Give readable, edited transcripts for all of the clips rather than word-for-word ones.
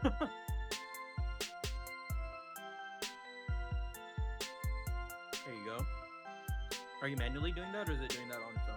There you go. Are you manually doing that, or is it doing that on its own?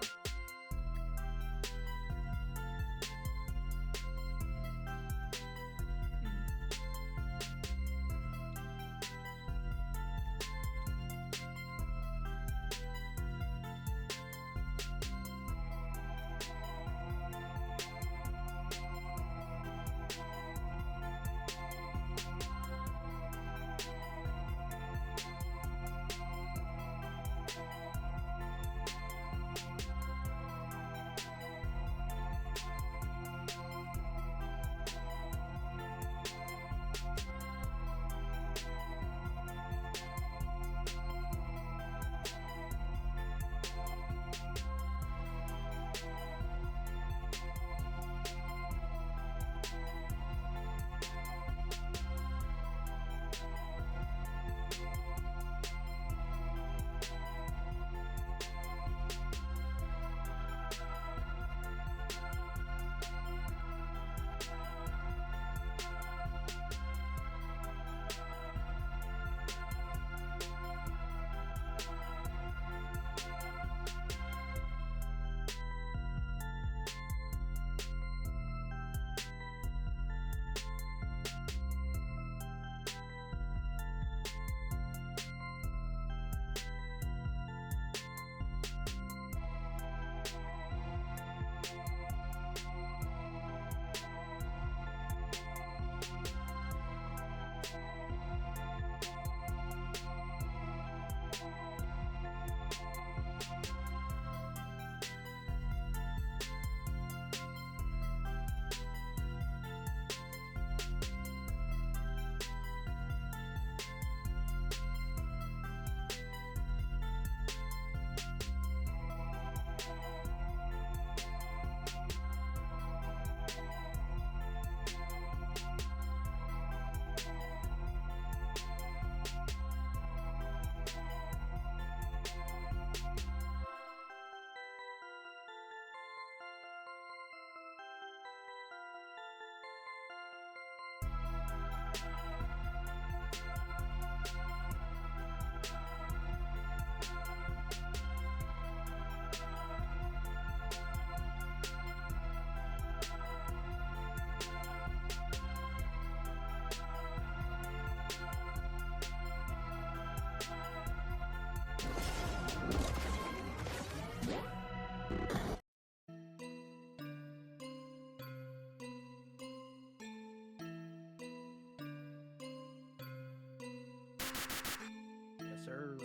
Yes, sir.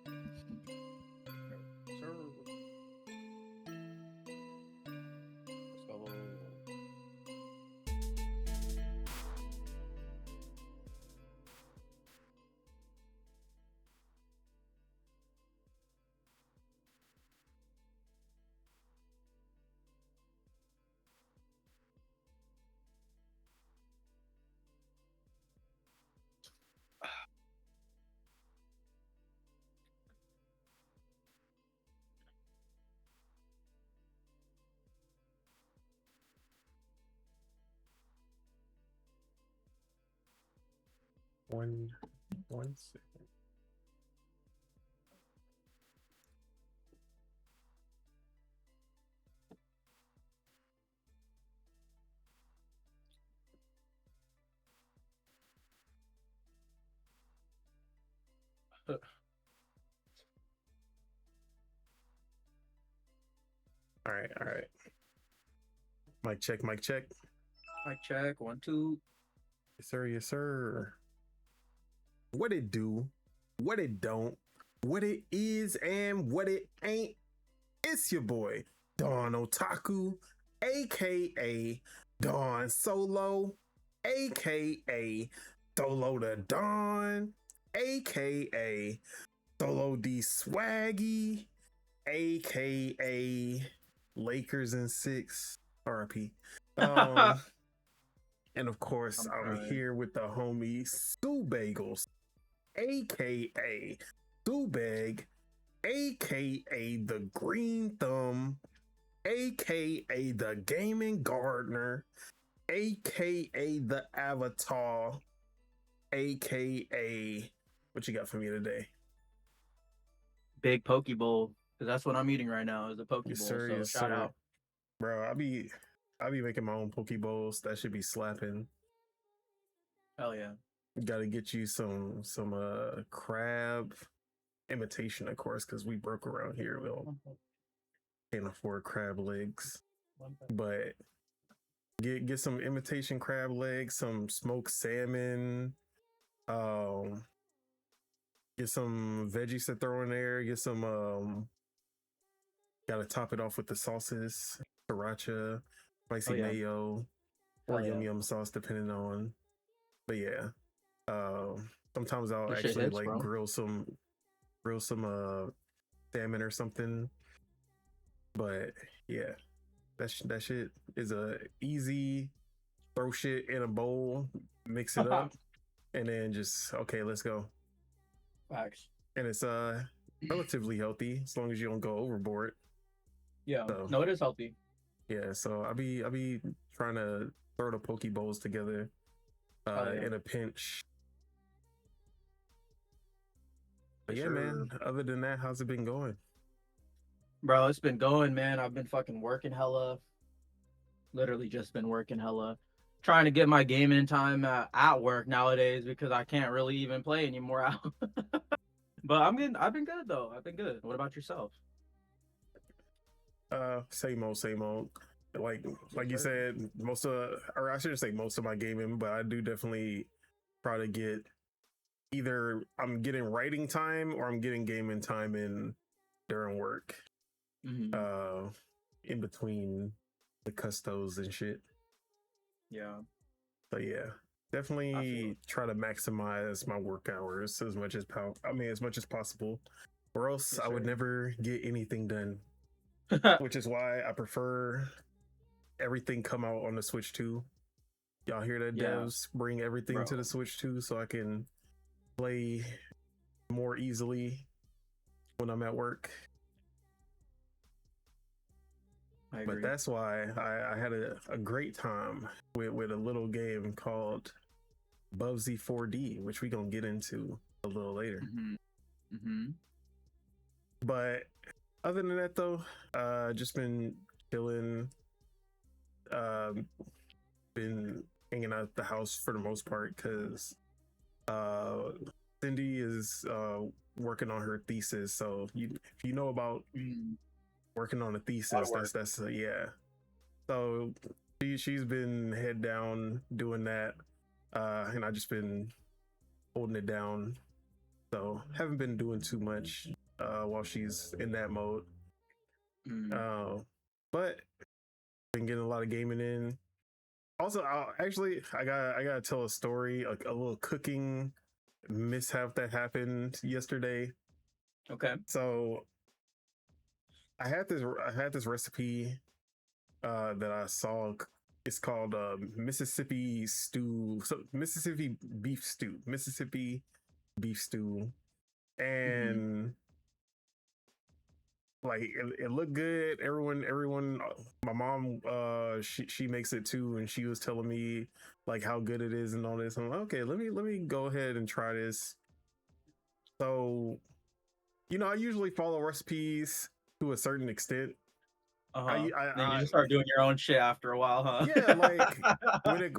Yes, sir. Let's go. One second. All right. Mic check. Mic check. 1, 2. Yes, sir. What it do, what it don't, what it is, and what it ain't. It's your boy, Don Otaku, aka Don Solo, aka Solo the Don, aka Solo D Swaggy, aka Lakers in 6, RP. And of course, I'm here with the homie Subegels, aka Subeg, aka the Green Thumb, aka the Gaming Gardener, aka the Avatar, aka what you got for me today? Big Poke Bowl, because that's what I'm eating right now is a Poke Yes, Bowl. sir. So Yes, shout sir. out. Bro, I be making my own Poke Bowls. That should be slapping. Hell yeah. Got to get you some crab imitation, of course, because we broke around here. We can't afford crab legs, but get some imitation crab legs, some smoked salmon, get some veggies to throw in there, get some gotta top it off with the sauces, sriracha, spicy Oh, yeah. mayo, or Hell yum yeah. yum sauce, depending on. But yeah, sometimes I'll This shit actually hits, like bro. grill some salmon or something. But yeah, that shit is a easy throw shit in a bowl, mix it up, and then just okay, let's go. Facts. And it's relatively healthy as long as you don't go overboard. Yeah. So No, it is healthy. yeah, so I'll be trying to throw the poke bowls together Hell yeah. in a pinch. But For yeah, sure. man. Other than that, how's it been going? Bro, it's been going, man. I've been fucking working hella. Literally just been working hella. Trying to get my gaming time at work nowadays because I can't really even play anymore out. But I've been good though. I've been good. What about yourself? Same old, same old. Like you said, or I shouldn't say most of my gaming, but I do definitely try to get either I'm getting writing time or I'm getting gaming time in during work. Mm-hmm. In between the custos and shit. Yeah. So yeah, definitely try to maximize my work hours as much as as much as possible, or else Yes, I would sir. never get anything done. Which is why I prefer everything come out on the Switch 2. Y'all hear that, Yeah, devs? Bring everything to bro. the Switch 2 so I can play more easily when I'm at work. I But agree. that's why I had a great time with a little game called Bubsy 4D, which we gonna get into a little later. Mm-hmm. Mm-hmm. But other than that, though, just been chilling. Um, been hanging out the house for the most part because Cindy is working on her thesis. So if you know about working on a thesis, that's yeah. So she's been head down doing that, and I just been holding it down. So haven't been doing too much while she's in that mode. But been getting a lot of gaming in. Also, I gotta tell a story, like a little cooking mishap that happened yesterday. Okay. So I had this recipe that I saw. It's called Mississippi stew, so Mississippi beef stew, Mm-hmm. and like it looked good. Everyone, my mom, she makes it too, and she was telling me like how good it is and all this. I'm like, okay, let me go ahead and try this. So, I usually follow recipes to a certain extent. Uh-huh. Then you I just start doing your own shit after a while, huh? yeah, like when it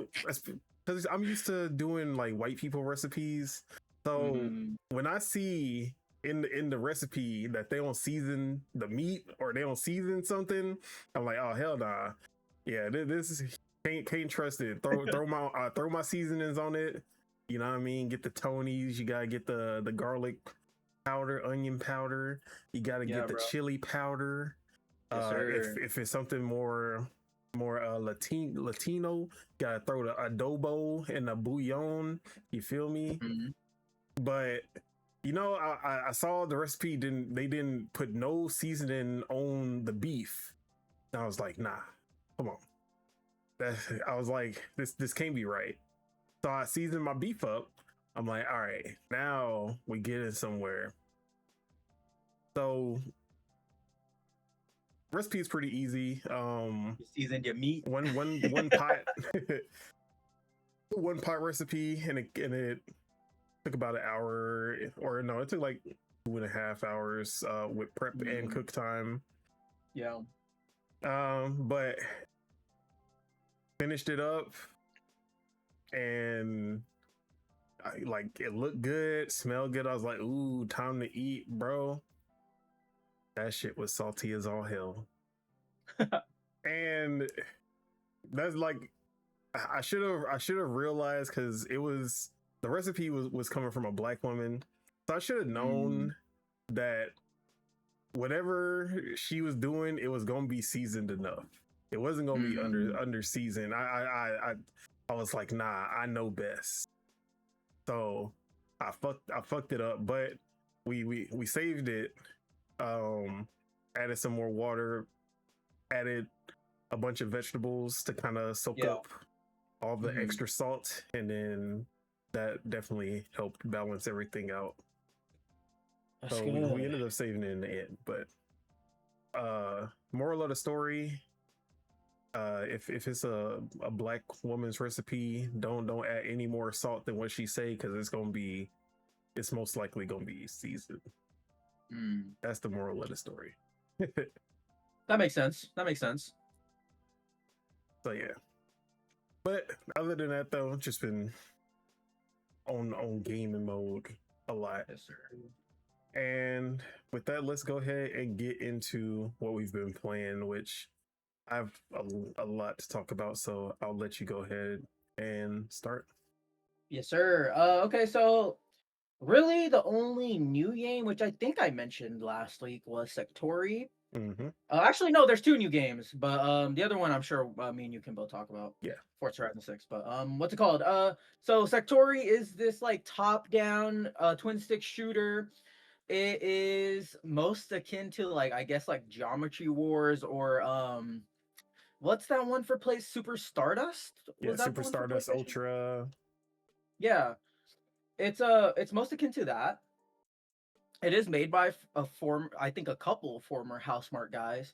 because I'm used to doing like white people recipes. So Mm-hmm. when I see in the recipe that they don't season the meat or they don't season something, I'm like, oh hell nah. Yeah, this is can't trust it. Throw my seasonings on it. You know what I mean? Get the Tonys. You gotta get the garlic powder, onion powder. You gotta Yeah, get the bro. chili powder. Yes, sir. If it's something more Latino, gotta throw the adobo and the bouillon. You feel me? Mm-hmm. But I saw the recipe they didn't put no seasoning on the beef. And I was like, nah, come on. I was like, this can't be right. So I seasoned my beef up. I'm like, all right, now we get it somewhere. So recipe is pretty easy. You seasoned your meat. One pot, one pot recipe, and it took about an hour, or no, it took like 2.5 hours with prep and cook time. Yeah. But finished it up, and it looked good, smelled good. I was like, ooh, time to eat, bro. That shit was salty as all hell. And that's like, I should have realized, because the recipe was coming from a Black woman, so I should have known that whatever she was doing, it was gonna be seasoned enough. It wasn't gonna be under seasoned. I was like, nah, I know best. So I fucked it up, but we saved it. Added some more water, added a bunch of vegetables to kind of soak up all the extra salt, and then that definitely helped balance everything out. That's so we ended up saving it in the end. But moral of the story, if it's a Black woman's recipe, don't add any more salt than what she say, because it's most likely gonna be seasoned. That's the moral of the story. That makes sense. So yeah. But other than that, though, just been on gaming mode a lot. Yes, sir. And with that, let's go ahead and get into what we've been playing, which I have a lot to talk about, so I'll let you go ahead and start. Yes, sir. Okay, so really the only new game, which I think I mentioned last week, was Sectori. Actually, no, there's 2 new games, but the other one I'm sure me and you can both talk about. Yeah. Forza Horizon 6. But what's it called? So Sectori is this like top-down twin stick shooter. It is most akin to like, I guess, like Geometry Wars, or what's that one for Super Stardust? Yeah, Super Stardust Ultra. Yeah. It's most akin to that. It is made by I think a couple former Housemarque guys.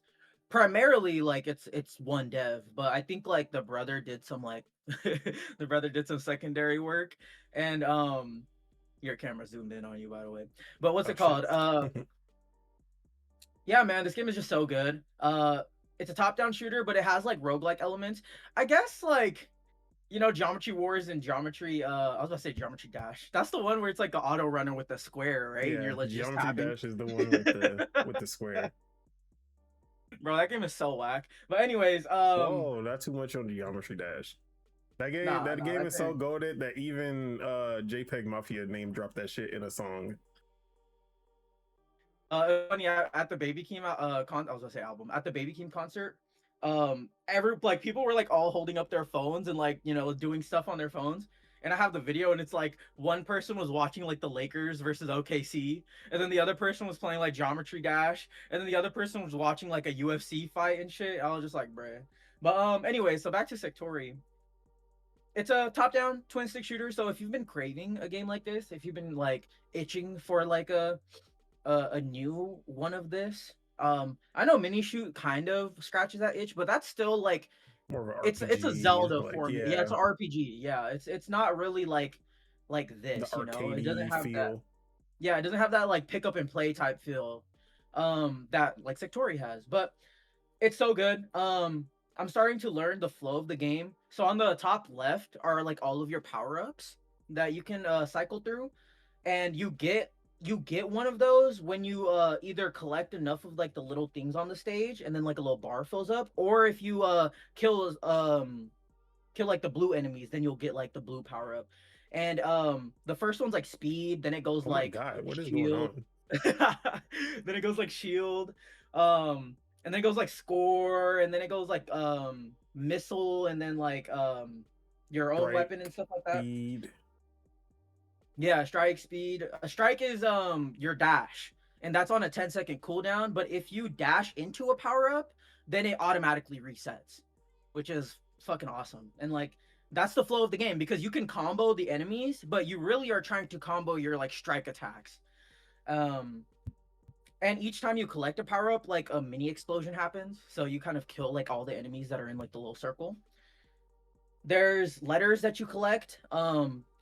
Primarily, like it's one dev, but I think like the brother did some secondary work, and your camera zoomed in on you, by the way. But what's it called? Yeah, man, this game is just so good. It's a top-down shooter, but it has like roguelike elements. I guess like, Geometry Wars and Geometry, I was gonna say Geometry Dash. That's the one where it's like the auto runner with the square, right? Yeah, and you're legit Geometry tapping. Dash is the one with the square. Bro, that game is so whack. But anyways, whoa, not too much on Geometry Dash. That game is so goated that even JPEG Mafia name dropped that shit in a song. Funny, at the Baby Keem I was gonna say album. At the Baby Keem concert, people were like all holding up their phones and like, doing stuff on their phones. And I have the video, and it's like one person was watching like the Lakers versus OKC, and then the other person was playing like Geometry Dash, and then the other person was watching like a UFC fight and shit. I was just like, bruh. But anyway, so back to Sectori. It's a top-down twin stick shooter. So if you've been craving a game like this, if you've been like itching for like a new one of this, I know Mini Shoot kind of scratches that itch, but that's still like more of an it's RPG, a Zelda like, for me. Yeah, it's an RPG. Yeah, it's not really like this, the it doesn't have feel. that. Yeah, it doesn't have that like pick up and play type feel that like Sectori has, but it's so good. I'm starting to learn the flow of the game. So on the top left are like all of your power-ups that you can cycle through, and you get one of those when you either collect enough of like the little things on the stage, and then like a little bar fills up, or if you kill like the blue enemies, then you'll get like the blue power up. And the first one's like speed, then it goes like what is shield. going on? Then it goes like shield, and then it goes like score, and then it goes like missile, and then like your own Strike, weapon and stuff like that. Speed. Yeah, strike speed. A strike is your dash, and that's on a 10-second cooldown. But if you dash into a power up, then it automatically resets, which is fucking awesome. And like that's the flow of the game, because you can combo the enemies, but you really are trying to combo your like strike attacks. And each time you collect a power up, like a mini explosion happens. So you kind of kill like all the enemies that are in like the little circle. There's letters that you collect.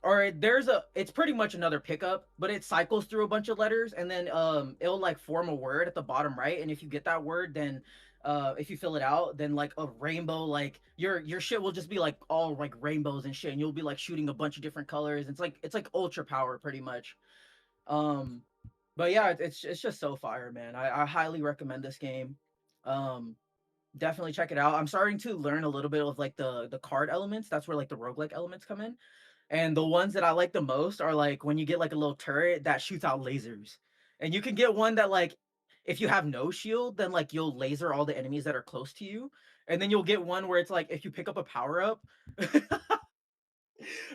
Or it's pretty much another pickup, but it cycles through a bunch of letters, and then it'll like form a word at the bottom right. And if you get that word, then if you fill it out, then like a rainbow, like your shit will just be like all like rainbows and shit, and you'll be like shooting a bunch of different colors. It's like ultra power pretty much. Um, but yeah, it's just so fire, man. I highly recommend this game. Um, Definitely check it out. I'm starting to learn a little bit of like the card elements. That's where like the roguelike elements come in. And the ones that I like the most are like when you get like a little turret that shoots out lasers. And you can get one that like if you have no shield, then like you'll laser all the enemies that are close to you. And then you'll get one where it's like if you pick up a power up,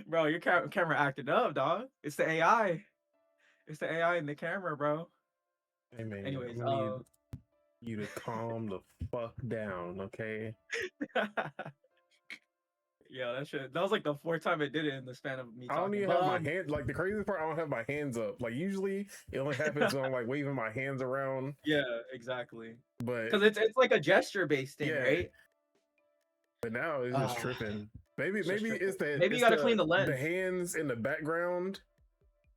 bro, your camera acted up, dog. It's the AI. It's the AI in the camera, bro. Hey man, I'm Anyways, gonna need you to calm the fuck down, okay? yeah, that was like the fourth time it did it in the span of me I don't talking. even But have my hand. Like the craziest part, I don't have my hands up. Like usually, it only happens when I'm like waving my hands around. yeah, exactly. But Because it's like a gesture based thing, yeah, right? but now it's just tripping. Maybe It's just maybe tripping. it's the Maybe you gotta clean the lens. the hands in the background.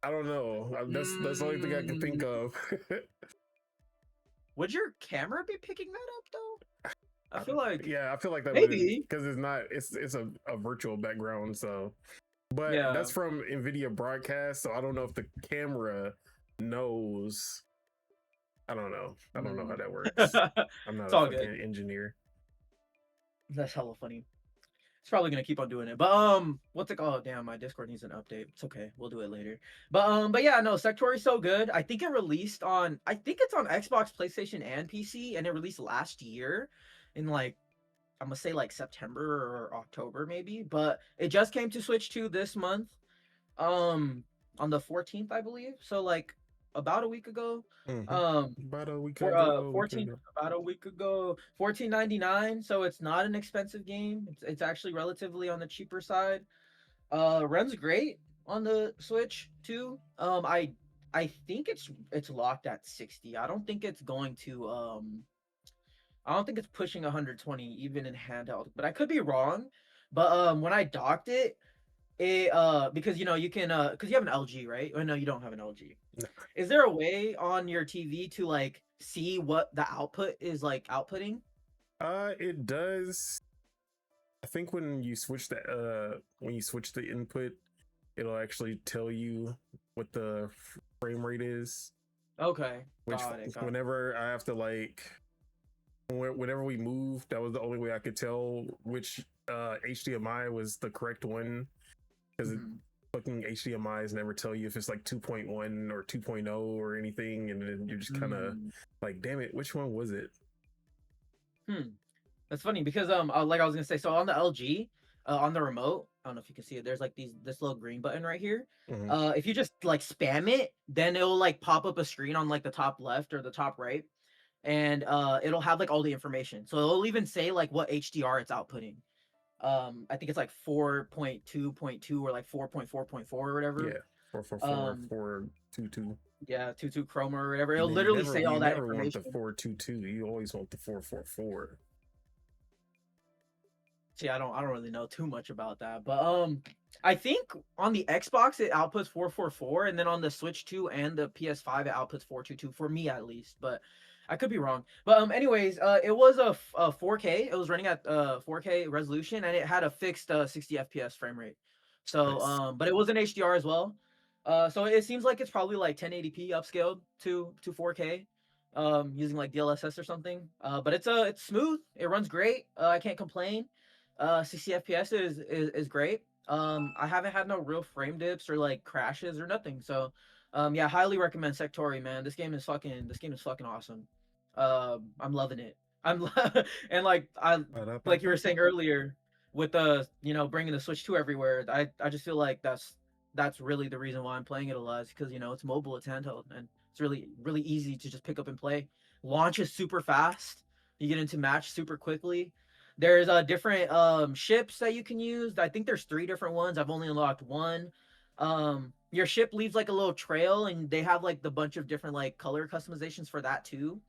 I don't know. That's the only thing I can think of. Would your camera be picking that up though? I feel like I feel like that maybe because it's not. It's a virtual background, so. But yeah. that's from NVIDIA broadcast, so I don't know if the camera knows. I don't know. I don't know how that works. I'm not It's a all fucking good. engineer. That's hella funny. It's probably gonna keep on doing it. But what's it called? Oh, damn, my Discord needs an update. It's okay. We'll do it later. But yeah, no, Sectori's so good. I think it's on Xbox, PlayStation, and PC, and it released last year in like I'm gonna say like September or October maybe, but it just came to Switch 2 this month. On the 14th, I believe. So like about a week ago. Mm-hmm. About a week For ago. 14 about a week ago, 14.99. So it's not an expensive game. It's actually relatively on the cheaper side. Runs great on the Switch too. I think it's locked at 60. I don't think it's pushing 120 even in handheld, but I could be wrong. But when I docked it, because you can because you have an LG, right? Or no, you don't have an LG. No. Is there a way on your TV to like see what the output is like outputting? It does. I think when you switch the input, it'll actually tell you what the frame rate is. Okay. Which Got it. whenever I have to like whenever we moved, that was the only way I could tell which HDMI was the correct one, because fucking HDMI's never tell you if it's like 2.1 or 2.0 or anything, and then you're just kind of like, damn it, which one was it? That's funny because like I was gonna say, so on the LG, on the remote, I don't know if you can see it. There's like this little green button right here. If you just like spam it, then it'll like pop up a screen on like the top left or the top right, and it'll have like all the information. So it'll even say like what HDR it's outputting. I think it's like 4.2.2 or like 4.4.4 or whatever. Yeah, 444 Yeah, 22 chroma or whatever. It'll literally say all that information. You never want the 422. You always want the 444. See, I don't really know too much about that, but I think on the Xbox it outputs 444, and then on the Switch 2 and the PS5 it outputs 422 for me at least, but I could be wrong. But anyways, it was a 4K. It was running at 4K resolution, and it had a fixed 60 FPS frame rate. So Nice. but it was in HDR as well. So it seems like it's probably like 1080p upscaled to 4K. Using like DLSS or something. But it's smooth. It runs great. I can't complain. 60 FPS is great. I haven't had no real frame dips or like crashes or nothing. So, yeah, highly recommend Sectori, man. This game is fucking awesome. I'm loving it. And like you were saying earlier with bringing the Switch 2 everywhere. I just feel like that's really the reason why I'm playing it a lot, because it's mobile, it's handheld, and it's really really easy to just pick up and play. Launches super fast. You get into match super quickly. There's different ships that you can use. I think there's 3 different ones. I've only unlocked one. Your ship leaves like a little trail, and they have like the bunch of different like color customizations for that too.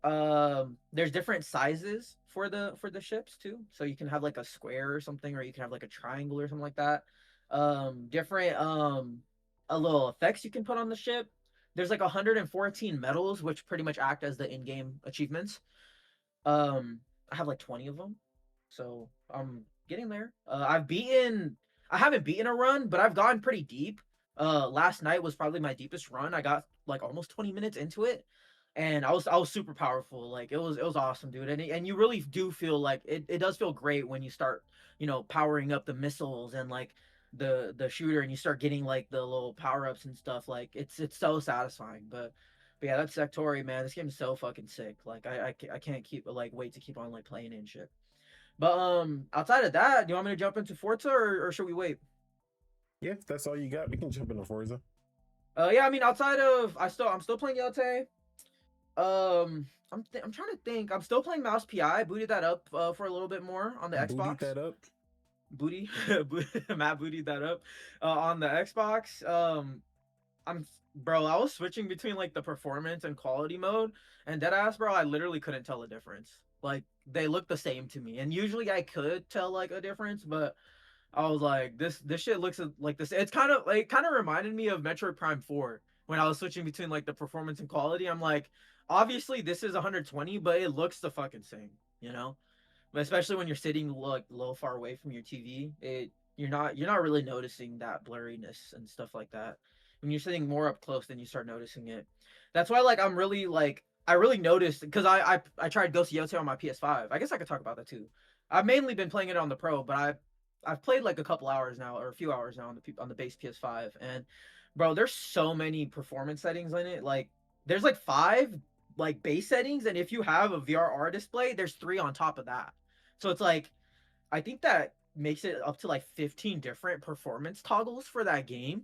There's different sizes for the ships too, so you can have like a square or something, or you can have like a triangle or something like that. Different a little effects you can put on the ship. There's like 114 medals, which pretty much act as the in-game achievements. I have like 20 of them, so I'm getting there. I haven't beaten a run, but I've gotten pretty deep. Last night was probably my deepest run. I got like almost 20 minutes into it, and I was super powerful. Like it was awesome, dude. And you really do feel like it does feel great when you start, powering up the missiles and like the shooter, and you start getting like the little power ups and stuff. Like it's so satisfying. But yeah, that's Sectori, man. This game is so fucking sick. Like I can't keep like wait to keep on like playing it and shit. But outside of that, do you want me to jump into Forza, or should we wait? Yeah, if that's all you got, we can jump into Forza. Yeah, I mean, outside of I'm still playing Yote. I'm trying to think. I'm still playing Mouse PI. Booted that up for a little bit more on the Bootied Xbox. that up. Booty, Matt bootied that up on the Xbox. I'm bro, I was switching between like the performance and quality mode, and deadass, bro, I literally couldn't tell a difference. Like they look the same to me, and usually I could tell like a difference, but I was like, this shit looks like this. It's kind of reminded me of Metroid Prime 4 when I was switching between like the performance and quality. I'm like, obviously this is 120, but it looks the fucking same, you know? But especially when you're sitting like a little far away from your TV, you're not really noticing that blurriness and stuff like that. When you're sitting more up close, then you start noticing it. That's why like I'm really like I really noticed because I tried Ghost of Yotei on my PS5. I guess I could talk about that too. I've mainly been playing it on the Pro, but I've played like a couple hours now or a few hours now on the base PS5, and bro, there's so many performance settings in it. Like there's like five like base settings, and if you have a VRR display, there's three on top of that. So it's like I think that makes it up to like 15 different performance toggles for that game,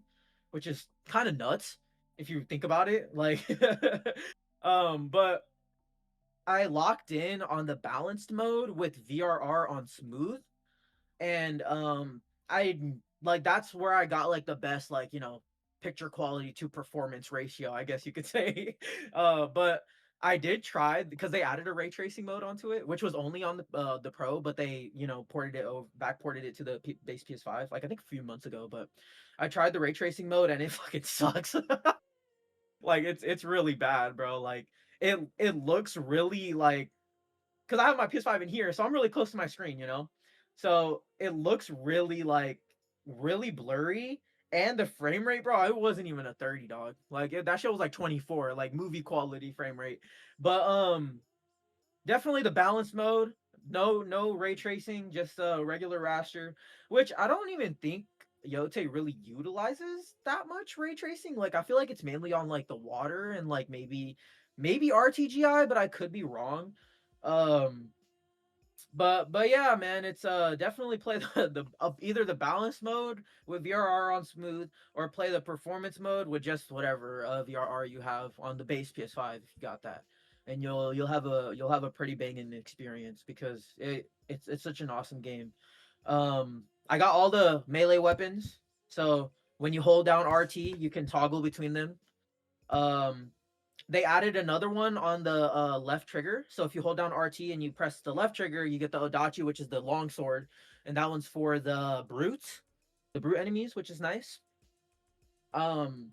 which is kind of nuts if you think about it. Like but I locked in on the balanced mode with VRR on smooth, and I like that's where I got like the best like picture quality to performance ratio, I guess you could say. But I did try because they added a ray tracing mode onto it, which was only on the Pro, but they ported it over, backported it to the base PS5 like I think a few months ago. But I tried the ray tracing mode and it fucking sucks. Like it's really bad, bro. Like it looks really like because I have my PS5 in here, so I'm really close to my screen, So it looks really like really blurry, and the frame rate, bro, it wasn't even a 30, dog. Like that shit was like 24, like movie quality frame rate. But definitely the balance mode, no ray tracing, just regular raster, which I don't even think Yote really utilizes that much ray tracing. Like I feel like it's mainly on like the water and like maybe RTGI, but I could be wrong. Um but yeah, man, it's definitely play either the balance mode with VRR on smooth, or play the performance mode with just whatever VRR you have on the base PS5 if you got that, and you'll have a pretty banging experience because it's such an awesome game. I got all the melee weapons, so when you hold down RT, you can toggle between them. Um, they added another one on the left trigger. So if you hold down RT and you press the left trigger, you get the Odachi, which is the long sword, and that one's for the brute enemies, which is nice. Um,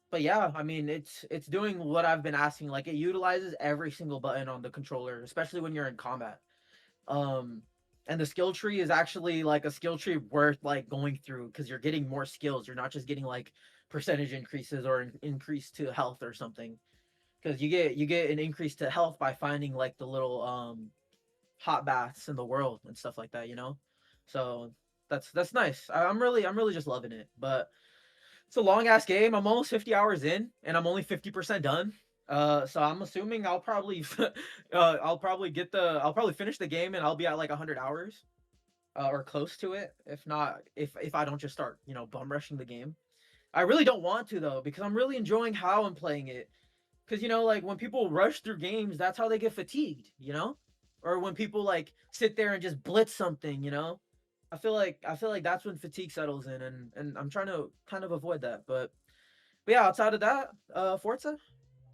but yeah, I mean it's doing what I've been asking. Like it utilizes every single button on the controller, especially when you're in combat. Um, and the skill tree is actually like a skill tree worth like going through because you're getting more skills. You're not just getting like percentage increases or increase to health or something, because you get an increase to health by finding like the little hot baths in the world and stuff like that, So that's nice. I'm really just loving it. But it's a long ass game. I'm almost 50 hours in, and I'm only 50% done. So I'm assuming I'll probably I'll probably finish the game and I'll be at like 100 hours or close to it. If not, if I don't just start bum rushing the game. I really don't want to though, because I'm really enjoying how I'm playing it. Because like when people rush through games, that's how they get fatigued, Or when people like sit there and just blitz something, I feel like that's when fatigue settles in, and I'm trying to kind of avoid that. But yeah, outside of that, Forza.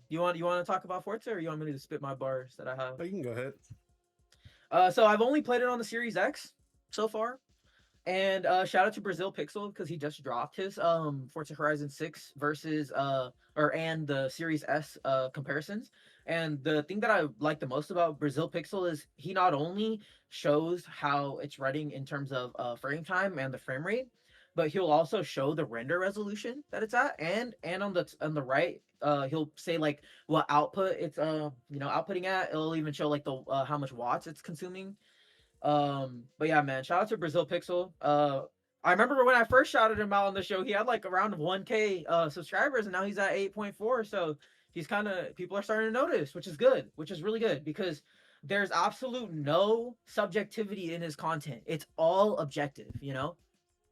You want to talk about Forza, or you want me to spit my bars that I have? Oh, you can go ahead. So I've only played it on the Series X so far. And shout out to Brazil Pixel because he just dropped his Forza Horizon 6 versus and the Series S comparisons. And the thing that I like the most about Brazil Pixel is he not only shows how it's running in terms of frame time and the frame rate, but he'll also show the render resolution that it's at, and on the right he'll say like what output it's outputting at. It'll even show like the how much watts it's consuming. But yeah, man, shout out to Brazil Pixel. I remember when I first shouted him out on the show, he had like around 1K subscribers, and now he's at 8.4. So he's kind of people are starting to notice, which is good, which is really good because there's absolute no subjectivity in his content. It's all objective, you know,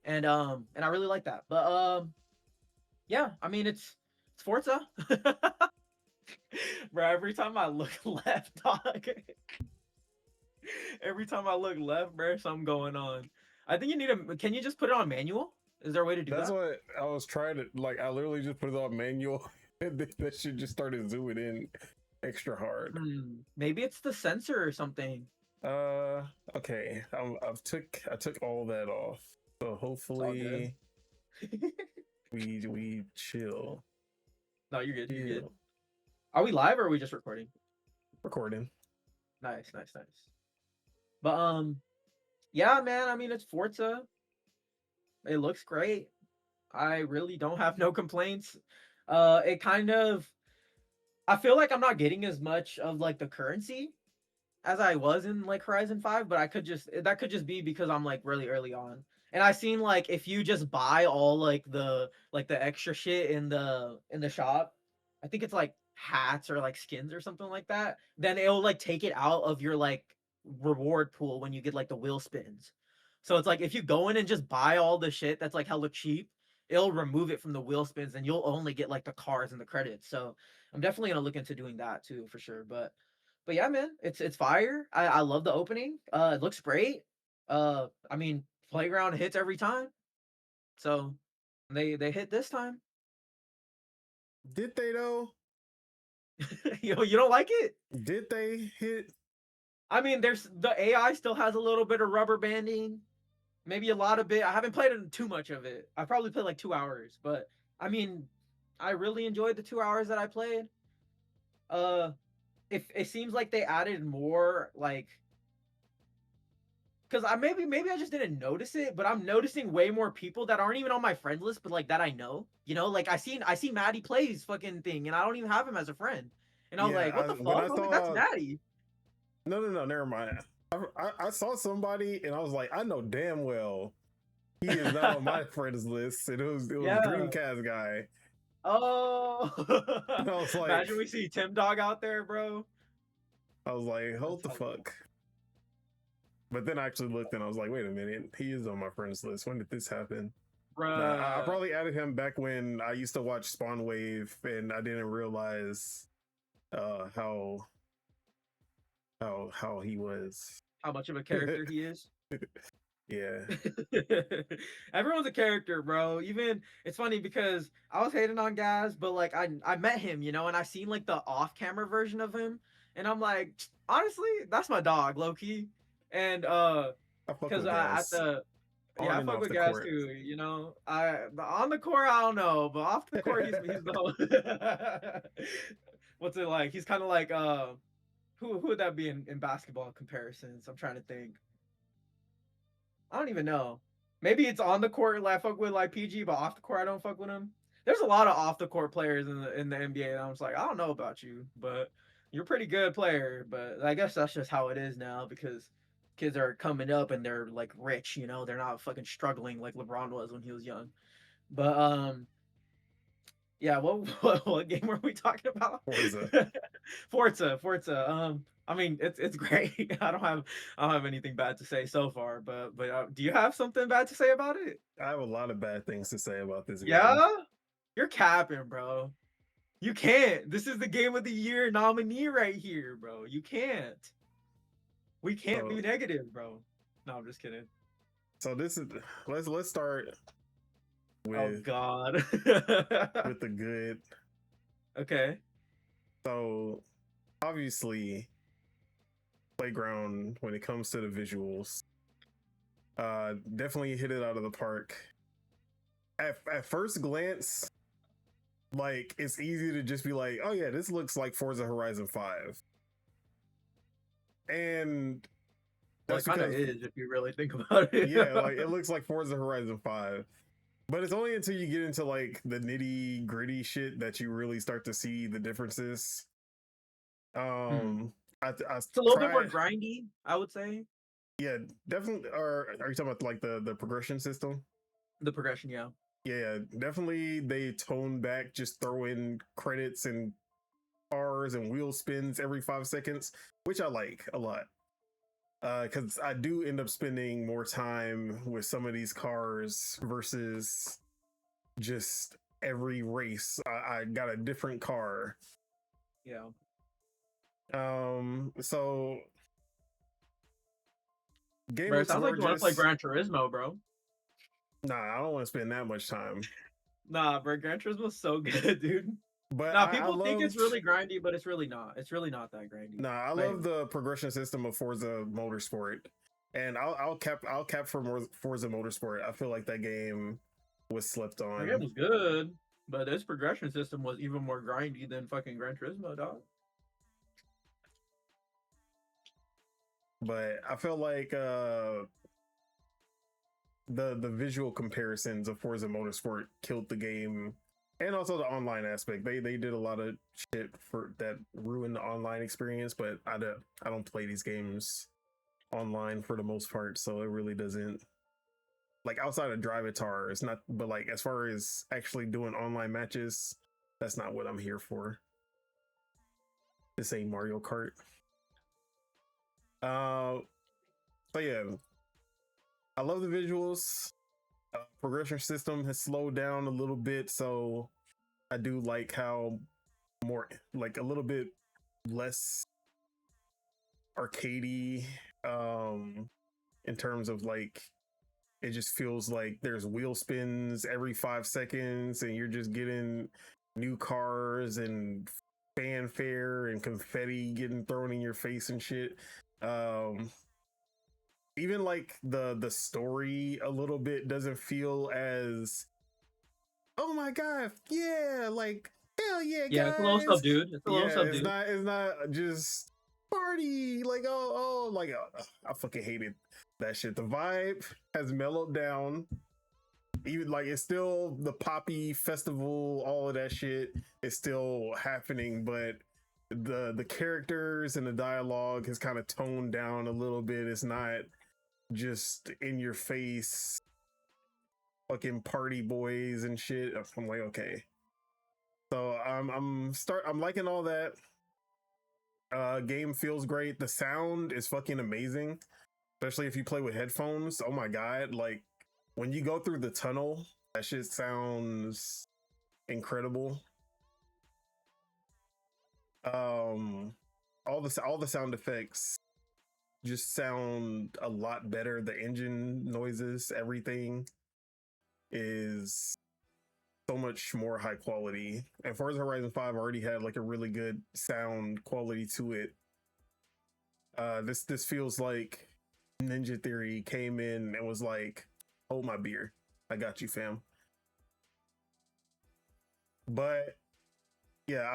and I really like that. But yeah, I mean it's Forza, bro. Every time I look left, dog. Every time I look left, bro, something going on. I think you need a. Can you just put it on manual? Is there a way to do That's that? what I was trying to like. I literally just put it on manual, and that shit just started zooming in extra hard. Maybe it's the sensor or something. Okay. I took all that off, so It's all good. hopefully we chill. No, you're good. You're good. Chill. Are we live or are we just recording? Recording. Nice, nice, nice. But yeah, man. I mean, it's Forza. It looks great. I really don't have no complaints. It kind of. I feel like I'm not getting as much of like the currency as I was in like Horizon 5, but I could just that could just be because I'm like really early on. And I seen like if you just buy all like the extra shit in the shop, I think it's like hats or like skins or something like that, then it'll like take it out of your like reward pool when you get like the wheel spins. So it's like if you go in and just buy all the shit that's like hella cheap, it'll remove it from the wheel spins and you'll only get like the cars and the credits. So I'm definitely gonna look into doing that too for sure. But yeah, man, it's fire. I love the opening. It looks great. I mean, playground hits every time, so they hit this time. Did they though? You don't like it? Did they hit? I mean, there's the AI still has a little bit of rubber banding, maybe a lot of it. I haven't played too much of it. I probably played like 2 hours, but I mean, I really enjoyed the 2 hours that I played. Uh, if it seems like they added more like because I maybe I just didn't notice it, but I'm noticing way more people that aren't even on my friend list, but like that I know. You know, like I see Maddie plays fucking thing, and I don't even have him as a friend. And I was Yeah, like, what the when fuck? I I was like, that's saw Maddie. no, never mind. I saw somebody and I was like, I know damn well he is not on my friends list. And it was Yeah. Dreamcast guy. Oh. And I was like, Imagine we see Tim Dog out there, bro. hold the That's hella fuck. But then I actually looked and I was like, wait a minute, he is on my friends list. When did this happen? Nah, I bruh. probably added him back when I used to watch Spawn Wave and I didn't realize how he was. How much of a character he is. Yeah. Everyone's a character, bro. Even it's funny because I was hating on Gaz, but like I met him, you know, and I seen like the off-camera version of him, and I'm like, honestly, that's my dog, low key. And I fuck because with at guys the yeah, on I and fuck off with the Gaz court. too. You know, on the court I don't know, but off the court he's the what's it like? He's kind of like who would that be in basketball comparisons? I'm trying to think. I don't even know. Maybe it's on the court like I fuck with like PG, but off the court I don't fuck with him. There's a lot of off the court players in the NBA. And I'm just like, I don't know about you, but you're a pretty good player. But I guess that's just how it is now because kids are coming up and they're like rich, you know, they're not fucking struggling like LeBron was when he was young. But yeah, what game were we talking about? Forza. Forza. I mean, it's great. I don't have anything bad to say so far. But do you have something bad to say about it? I have a lot of bad things to say about this game. Yeah, you're capping, bro. You can't. This is the game of the year nominee right here, bro. You can't. We can't So be negative, bro. No, I'm just kidding. So this is let's start with Oh God. with the good. Okay. So obviously, Playground when it comes to the visuals, definitely hit it out of the park. At first glance, like it's easy to just be like, oh yeah, this looks like Forza Horizon 5. And Well, it that's kind of because is if you really think about it. yeah, like it looks like Forza Horizon 5. But it's only until you get into like the nitty gritty shit that you really start to see the differences. I It's a little bit more tried, grindy, I would say. yeah, definitely. Or are you talking about like the progression system? The progression, yeah. Yeah, definitely. They tone back, just throw in credits and cars and wheel spins every 5 seconds, which I like a lot. Because I do end up spending more time with some of these cars versus just every race. I got a different car. Yeah. So game Bro, it looks sounds like you want to play gorgeous. Gran Turismo, bro. Nah, I don't want to spend that much time. Nah, bro, Gran Turismo's so good, dude. But Nah, I people think it's loved. really grindy, but it's really not. It's really not that grindy. Nah, I But love anyway. the progression system of Forza Motorsport, and I'll cap for more Forza Motorsport. I feel like that game was slept The game on. was good, but this progression system was even more grindy than fucking Gran Turismo, dog. But I feel like the visual comparisons of Forza Motorsport killed the game, and also the online aspect. They did a lot of shit for that ruined the online experience. But I don't play these games online for the most part, so it really doesn't. Like outside of Drivatar, it's not. But like as far as actually doing online matches, that's not what I'm here for. This ain't Mario Kart. So yeah, I love the visuals. Progression system has slowed down a little bit, so I do like how more like a little bit less arcadey in terms of like it just feels like there's wheel spins every 5 seconds and you're just getting new cars and fanfare and confetti getting thrown in your face and shit. Even like the story a little bit doesn't feel as, oh my god, yeah, like hell yeah, Yeah, it's a little guys. subdued. It's a little Yeah, subdued. it's not just party like like I fucking hated that shit. The vibe has mellowed down. Even like it's still the poppy festival, all of that shit is still happening, but the characters and the dialogue has kind of toned down a little bit. It's not just in your face fucking party boys and shit. I'm like, okay. So I'm liking all that. Game feels great. The sound is fucking amazing, especially if you play with headphones. Oh my god, like when you go through the tunnel, that shit sounds incredible. All the sound effects just sound a lot better. The engine noises, everything is so much more high quality. And Forza Horizon 5 already had like a really good sound quality to it. This feels like Ninja Theory came in and was like, hold my beer, I got you, fam. But yeah,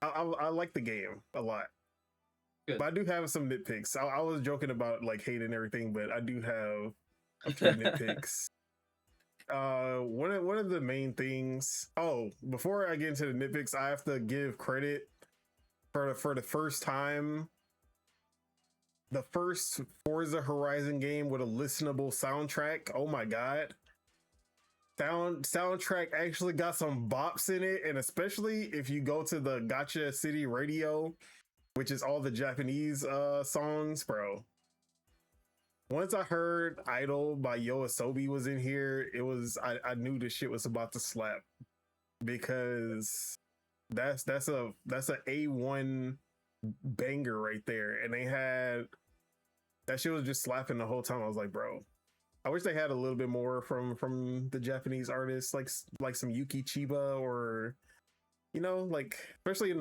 I like the game a lot. Good. But I do have some nitpicks. I was joking about like hating everything, but I do have a few nitpicks. One of the main things. Oh, before I get into the nitpicks, I have to give credit for the first time. The first Forza Horizon game with a listenable soundtrack. Oh my god. Soundtrack actually got some bops in it, and especially if you go to the Gacha City Radio, which is all the Japanese songs, bro. Once I heard Idol by Yoasobi was in here, I knew this shit was about to slap, because that's a A1 banger right there. And they had that shit was just slapping the whole time. I was like, bro, I wish they had a little bit more from the Japanese artists, like some Yuki Chiba, or like especially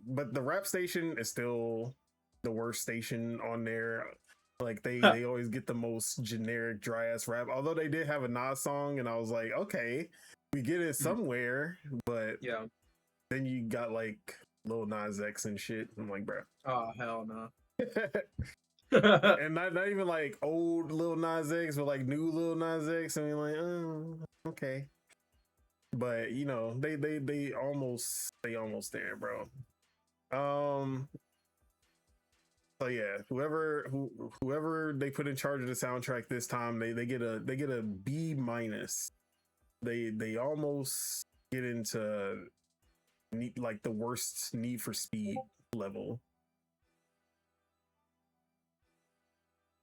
but the rap station is still the worst station on there. Like they always get the most generic dry ass rap. Although they did have a Nas song, and I was like, okay, we get it somewhere, but yeah. then you got like Lil Nas X and shit. I'm like, bro. Oh hell no. And not even like old Lil Nas X, but like new Lil Nas X. I mean, like, oh, okay. But they almost there, bro. So yeah, whoever they put in charge of the soundtrack this time, they get a B minus. They almost get into like the worst Need for Speed level.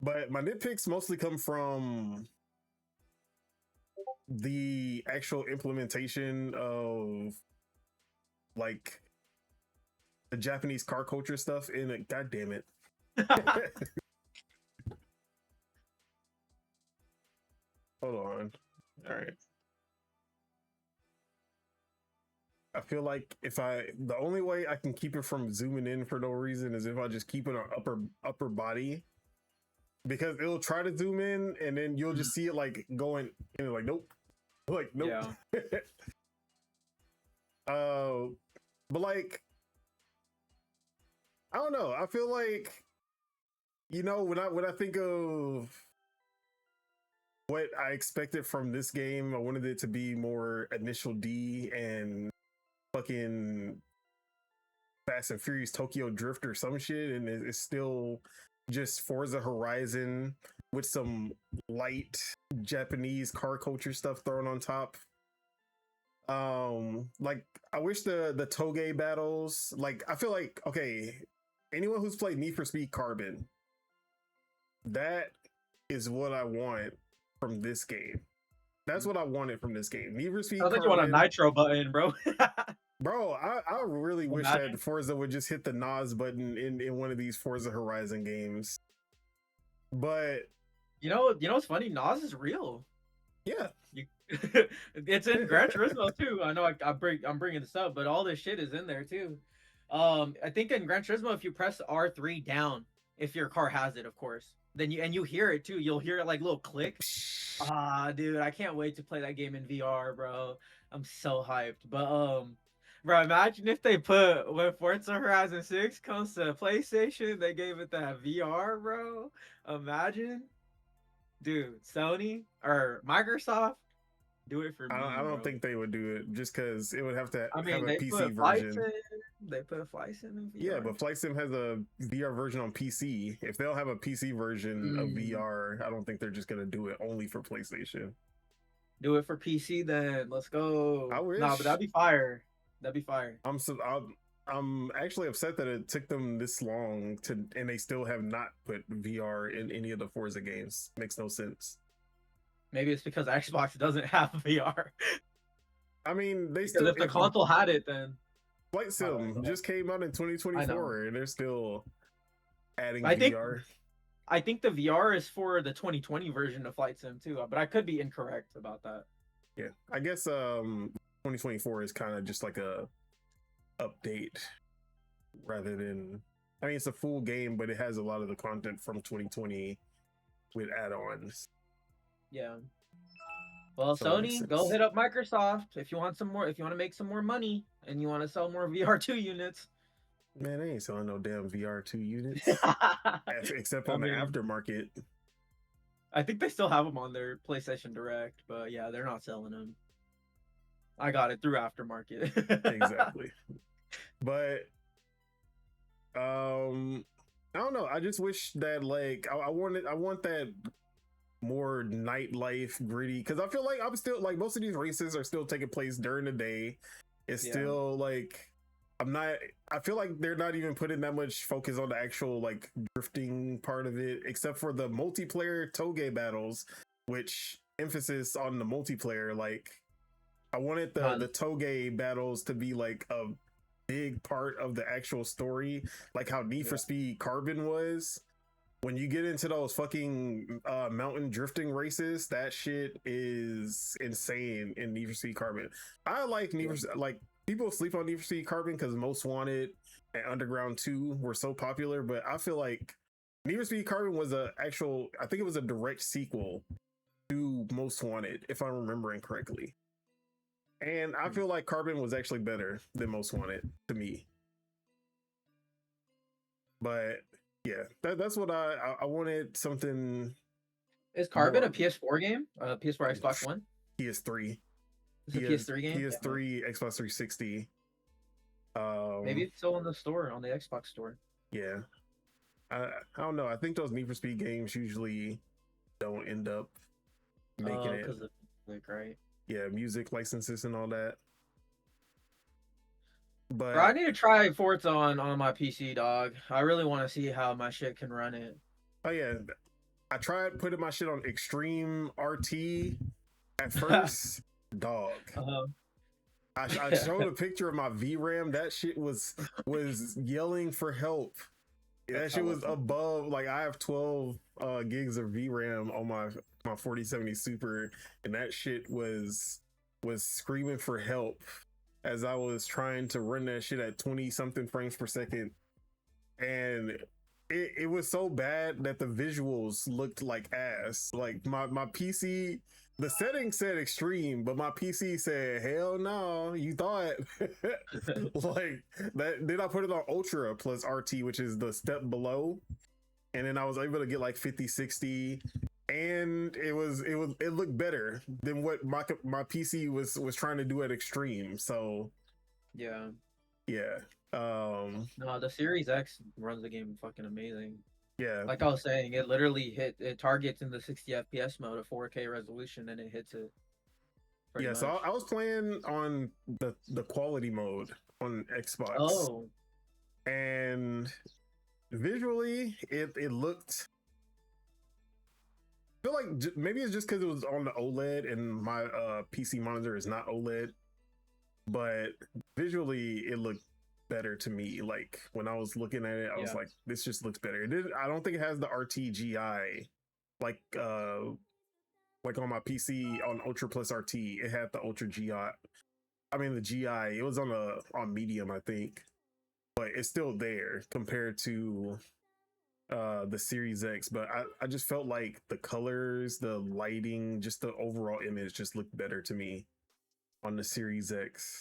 But my nitpicks mostly come from the actual implementation of like the Japanese car culture stuff in it. God damn it. Hold on. All right. I feel like the only way I can keep it from zooming in for no reason is if I just keep it on upper body, because it'll try to zoom in and then you'll just see it like going and like nope. Yeah. But like I don't know. I feel like when I think of what I expected from this game, I wanted it to be more Initial D and fucking Fast and Furious Tokyo Drift or some shit, and it's still just Forza Horizon with some light Japanese car culture stuff thrown on top. Like I wish the Toge battles, like I feel like, okay, anyone who's played Need for Speed Carbon, that is what I want from this game. That's what I wanted from this game. Need for Speed I think you want a nitro button, bro. Bro, I really wish that Forza would just hit the Nas button in one of these Forza Horizon games. But what's funny? Nas is real. Yeah, it's in Gran Turismo too. I know I'm bringing this up, but all this shit is in there too. I think in Gran Turismo, if you press R3 down, if your car has it, of course, then you hear it too. You'll hear it like little click. Dude, I can't wait to play that game in VR, bro. I'm so hyped. But bro, imagine if they put when Forza Horizon 6 comes to PlayStation, they gave it that VR, bro. Imagine, dude, Sony or Microsoft, do it for me. I don't think they would do it just because it would have to have a PC version. They put a Flight Sim in VR. Yeah, but Flight Sim has a VR version on PC. If they'll have a PC version of VR, I don't think they're just gonna do it only for PlayStation. Do it for PC then. Let's go. I wish. But that'd be fire. That'd be fire. I'm actually upset that it took them this long and they still have not put VR in any of the Forza games. Makes no sense. Maybe it's because Xbox doesn't have VR. I mean, if the console had it, then Flight Sim just came out in 2024, and they're still adding VR. I think the VR is for the 2020 version of Flight Sim too, but I could be incorrect about that. Yeah, I guess 2024 is kind of just like a update rather than. I mean, it's a full game, but it has a lot of the content from 2020 with add-ons. Yeah. Well, so Sony, go hit up Microsoft if you want some more. If you want to make some more money and you want to sell more VR2 units. Man, they ain't selling no damn VR2 units, except on the aftermarket. I think they still have them on their PlayStation Direct, but yeah, they're not selling them. I got it through aftermarket. Exactly. But I don't know. I just wish that like I want that more nightlife gritty, because I feel like I'm still like most of these races are still taking place during the day. It's still like I feel like they're not even putting that much focus on the actual like drifting part of it, except for the multiplayer Toge battles, which emphasis on the multiplayer. Like I wanted the Toge battles to be like a big part of the actual story, like how Need for Speed Carbon was, when you get into those fucking mountain drifting races, that shit is insane in Need for Speed Carbon. I like like people sleep on Need for Speed Carbon because Most Wanted and Underground 2 were so popular, but I feel like Need for Speed Carbon was I think it was a direct sequel to Most Wanted, if I'm remembering correctly. And I feel like Carbon was actually better than Most Wanted to me. But yeah, that's what I wanted. Something. Is Carbon a PS4 game? PS4, Xbox One? PS3. It's a PS3 game? PS3, yeah. Xbox 360. Maybe it's still in the store, on the Xbox store. Yeah. I don't know. I think those Need for Speed games usually don't end up making it. Because of music, right? Yeah, music licenses and all that. But Bro, I need to try Forza on my PC, dog. I really want to see how my shit can run it. Oh yeah, I tried putting my shit on Extreme RT at first. Dog. I showed a picture of my VRAM. That shit was yelling for help. That shit was above. Like, I have 12 gigs of VRAM on my 4070 Super, and that shit was screaming for help as I was trying to run that shit at 20 something frames per second. And it was so bad that the visuals looked like ass. Like my PC, the settings said extreme, but my PC said, hell no, you thought. Like that. Then I put it on Ultra plus RT, which is the step below. And then I was able to get like 50, 60. And it looked better than what my PC was trying to do at extreme. So yeah. No, the Series X runs the game fucking amazing. Yeah, like I was saying, it literally it targets in the 60 FPS mode, a 4K resolution, and it hits it. Yeah, much. So I was playing on the quality mode on Xbox. Oh, and visually it looked. I feel like maybe it's just because it was on the OLED and my PC monitor is not OLED, but visually it looked better to me. Like when I was looking at it, I was like, this just looks better. I don't think it has the RTGI like on my PC on Ultra plus RT. It had the Ultra GI. I mean the GI. It was on medium, I think, but it's still there compared to the Series X. But I just felt like the colors, the lighting, just the overall image just looked better to me on the Series X.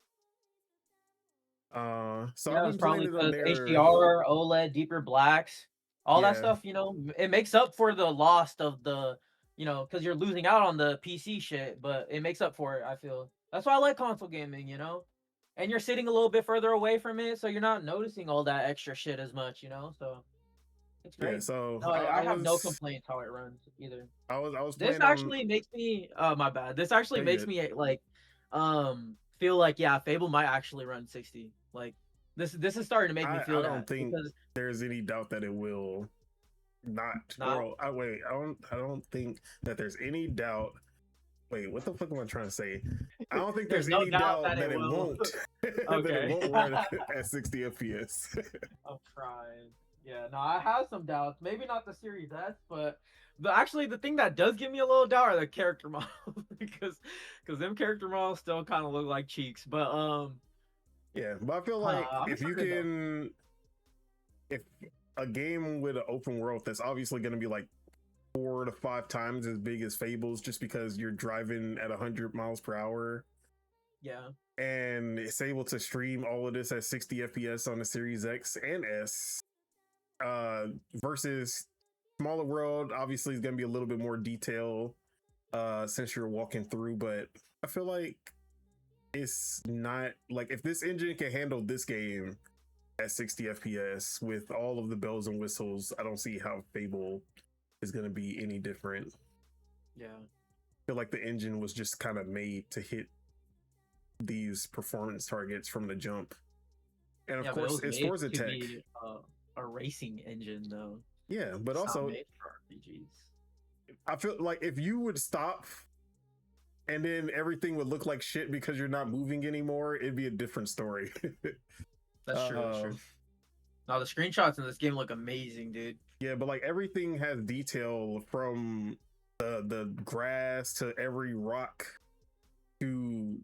So yeah, it's probably because HDR, OLED, deeper blacks, all that stuff, you know, it makes up for the loss of the, you know, because you're losing out on the PC shit, but it makes up for it, I feel. That's why I like console gaming, you know? And you're sitting a little bit further away from it, so you're not noticing all that extra shit as much, you know? So it's great. Yeah, so no, I have no complaints how it runs either. I was this actually makes me my bad. This actually makes me like feel like Fable might actually run 60. Like this is starting to make me feel I don't think there's any doubt that it will not. Well, I don't think that there's any doubt. Wait, what the fuck am I trying to say? I don't think there's any doubt that it won't. Okay. That it won't run at 60 FPS. I'm trying. Yeah, no, I have some doubts. Maybe not the Series S, but the thing that does give me a little doubt are the character models because them character models still kind of look like cheeks. But yeah, but I feel like if a game with an open world that's obviously going to be like 4 to 5 times as big as Fables, just because you're driving at 100 miles per hour. Yeah. And it's able to stream all of this at 60 FPS on the Series X and S. Versus smaller world, obviously is going to be a little bit more detail since you're walking through, but I feel like it's not like if this engine can handle this game at 60 FPS with all of the bells and whistles, I don't see how Fable is going to be any different. Yeah, I feel like the engine was just kind of made to hit these performance targets from the jump, and of course it's Forza Tech. A racing engine though. Yeah, but it's also made for RPGs. I feel like if you would stop and then everything would look like shit because you're not moving anymore, it'd be a different story. That's true. That's true. No, the screenshots in this game look amazing, dude. Yeah, but like everything has detail from the grass to every rock to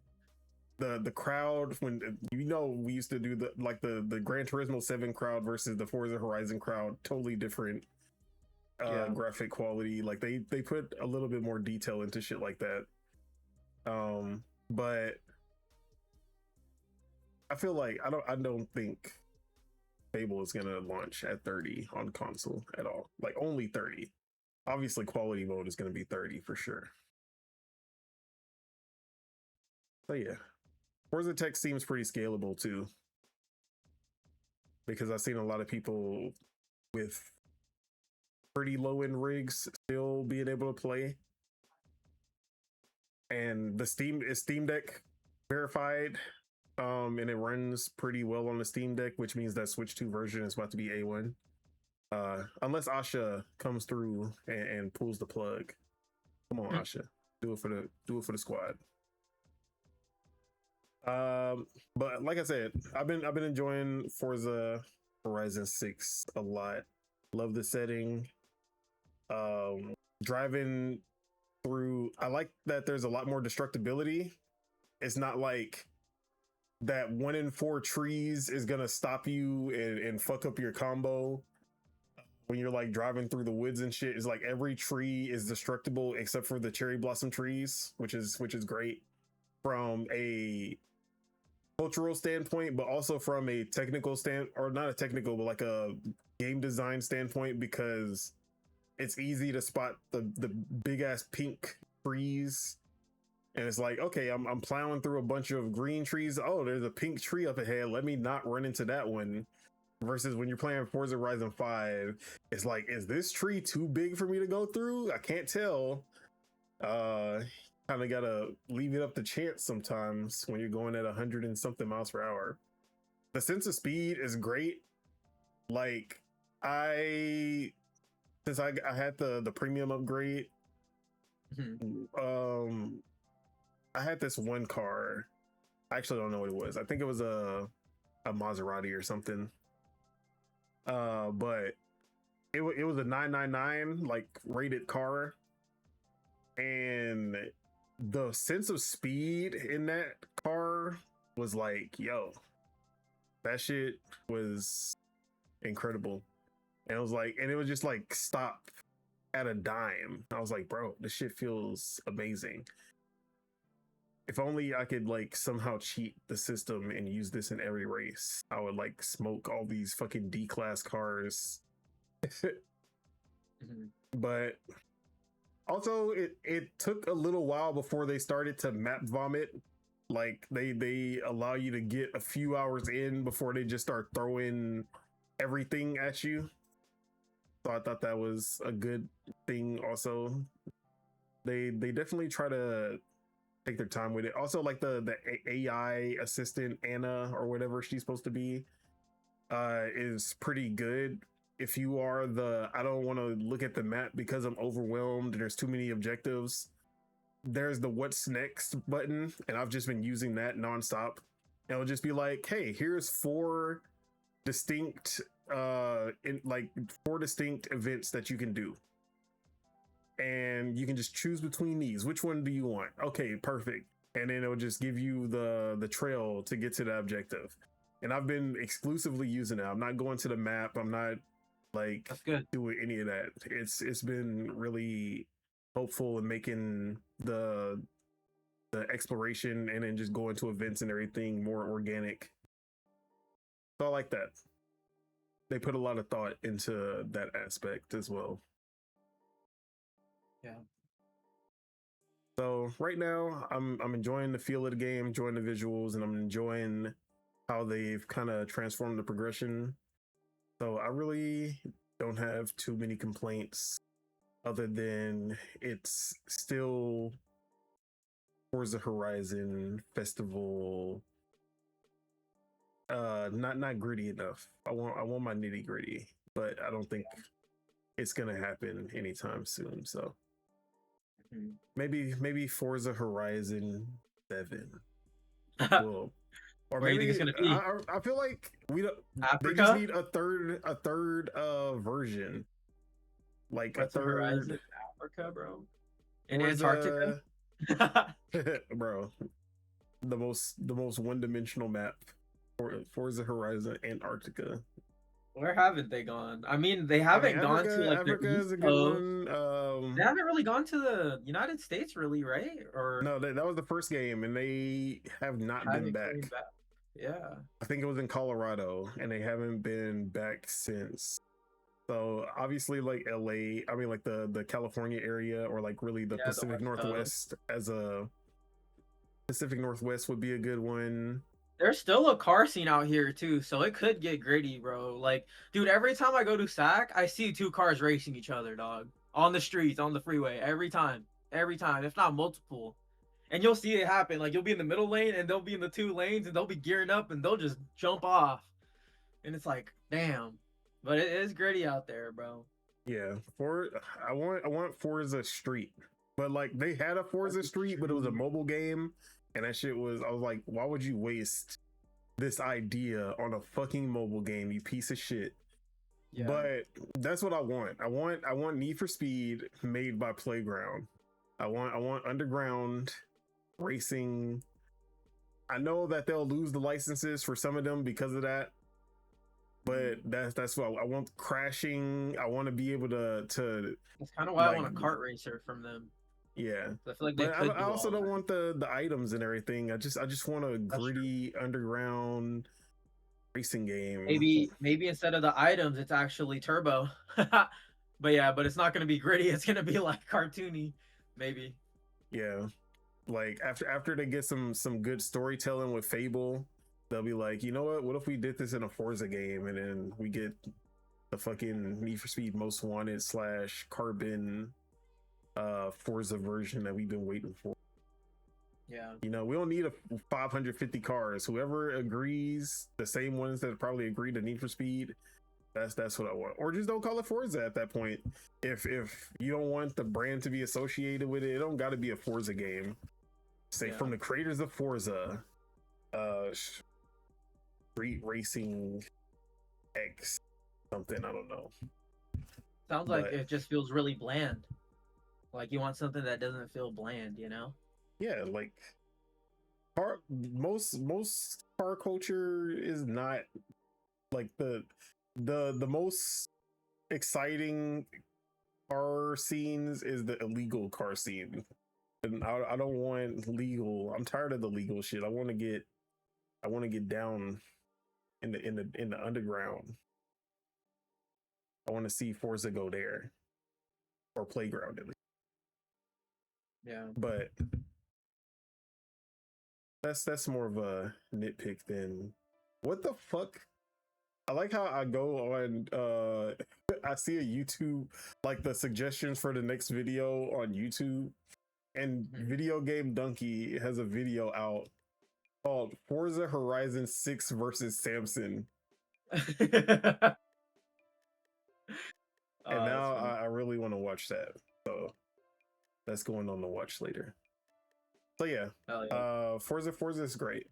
the crowd. When we used to do the Gran Turismo 7 crowd versus the Forza Horizon crowd, totally different graphic quality. Like they put a little bit more detail into shit like that. But I feel like I don't think Fable is gonna launch at 30 on console at all. Like only 30. Obviously, quality mode is gonna be 30 for sure. So yeah, Forza Tech seems pretty scalable too, because I've seen a lot of people with pretty low end rigs still being able to play, and the Steam Deck verified. And it runs pretty well on the Steam Deck, which means that Switch 2 version is about to be A1. Unless Asha comes through and pulls the plug. Come on, Asha. Do it for the squad. But like I said, I've been enjoying Forza Horizon 6 a lot. Love the setting. Driving through, I like that there's a lot more destructibility. It's not like that 1 in 4 trees is gonna stop you and fuck up your combo when you're like driving through the woods and shit. Is like every tree is destructible except for the cherry blossom trees, which is great from a cultural standpoint, but also from a technical or not a technical, but like a game design standpoint, because it's easy to spot the big ass pink trees. And it's like, okay, I'm plowing through a bunch of green trees. Oh, there's a pink tree up ahead. Let me not run into that one. Versus when you're playing Forza Horizon 5, it's like, is this tree too big for me to go through? I can't tell. Kind of gotta leave it up to chance sometimes when you're going at 100 and something miles per hour. The sense of speed is great. Like since I had the premium upgrade, I had this one car. I actually don't know what it was. I think it was a Maserati or something. But it was a 999 like rated car, and the sense of speed in that car was like, yo, that shit was incredible. And it was just like stop at a dime. I was like, bro, this shit feels amazing. If only I could like somehow cheat the system and use this in every race, I would like smoke all these fucking D-class cars. But also it took a little while before they started to map vomit. Like they allow you to get a few hours in before they just start throwing everything at you. So I thought that was a good thing. Also, they definitely try to take their time with it. Also, like the AI assistant Anna or whatever she's supposed to be is pretty good. If you are I don't want to look at the map because I'm overwhelmed and there's too many objectives, there's the what's next button, and I've just been using that nonstop. And it'll just be like, hey, here's 4 distinct events that you can do, and you can just choose between these. Which one do you want? Okay, perfect. And then it'll just give you the trail to get to the objective. And I've been exclusively using it. I'm not going to the map. I'm not like doing any of that. It's been really helpful in making the exploration and then just going to events and everything more organic. So I like that. They put a lot of thought into that aspect as well. Yeah. So right now I'm enjoying the feel of the game, enjoying the visuals, and I'm enjoying how they've kind of transformed the progression. So I really don't have too many complaints, other than it's still Forza Horizon Festival. Not gritty enough. I want my nitty gritty, but I don't think it's gonna happen anytime soon. So maybe Forza Horizon 7 will, or Where maybe you think it's gonna be? I feel like we don't. Africa? They just need a third version. like a What's the third. horizon? Africa, bro. In Antarctica. Forza, bro, the most one-dimensional map. Forza Horizon Antarctica. Where haven't they gone? I mean, they I mean, haven't gone to Africa. like the Africa is East a good Coast. one. They haven't really gone to the United States, really, right? Or No, that was the first game, and they have not been haven't came back. back. Yeah. I think it was in Colorado, and they haven't been back since. So obviously, like LA, I mean, like the California area, or like really the Yeah, the Pacific West Coast. Northwest as a Pacific Northwest would be a good one. There's still a car scene out here too, so it could get gritty, bro. Like, dude, every time I go to SAC, I see two cars racing each other, dog, on the streets, on the freeway, every time, if not multiple. And you'll see it happen. Like, you'll be in the middle lane, and they'll be in the two lanes, and they'll be gearing up, and they'll just jump off, and it's like, damn. But it is gritty out there, bro. Yeah, I want Forza Street, but like they had a Forza Street, but it was a mobile game, and that shit was. I was like, why would you waste this idea on a fucking mobile game, you piece of shit? Yeah. But that's what I want. I want Need for Speed made by Playground. I want underground racing. I know that they'll lose the licenses for some of them because of that. But that's what I want. Crashing. I want to be able to. That's kind of why like, I want a kart racer from them. Yeah, I feel like they but could I do also all don't that. want the items and everything. I just want a That's true. gritty underground racing game. Maybe instead of the items, it's actually turbo. But yeah, but it's not gonna be gritty. It's gonna be like cartoony, maybe. Yeah, like after they get some good storytelling with Fable, they'll be like, you know what? What if we did this in a Forza game, and then we get the fucking Need for Speed Most Wanted / Carbon Forza version that we've been waiting for. Yeah. You know, we don't need a 550 cars. Whoever agrees, the same ones that probably agree to Need for Speed, that's what I want. Or just don't call it Forza at that point. If you don't want the brand to be associated with it, it don't got to be a Forza game. Say from the creators of Forza, Street Racing X something. I don't know. Sounds like it just feels really bland. Like you want something that doesn't feel bland, you know? Yeah, like most car culture is not like the most exciting car scenes is the illegal car scene, and I don't want legal. I'm tired of the legal shit. I want to get down in the underground. I want to see Forza go there, or Playground at least. Yeah. But that's more of a nitpick than what the fuck. I like how I go on I see a YouTube, like the suggestions for the next video on YouTube, and Video Game Donkey has a video out called Forza Horizon 6 versus Samson. And now I really want to watch that. So that's going on the watch later. So yeah, Forza is great,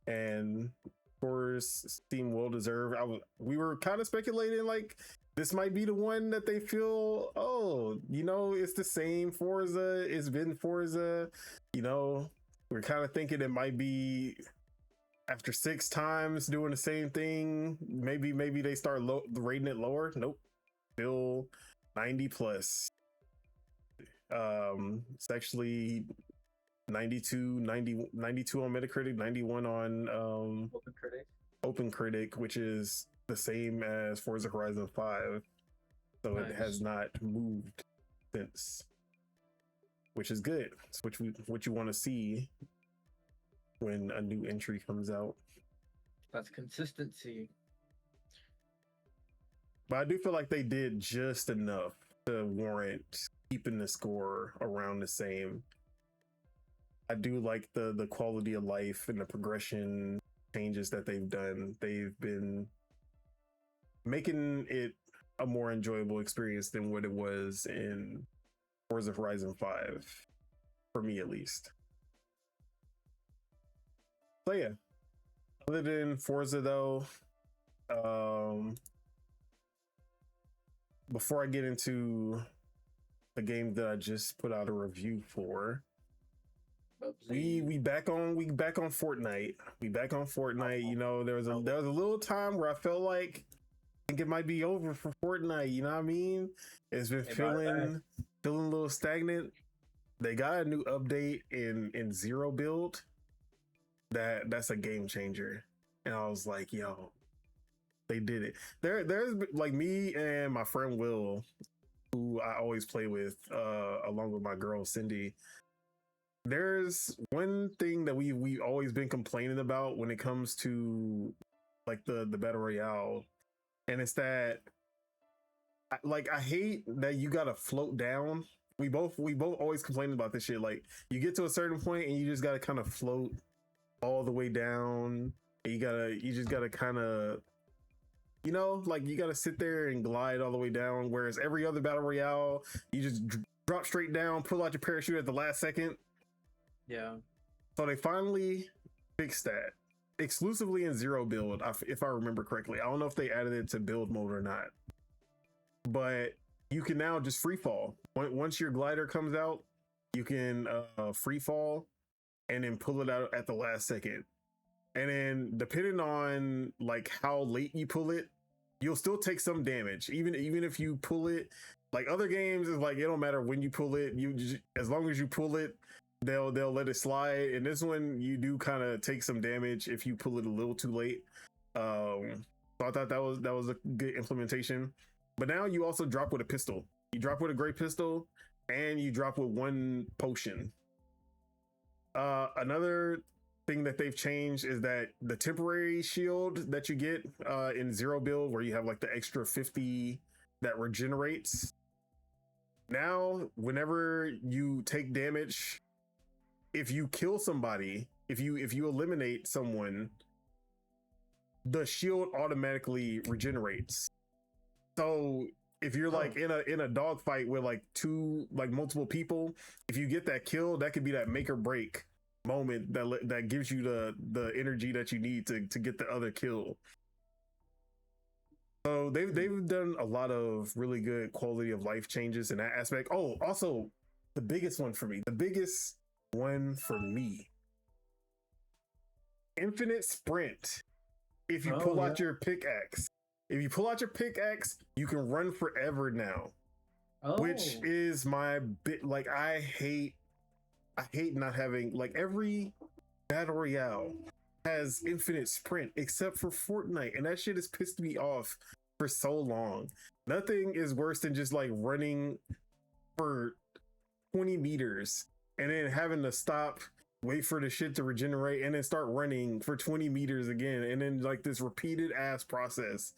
and of course, seem well deserved. We were kind of speculating like this might be the one that they feel, oh, you know, it's the same Forza. It's been Forza. You know, we're kind of thinking it might be after 6 times doing the same thing. Maybe they start rating it lower. Nope, still 90 plus. It's actually 92 on Metacritic, 91 on Open Critic, which is the same as Forza Horizon 5. So nice. It has not moved since, which is good. It's what you want to see when a new entry comes out. That's consistency. But I do feel like they did just enough to warrant keeping the score around the same. I do like the quality of life and the progression changes that they've done. They've been making it a more enjoyable experience than what it was in Forza Horizon 5, for me at least. So yeah, other than Forza though, before I get into the game that I just put out a review for, Bubsy. we back on Fortnite. We back on Fortnite. You know, there was a little time where I felt like I think it might be over for Fortnite. You know what I mean? It's been feeling a little stagnant. They got a new update in Zero Build. That's a game changer. And I was like, yo, they did it. There's like me and my friend Will, who I always play with, along with my girl Cindy. There's one thing that we always been complaining about when it comes to like the battle royale, and it's that I hate that you gotta float down. We both always complain about this shit. Like you get to a certain point and you just gotta kind of float all the way down. And you just gotta kind of, you know, like you gotta sit there and glide all the way down. Whereas every other battle royale, you just drop straight down, pull out your parachute at the last second. Yeah. So they finally fixed that exclusively in Zero Build, if I remember correctly. I don't know if they added it to build mode or not, but you can now just free fall. Once your glider comes out, you can free fall and then pull it out at the last second. And then depending on like how late you pull it, you'll still take some damage. Even if you pull it, like other games is like, it don't matter when you pull it, you just, as long as you pull it, they'll let it slide. And this one, you do kind of take some damage if you pull it a little too late. So I thought that was a good implementation. But now you also drop with a pistol. You drop with a great pistol, and you drop with one potion. Another thing that they've changed is that the temporary shield that you get in Zero Build, where you have like the extra 50 that regenerates. Now, whenever you take damage, if you kill somebody, if you eliminate someone, the shield automatically regenerates. So if you're like in a dogfight with like multiple people, if you get that kill, that could be that make or break moment that gives you the energy that you need to get the other kill. So they've done a lot of really good quality of life changes in that aspect. Oh, also the biggest one for me, infinite sprint. If you pull out your pickaxe, you can run forever now. Which is my bit. Like I hate not having, like, every battle royale has infinite sprint except for Fortnite, and that shit has pissed me off for so long. Nothing is worse than just like running for 20 meters and then having to stop, wait for the shit to regenerate, and then start running for 20 meters again, and then like this repeated ass process.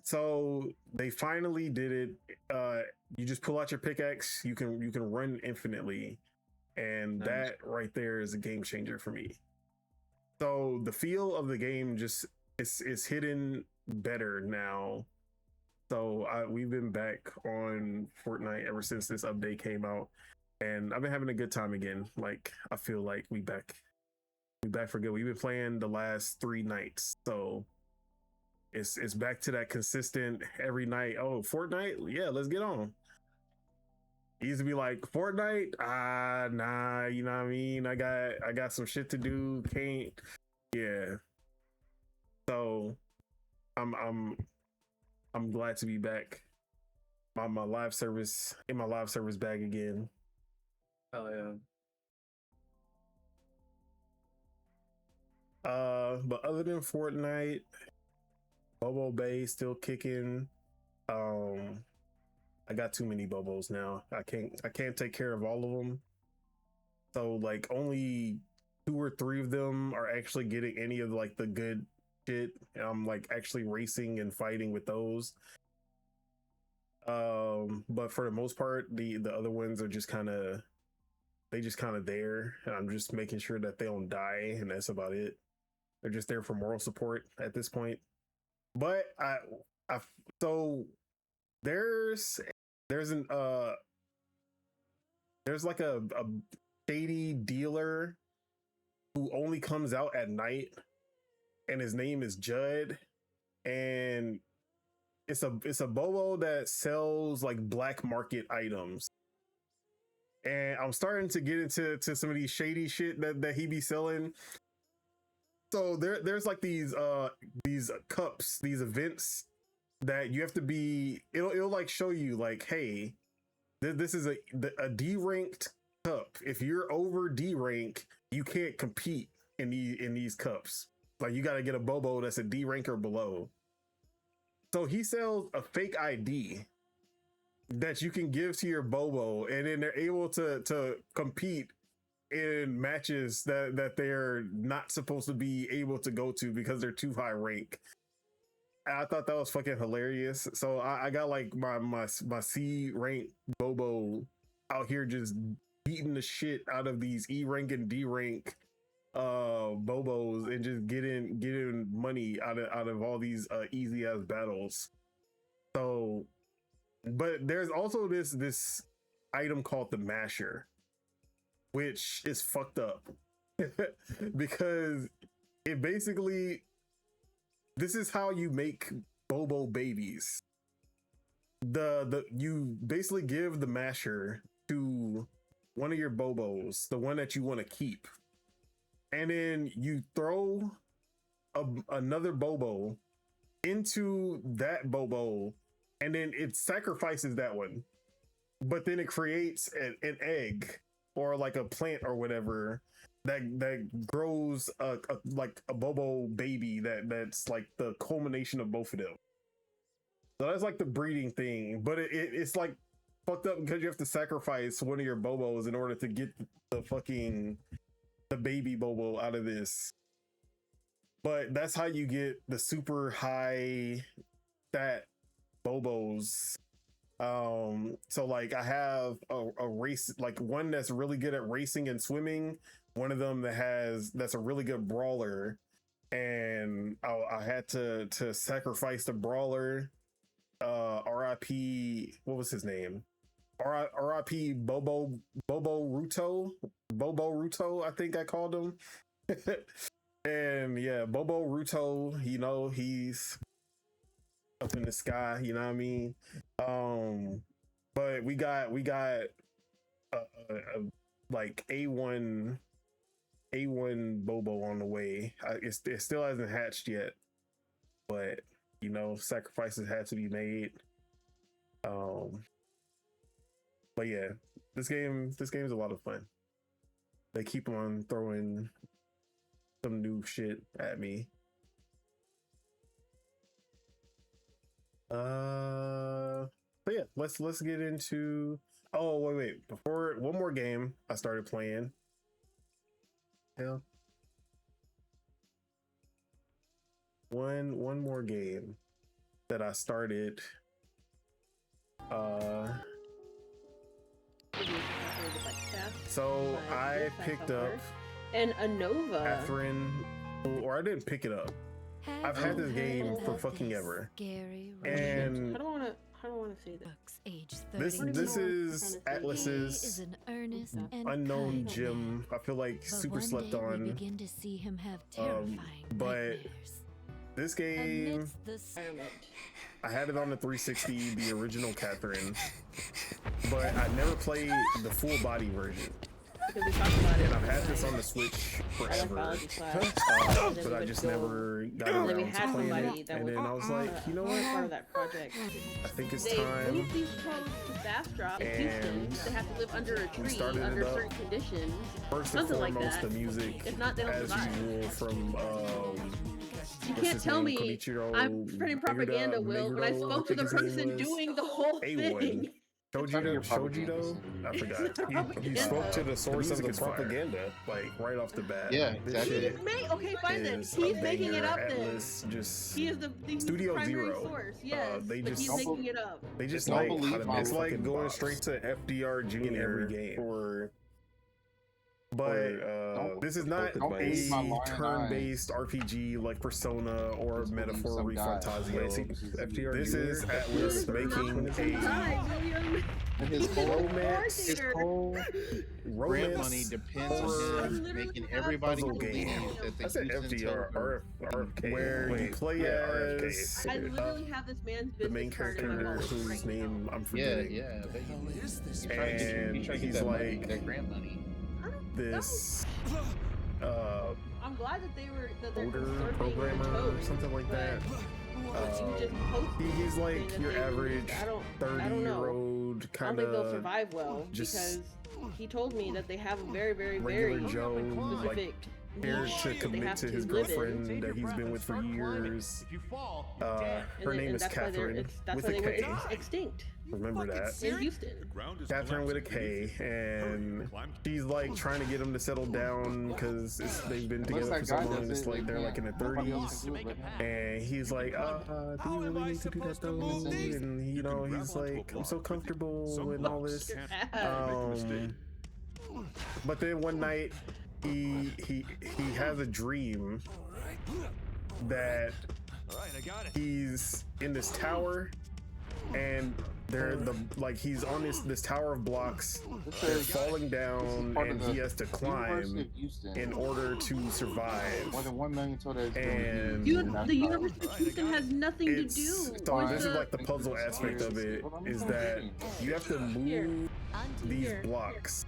So they finally did it. You just pull out your pickaxe, you can run infinitely, and that right there is a game changer for me. So the feel of the game just is hidden better now. So we've been back on Fortnite ever since this update came out, and I've been having a good time again. Like I feel like we back for good. We've been playing the last 3 nights, so it's back to that consistent every night. Oh, Fortnite, yeah, let's get on. It used to be like, Fortnite, nah, you know what I mean? I got some shit to do, can't. Yeah. So I'm glad to be back. My live service bag again. Hell yeah. But other than Fortnite, Bobo Bay still kicking. I got too many Bobos now. I can't take care of all of them. So like only 2 or 3 of them are actually getting any of like the good shit. And I'm like actually racing and fighting with those. But for the most part, the other ones are just kind of there, and I'm just making sure that they don't die, and that's about it. They're just there for moral support at this point. But so there's like a shady dealer who only comes out at night, and his name is Judd, and it's a Bobo that sells like black market items. And I'm starting to get into some of these shady shit that he be selling. So there's like these cups, these events that you have to be, it'll like show you like, hey, this is a D ranked cup. If you're over D rank, you can't compete in these cups. Like you got to get a Bobo that's a D rank or below. So he sells a fake ID that you can give to your Bobo, and then they're able to compete in matches that they're not supposed to be able to go to because they're too high rank. And I thought that was fucking hilarious. So I got like my C rank Bobo out here just beating the shit out of these E rank and D rank Bobos and just getting money out of all these easy ass battles. So, but there's also this item called the Masher, which is fucked up because it basically, this is how you make Bobo babies. You basically give the Masher to one of your Bobos, the one that you want to keep, and then you throw another Bobo into that Bobo, and then it sacrifices that one, but then it creates an egg or like a plant or whatever that grows like a Bobo baby that's like the culmination of both of them. So that's like the breeding thing, but it's like fucked up because you have to sacrifice one of your Bobos in order to get the baby Bobo out of this. But that's how you get the super high stat Bobos. So like I have a race, like one that's really good at racing and swimming, one of them that's a really good brawler, and I had to sacrifice the brawler. RIP, what was his name? RIP Bobo Ruto, I think I called him. And yeah, Bobo Ruto, he's up in the sky, you know what I mean? But we got like A1 Bobo on the way. It still hasn't hatched yet, but sacrifices had to be made. But yeah, this game's a lot of fun. They keep on throwing some new shit at me. So yeah, let's get into. Oh wait, before one more game I started playing. Yeah, one more game that I started. So I picked up and Anova. Catherine, or I didn't pick it up. I've had this game for fucking ever, and I don't want to say that. This is Atlas's unknown gem. I feel like super slept on. But this game, I had it on the 360, the original Catherine, but I never played the full body version. And I've had this on the Switch forever, but I just never got around to playing it. And then I was like, you know what? Part of that project. I think it's They time. moved these codes to fast drop in Houston. They have to live under a tree under certain conditions. First and Something like foremost, that. the music, If not, they don't as survive. usual, from You can't tell me I'm spreading propaganda, Will, when I spoke to the person doing the whole thing. Shojido? I forgot. You spoke to the source of the propaganda, like right off the bat. Yeah, exactly. Okay, fine then. He's making it up then. He is the Studio primary Zero. source. Yes, They but just he's making it up. They just Don't like believe it's like going box. straight to FDR Jr. in every game. But this is not a turn-based RPG like Persona or Metaphor Refantazio. This is Atlas making his whole grant money depends on him making everybody believe that I said FDR, RFK, where you play as I literally have this man's the main character whose name I'm forgetting. Yeah. And he's like that grant money. This I'm glad that they're older programmer or something like that. He's like your average 30-year-old kind of. I don't think they'll of survive well because he told me that they have a very regular Joe, specific scared to commit to his girlfriend that he's been with for years. Her name is Catherine with a K. Extinct. Remember that. In Houston. Catherine with a K, and she's like trying to get him to settle down because they've been together for so long. It's like they're like in their 30s, and he's like, do you really need to do that though? And you know, he's like, I'm so comfortable and all this. But then one night, he has a dream that he's in this tower, and he's on this tower of blocks. They're falling down, and he has to climb in order to survive. More than 1 million total. And the University of Houston has nothing to do. So this is like the puzzle aspect of it, is that you have to move these blocks.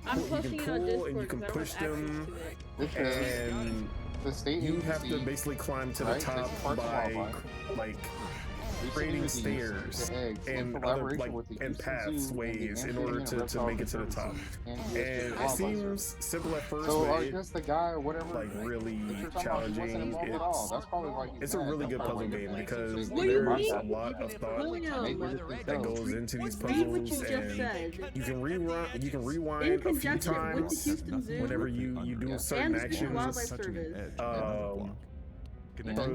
I'm You can pull and you can push them, and you have to basically climb to the top by like creating stairs and other and pathways in order to make it to the top. And it seems simple at first, but it's like really challenging. It's a really good puzzle game because there's a lot of thought that goes into these puzzles, and you can rewind a few times whenever you do certain actions.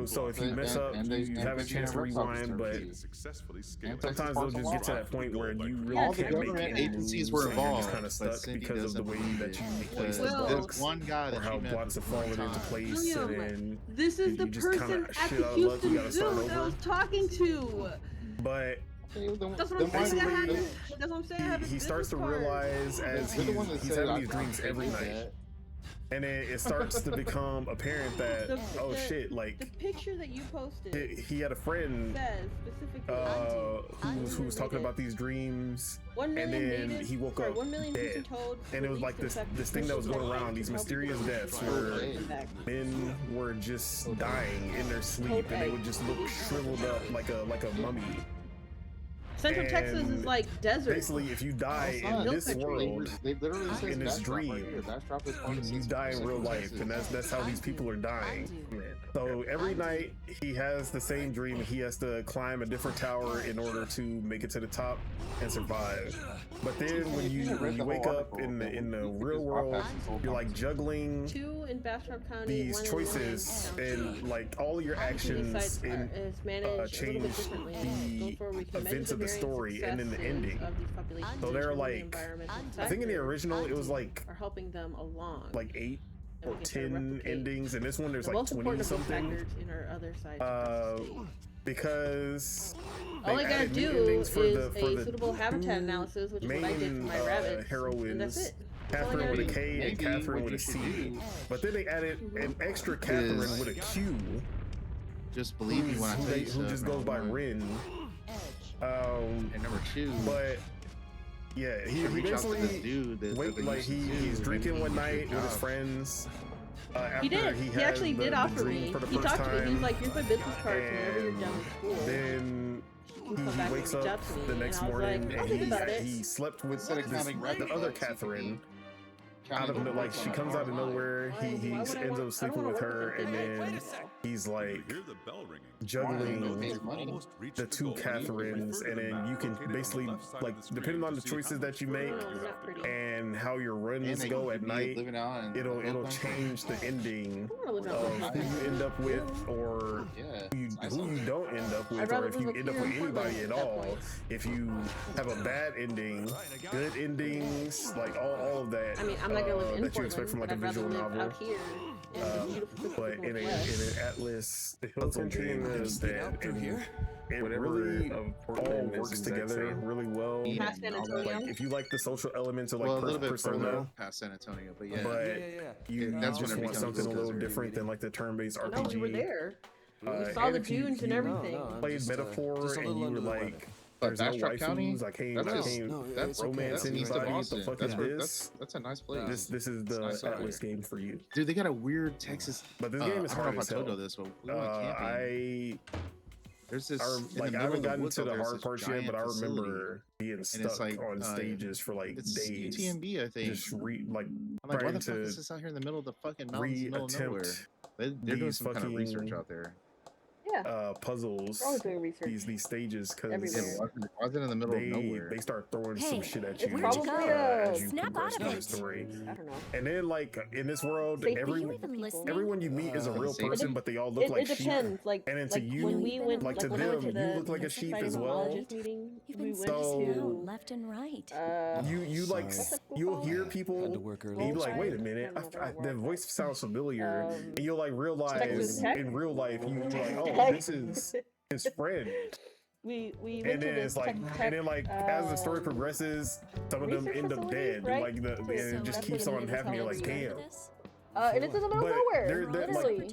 So if you mess up, you have a chance to rewind, but sometimes they'll just get to that point where you really can't make any agencies moves, were and you're just involved, kind of stuck because of the way that you place the there's blocks, one guy or that how blocks have fallen into place, and then this is the person at the Houston Zoo that I was talking to. But that's what I'm saying. That's what I'm saying. He starts to realize as he's having these dreams every night. And then it starts to become apparent that the picture that you posted, he had a friend says specifically who was talking about these dreams, and then he woke up dead. And it was like this thing that was going around, these mysterious deaths where men were just dying in their sleep, and they would just look shriveled up like a mummy. Central Texas is like desert. Basically, if you die in this world, in this dream, you die in real life, and that's how these people are dying. So every night he has the same dream, and he has to climb a different tower in order to make it to the top and survive. But then when you wake up in the real world, you're like juggling these choices, and like all of your actions change the events of the story and then the ending. So they're like, I think in the original it was like helping them along, like 8 or 10 endings, and this one there's like 20 something. Because all I gotta do is a suitable habitat analysis, which is what I did for my rabbits. Heroines, Catherine with a K and Catherine with a C. But then they added an extra Catherine with a Q. Just believe me when I tell you who just goes by Rin. And number 2. But yeah, he basically he's drinking one night with his friends. He did. He actually did offer me. He talked to me. He was like, "Here's my business card whenever you're done with school." Then he wakes up the next morning, and he slept with the other Catherine. Out of she comes out of nowhere. He ends up sleeping with her, and then he's like juggling the 2 Catherines, and then you can basically, like, depending on the choices that you make and how how your runs go at night, it'll change the ending of who you end up with, or who you don't end up with, or if you end up with anybody at all. If you have a bad ending, good endings, like all of that. I mean, I'm not gonna live in that you expect from like a visual novel. Out here. But in an Atlas puzzle game is that it really all works together really well. Like if you like the social elements of like a little bit Persona, past San Antonio, but that's just want something a little different than like the turn-based RPG. No, we were there. We saw the dunes and everything. Played Metaphor and you were like, there's no waifus, I can't romance anybody. What the fuck is this? That's a nice place. This is the Atlas game for you. Dude, they got a weird Texas. But this game is hard as hell. This, but we went camping. There's this. I haven't gotten to the hard parts yet, but I remember being stuck on stages for like days. UTMB, I think. Just trying why the fuck is this out here in the middle of the fucking mountains, middle of nowhere? They're doing some kind of research out there. Puzzles, these stages, because why is it in the middle of nowhere? They start throwing some shit at you as you snap progress through the story. I don't know. And then like in this world, everyone you meet is a real person, but they all look like sheep. And then to you, like to them, you look like a sheep as well. So left and right. You like you'll hear people be like, wait a minute, the voice sounds familiar, and you'll like realize in real life you like, oh, this is his friend. We and then it's like, and then like as the story progresses, some of them end up dead. Right? Like and it just keeps on happening. You're like, damn. And it's in the middle of nowhere. Literally.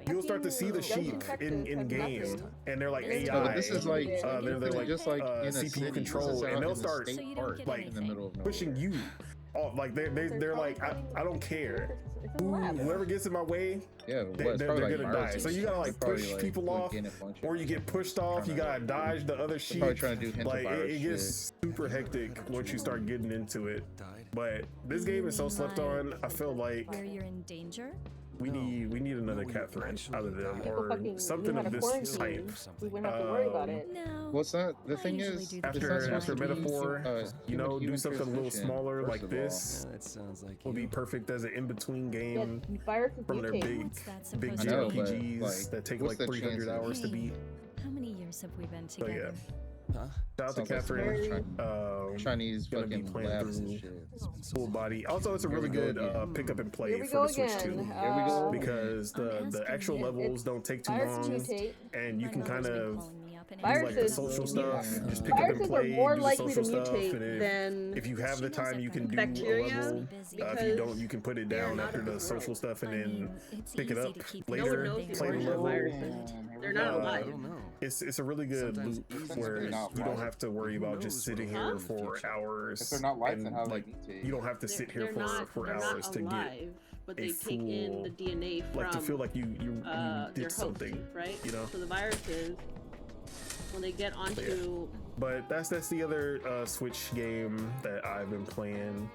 You'll start to see the sheep in game, and they're like AI. No, this is like they're like just like CPU control, and they'll start like pushing you. Oh, like they're like I don't care. Whoever gets in my way, they're gonna die. So you gotta like push people off, or you get pushed off. You gotta dodge the other sheep. Like it gets super hectic once you start getting into it. But this game is so slept on. I feel like where you're in danger. We need another Catherine out of them, or something of this type. We wouldn't have to worry about it. No. What's that? The thing is, after Metaphor, do something a little smaller like this. Will be perfect as an in-between game from their big JRPGs that take like 300 hours to beat. How many years have we been together? Shout out to Catherine. Chinese gonna be playing through full body. Also, it's a really good pick up and play for the Switch too. Because the actual levels don't take too long, and you can kind of do like the social stuff. Just pick up and play, do the social stuff, and if you have the time, you can do a level. If you don't, you can put it down after the social stuff and then pick it up later. Play the level. They're not alive. It's a really good loop where you don't have to worry about just sitting here for hours. If they're not live, then how like you don't have to sit here for hours to get but they take in the DNA from like to feel like you did something, right? You know. So the viruses, when they get onto. But that's the other Switch game that I've been playing.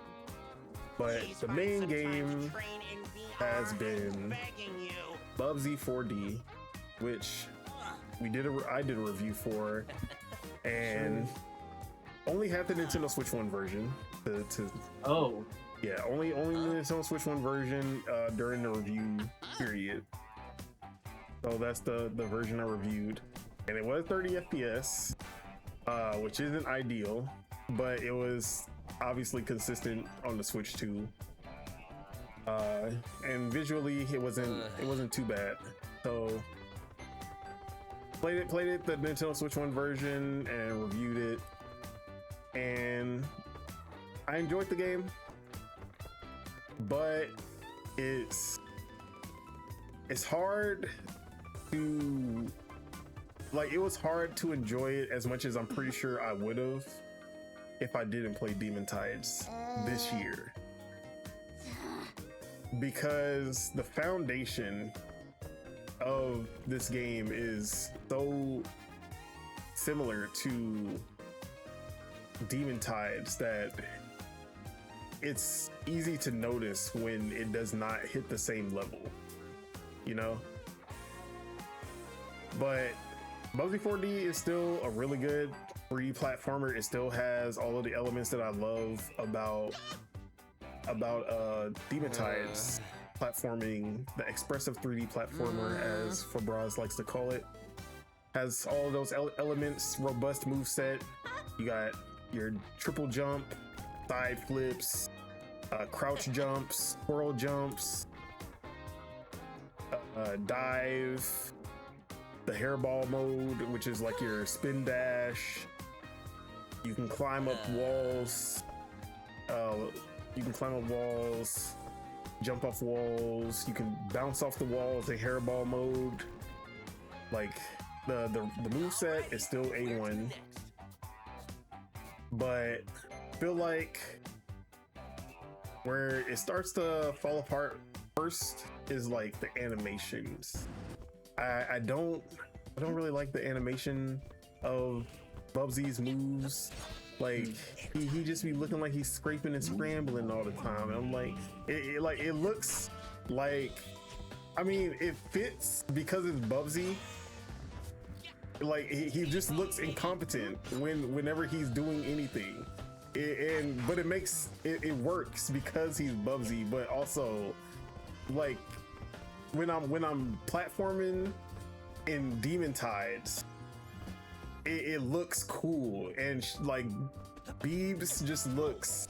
But the main game has been Bubsy 4D, which I did a review for, and only had the Nintendo Switch 1 version. Only the Nintendo Switch 1 version during the review period. So that's the version I reviewed, and it was 30 FPS, which isn't ideal, but it was obviously consistent on the Switch 2. And visually, it wasn't too bad. So. Played it the Nintendo Switch 1 version and reviewed it, and I enjoyed the game, but it's hard to like. It was hard to enjoy it as much as I'm pretty sure I would have if I didn't play Demon Tides this year, because the foundation of this game is so similar to Demon Tides that it's easy to notice when it does not hit the same level, you know? But Bubsy 4D is still a really good 3D platformer. It still has all of the elements that I love about about Demon Tides platforming, the expressive 3D platformer, as Fabraz likes to call it. Has all of those elements, robust moveset. You got your triple jump, side flips, crouch jumps, twirl jumps, dive, the hairball mode, which is like your spin dash. You can climb up walls. Jump off walls. You can bounce off the walls. The hairball mode. Like the moveset is still A1, but I feel like where it starts to fall apart first is like the animations. I don't really like the animation of Bubsy's moves. Like he just be looking like he's scraping and scrambling all the time. And I'm like, it looks like, I mean, it fits because it's Bubsy. Like he just looks incompetent whenever he's doing anything. But it works because he's Bubsy. But also, like when I'm platforming in Demon Tides, it looks cool, and like Beebs just looks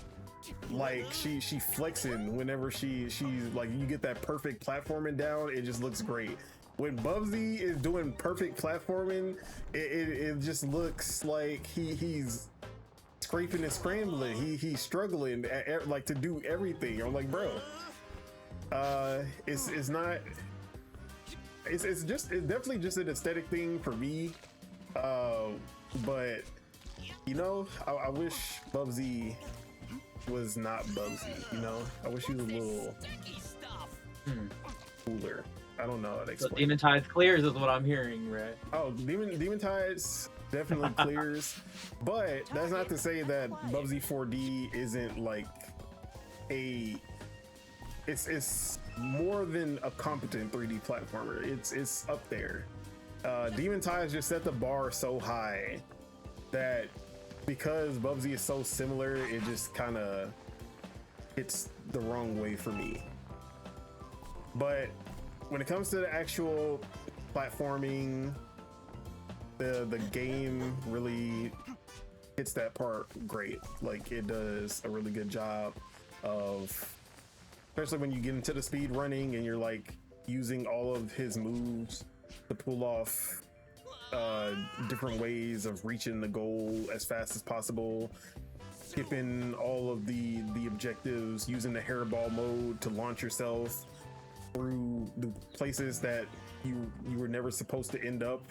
like she flexing whenever she's like, you get that perfect platforming down. It just looks great. When Bubsy is doing perfect platforming, it just looks like he's scraping and scrambling. He's struggling like to do everything. I'm like, bro, it's definitely just an aesthetic thing for me. But you know, I wish Bubsy was not Bubsy. You know, I wish he was a little cooler. I don't know how to explain. So Demon Tides clears is what I'm hearing, right? Oh, Demon Tides definitely clears, but that's not to say that Bubsy 4D isn't like it's more than a competent 3D platformer. It's up there. Demon Tides just set the bar so high that because Bubsy is so similar, it just kind of hits the wrong way for me. But when it comes to the actual platforming, the game really hits that part great. Like, it does a really good job of, especially when you get into the speed running and you're like using all of his moves to pull off different ways of reaching the goal as fast as possible, skipping all of the objectives, using the hairball mode to launch yourself through the places that you were never supposed to end up.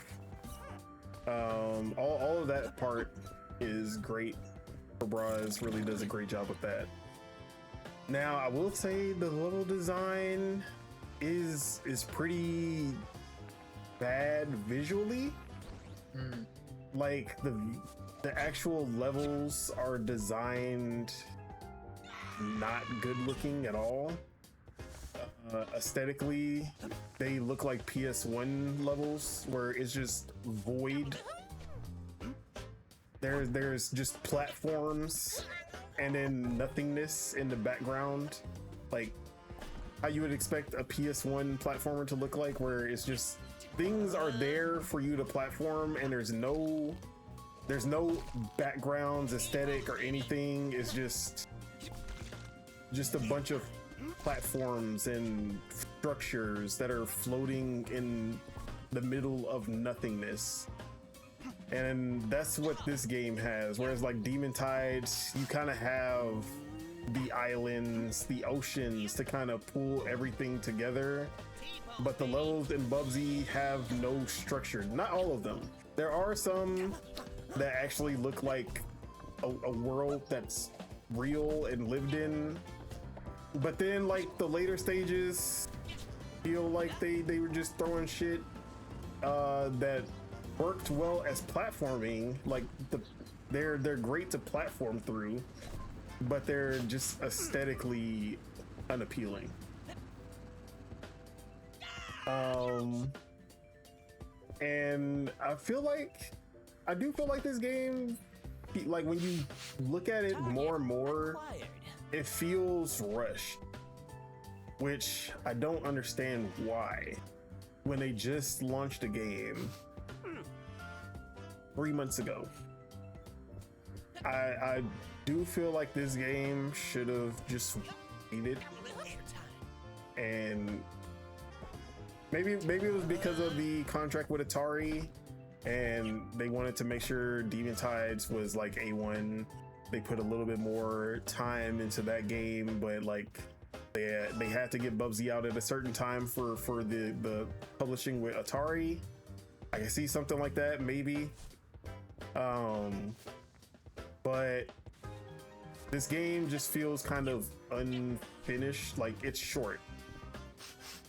All of that part is great. Braz really does a great job with that. Now, I will say the level design is pretty bad visually. Like the actual levels are designed not good looking at all. Aesthetically, they look like PS1 levels where it's just void. There's just platforms and then nothingness in the background, like how you would expect a PS1 platformer to look like, where it's just things are there for you to platform and there's no backgrounds, aesthetic, or anything. It's just a bunch of platforms and structures that are floating in the middle of nothingness. And that's what this game has. Whereas like Demon Tides, you kind of have the islands, the oceans to kind of pull everything together. But the levels in Bubsy have no structure. Not all of them. There are some that actually look like a world that's real and lived in. But then like the later stages feel like they were just throwing shit that worked well as platforming. Like they're great to platform through, but they're just aesthetically unappealing. And I do feel like this game, like when you look at it more and more, it feels rushed, which I don't understand why. When they just launched a game 3 months ago, I do feel like this game should have just waited, and maybe it was because of the contract with Atari, and they wanted to make sure Demon Tides was like A1. They put a little bit more time into that game, but like they had to get Bubsy out at a certain time for the publishing with Atari. I can see something like that, maybe. But this game just feels kind of unfinished. Like, it's short.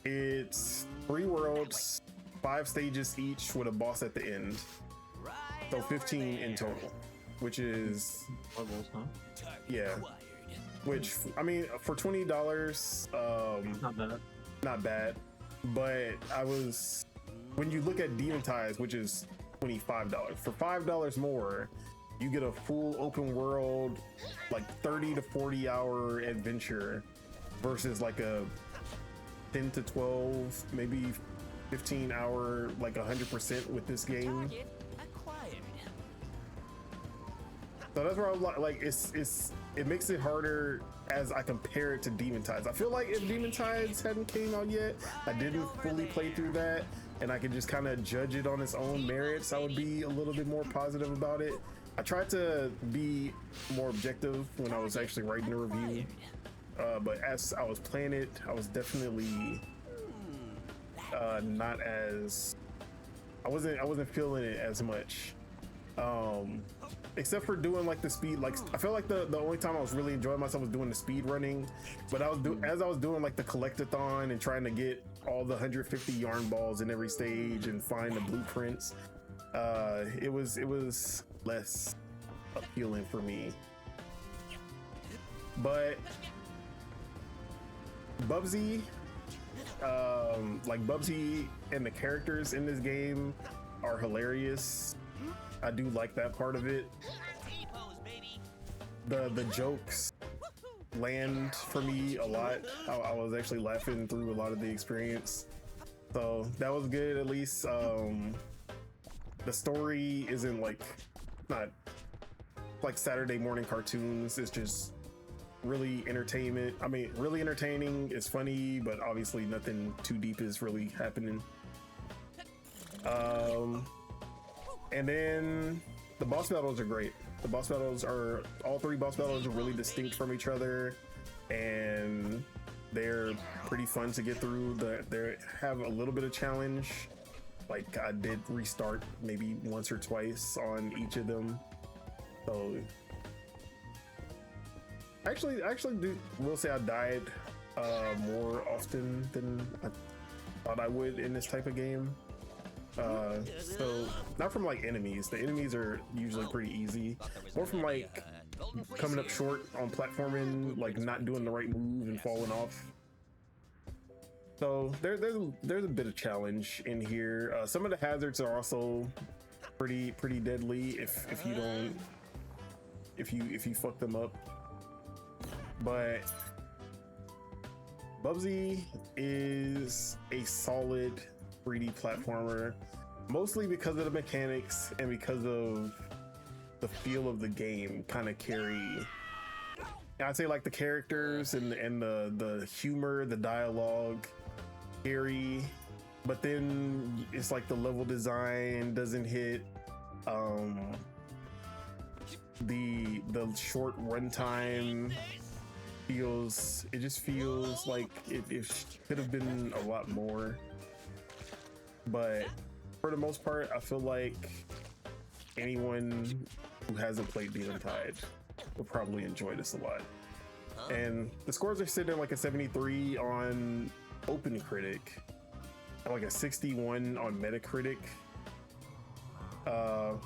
It's 3 worlds, 5 stages each with a boss at the end. So 15 in total, which is Levels, huh? yeah. Which, I mean, for $20, Not bad. not bad. But when you look at Demon Tides, which is $25, for $5 more, you get a full open world, like 30 to 40 hour adventure versus like a 10 to 12, maybe 15 hour, like 100% with this game. So that's where I was like, it makes it harder as I compare it to Demon Tides. I feel like if Demon Tides hadn't came out yet, I didn't fully play through that, and I could just kind of judge it on its own merits, I would be a little bit more positive about it. I tried to be more objective when I was actually writing the review, but as I was playing it, I was definitely not as I wasn't feeling it as much. Except for doing like the speed, like I felt like the only time I was really enjoying myself was doing the speed running. But as I was doing like the collectathon and trying to get all the 150 yarn balls in every stage and find the blueprints, it was less appealing for me. But Bubsy, like Bubsy and the characters in this game are hilarious. I do like that part of it. The jokes land for me a lot. I was actually laughing through a lot of the experience, so that was good. At least the story isn't like not like Saturday morning cartoons. It's just really entertainment. I mean, really entertaining. It's funny, but obviously nothing too deep is really happening. And then the boss battles are great. The boss battles are, all 3 boss battles are really distinct from each other, and they're pretty fun to get through. They have a little bit of challenge. Like, I did restart maybe once or twice on each of them. So actually will say I died more often than I thought I would in this type of game. So not from like enemies. The enemies are usually pretty easy. More from like coming up short on platforming, like not doing the right move and falling off. So there's a bit of challenge in here. Some of the hazards are also pretty deadly if you fuck them up. But Bubsy is a solid 3D platformer, mostly because of the mechanics and because of the feel of the game kind of carry. I'd say like the characters and the humor, the dialogue carry, but then it's like the level design doesn't hit. The short runtime just feels like it could have been a lot more. But for the most part, I feel like anyone who hasn't played Demon Tide will probably enjoy this a lot. And the scores are sitting like a 73 on OpenCritic and like a 61 on Metacritic,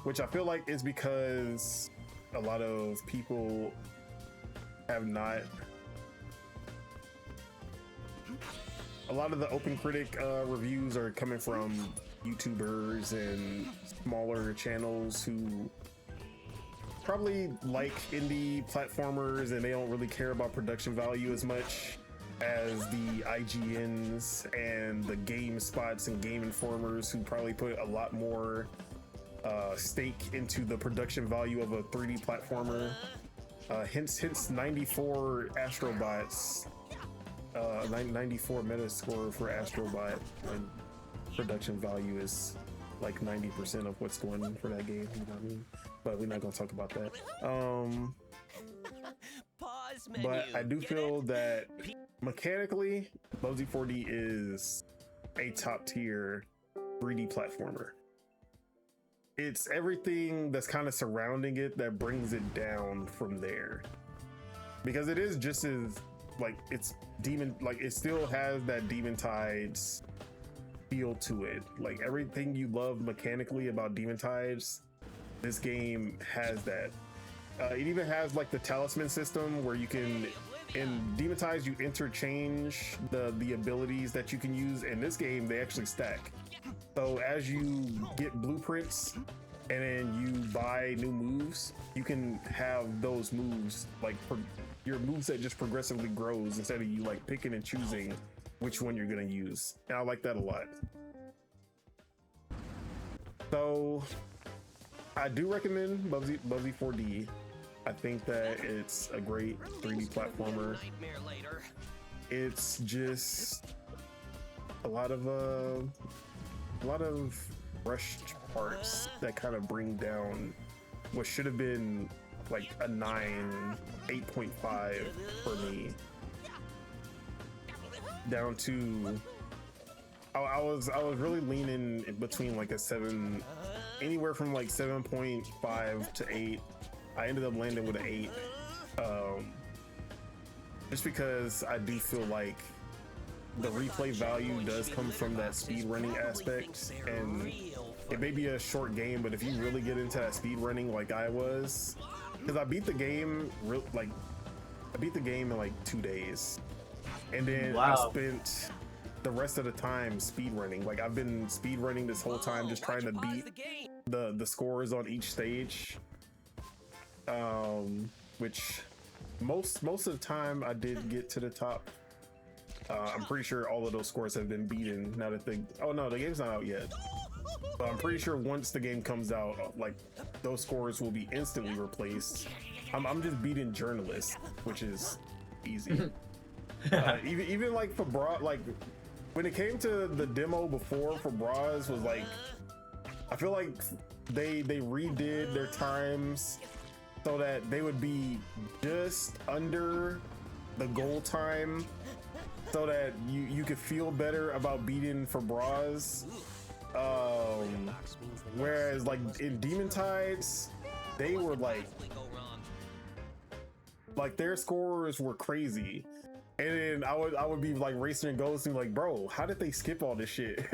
which I feel like is because a lot of people have not. A lot of the OpenCritic reviews are coming from YouTubers and smaller channels who probably like indie platformers and they don't really care about production value as much as the IGNs and the Game Spots and Game Informers, who probably put a lot more stake into the production value of a 3D platformer. Hence 94 Astrobots, 94 Metascore for Astrobot, and production value is like 90% of what's going on for that game, you know what I mean? But we're not gonna talk about that. But I do feel that mechanically, Bubsy 4D is a top tier 3D platformer. It's everything that's kind of surrounding it that brings it down from there, because it is just as like it's it still has that Demon Tides feel to it. Like everything you love mechanically about Demon Tides, this game has that. It even has like the talisman system where you can, in Demon Tides, you interchange the abilities that you can use. In this game, they actually stack. So as you get blueprints and then you buy new moves, you can have those moves, like your moveset just progressively grows instead of you like picking and choosing which one you're gonna use. And I like that a lot. So I do recommend Bubsy 4D. I think that it's a great 3D platformer. It's just a lot of rushed parts that kind of bring down what should have been like a 8.5 for me, down to I was really leaning in between like a 7, anywhere from like 7.5 to 8. I ended up landing with an 8, just because I do feel like the replay value does come from that speed running aspect, and it may be a short game, but if you really get into that speed running like I was, because I beat the game in like 2 days, and then I spent the rest of the time speed running. Like I've been speed running this whole time, just trying to beat the scores on each stage, which most of the time I did get to the top. I'm pretty sure all of those scores have been beaten now that the game's not out yet. But I'm pretty sure once the game comes out, like those scores will be instantly replaced. I'm just beating journalists, which is easy. Even like for Bra, like when it came to the demo before for Bras, was like, I feel like they redid their times so that they would be just under the goal time, so that you could feel better about beating for Bras. Whereas like in Demon Tides, they were like their scores were crazy, and then I would be like racing and ghosts and like, bro, how did they skip all this shit?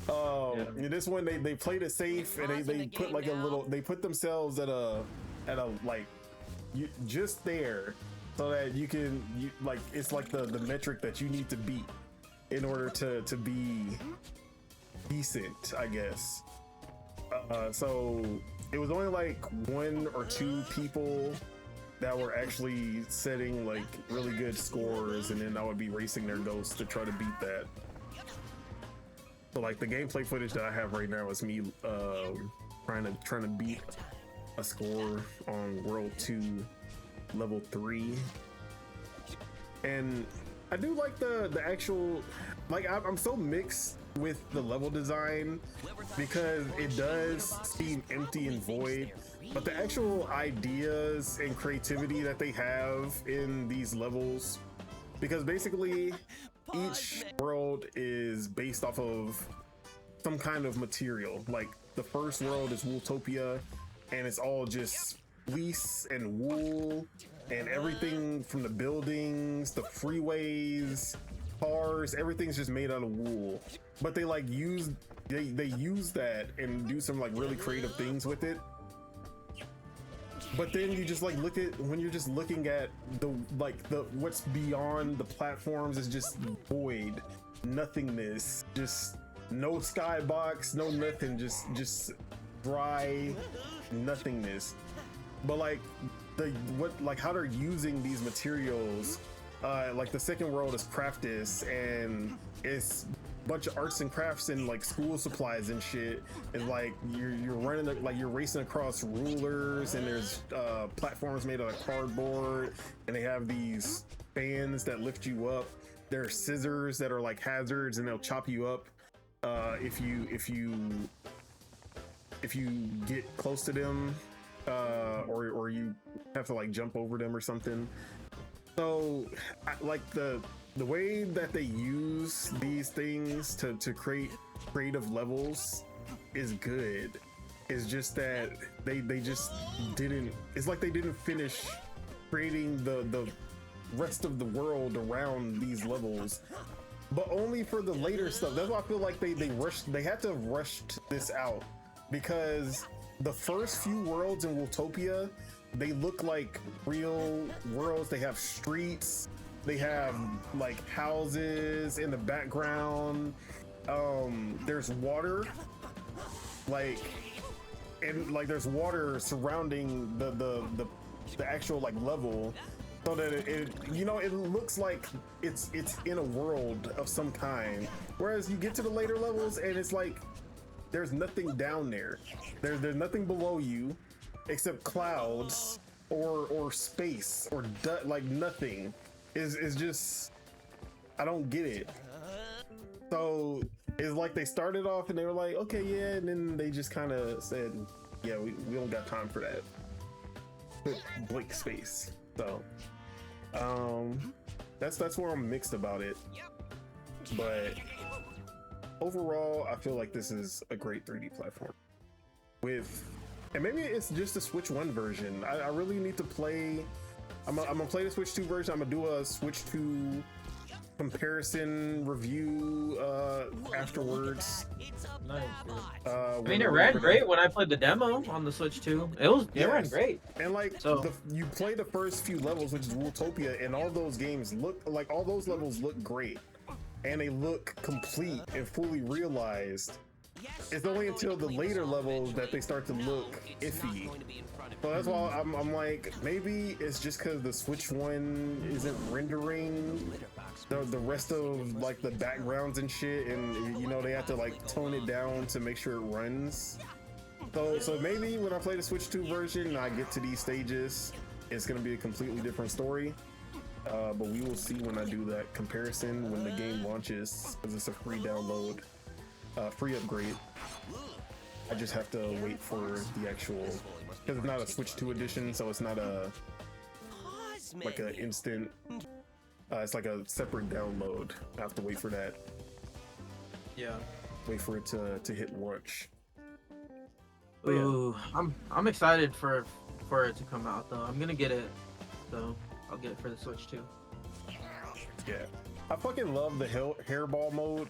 In this one they played it safe, and they put like they put themselves at a like just there, so that you like, it's like the metric that you need to beat in order to be decent, I guess. So it was only like 1 or 2 people that were actually setting like really good scores, and then I would be racing their ghosts to try to beat that. So like the gameplay footage that I have right now is me trying to beat a score on World 2 level 3. And I do like the actual, like I'm so mixed with the level design, because it does seem empty and void, but the actual ideas and creativity that they have in these levels, because basically each world is based off of some kind of material. Like the first world is Wooltopia, and it's all just fleece and wool, and everything from the buildings, the freeways, cars, everything's just made out of wool. But they like use that and do some like really creative things with it. But then you just like when you're just looking at the what's beyond the platforms is just void, nothingness, just no skybox, no nothing, just dry nothingness. but like how they're using these materials. Like the second world is Craftus, and it's a bunch of arts and crafts and like school supplies and shit. And like you're running like you're racing across rulers, and there's platforms made out of cardboard, and they have these fans that lift you up. There are scissors that are like hazards, and they'll chop you up if you get close to them, or you have to like jump over them or something. So like the way that they use these things to create creative levels is good. It's just that they just didn't, it's like they didn't finish creating the rest of the world around these levels, but only for the later stuff. That's why I feel like they had to have rushed this out, because the first few worlds in Worldtopia, they look like real worlds. They have streets, they have like houses in the background. There's water, like, and like there's water surrounding the actual like level, so that it looks like it's in a world of some kind. Whereas you get to the later levels and it's like there's nothing down there. There's nothing below you except clouds or space or like nothing. Is just, I don't get it. So it's like they started off and they were like, okay, yeah, and then they just kind of said, yeah, we don't got time for that. Blank space. So that's where I'm mixed about it. But overall, I feel like this is a great 3D platform. And maybe it's just a Switch 1 version. I really need to play. I'm gonna play the Switch 2 version. I'm gonna do a Switch 2 comparison review afterwards. Nice. I mean, it ran great when I played the demo on the Switch 2. It ran great. And like, so you play the first few levels, which is Worldtopia, and all those games look like, all those levels look great, and they look complete and fully realized. It's only until the later levels that they start to look iffy. So that's why I'm like, maybe it's just because the Switch 1 isn't rendering the rest of like the backgrounds and shit, and they have to like tone it down to make sure it runs. So maybe when I play the Switch 2 version and I get to these stages, it's gonna be a completely different story. But we will see when I do that comparison when the game launches, because it's a free download. Free upgrade. I just have to wait for the actual, because it's not a Switch 2 edition, so it's not like an instant. It's like a separate download. I have to wait for that. Yeah. Wait for it to hit launch. Ooh, yeah. I'm excited for it to come out though. I'm gonna get it, so I'll get it for the Switch 2. Yeah, I fucking love the hairball mode,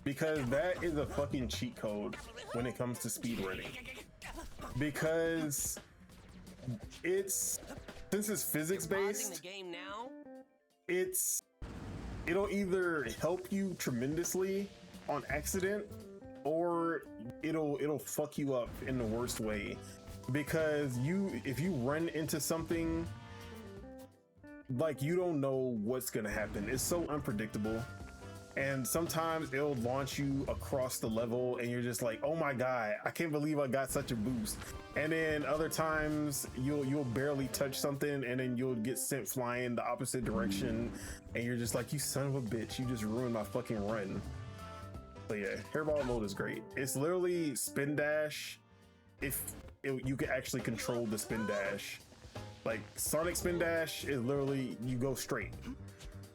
because that is a fucking cheat code when it comes to speedrunning. Because since it's physics based, it'll either help you tremendously on accident, or it'll fuck you up in the worst way. Because if you run into something, like, you don't know what's gonna happen. It's so unpredictable. And sometimes it'll launch you across the level and you're just like, oh my god, I can't believe I got such a boost. And then other times you'll barely touch something and then you'll get sent flying the opposite direction, and you're just like, you son of a bitch, you just ruined my fucking run. So yeah, hairball mode is great. It's literally spin dash if you can actually control the spin dash. Like Sonic spin dash is literally, you go straight.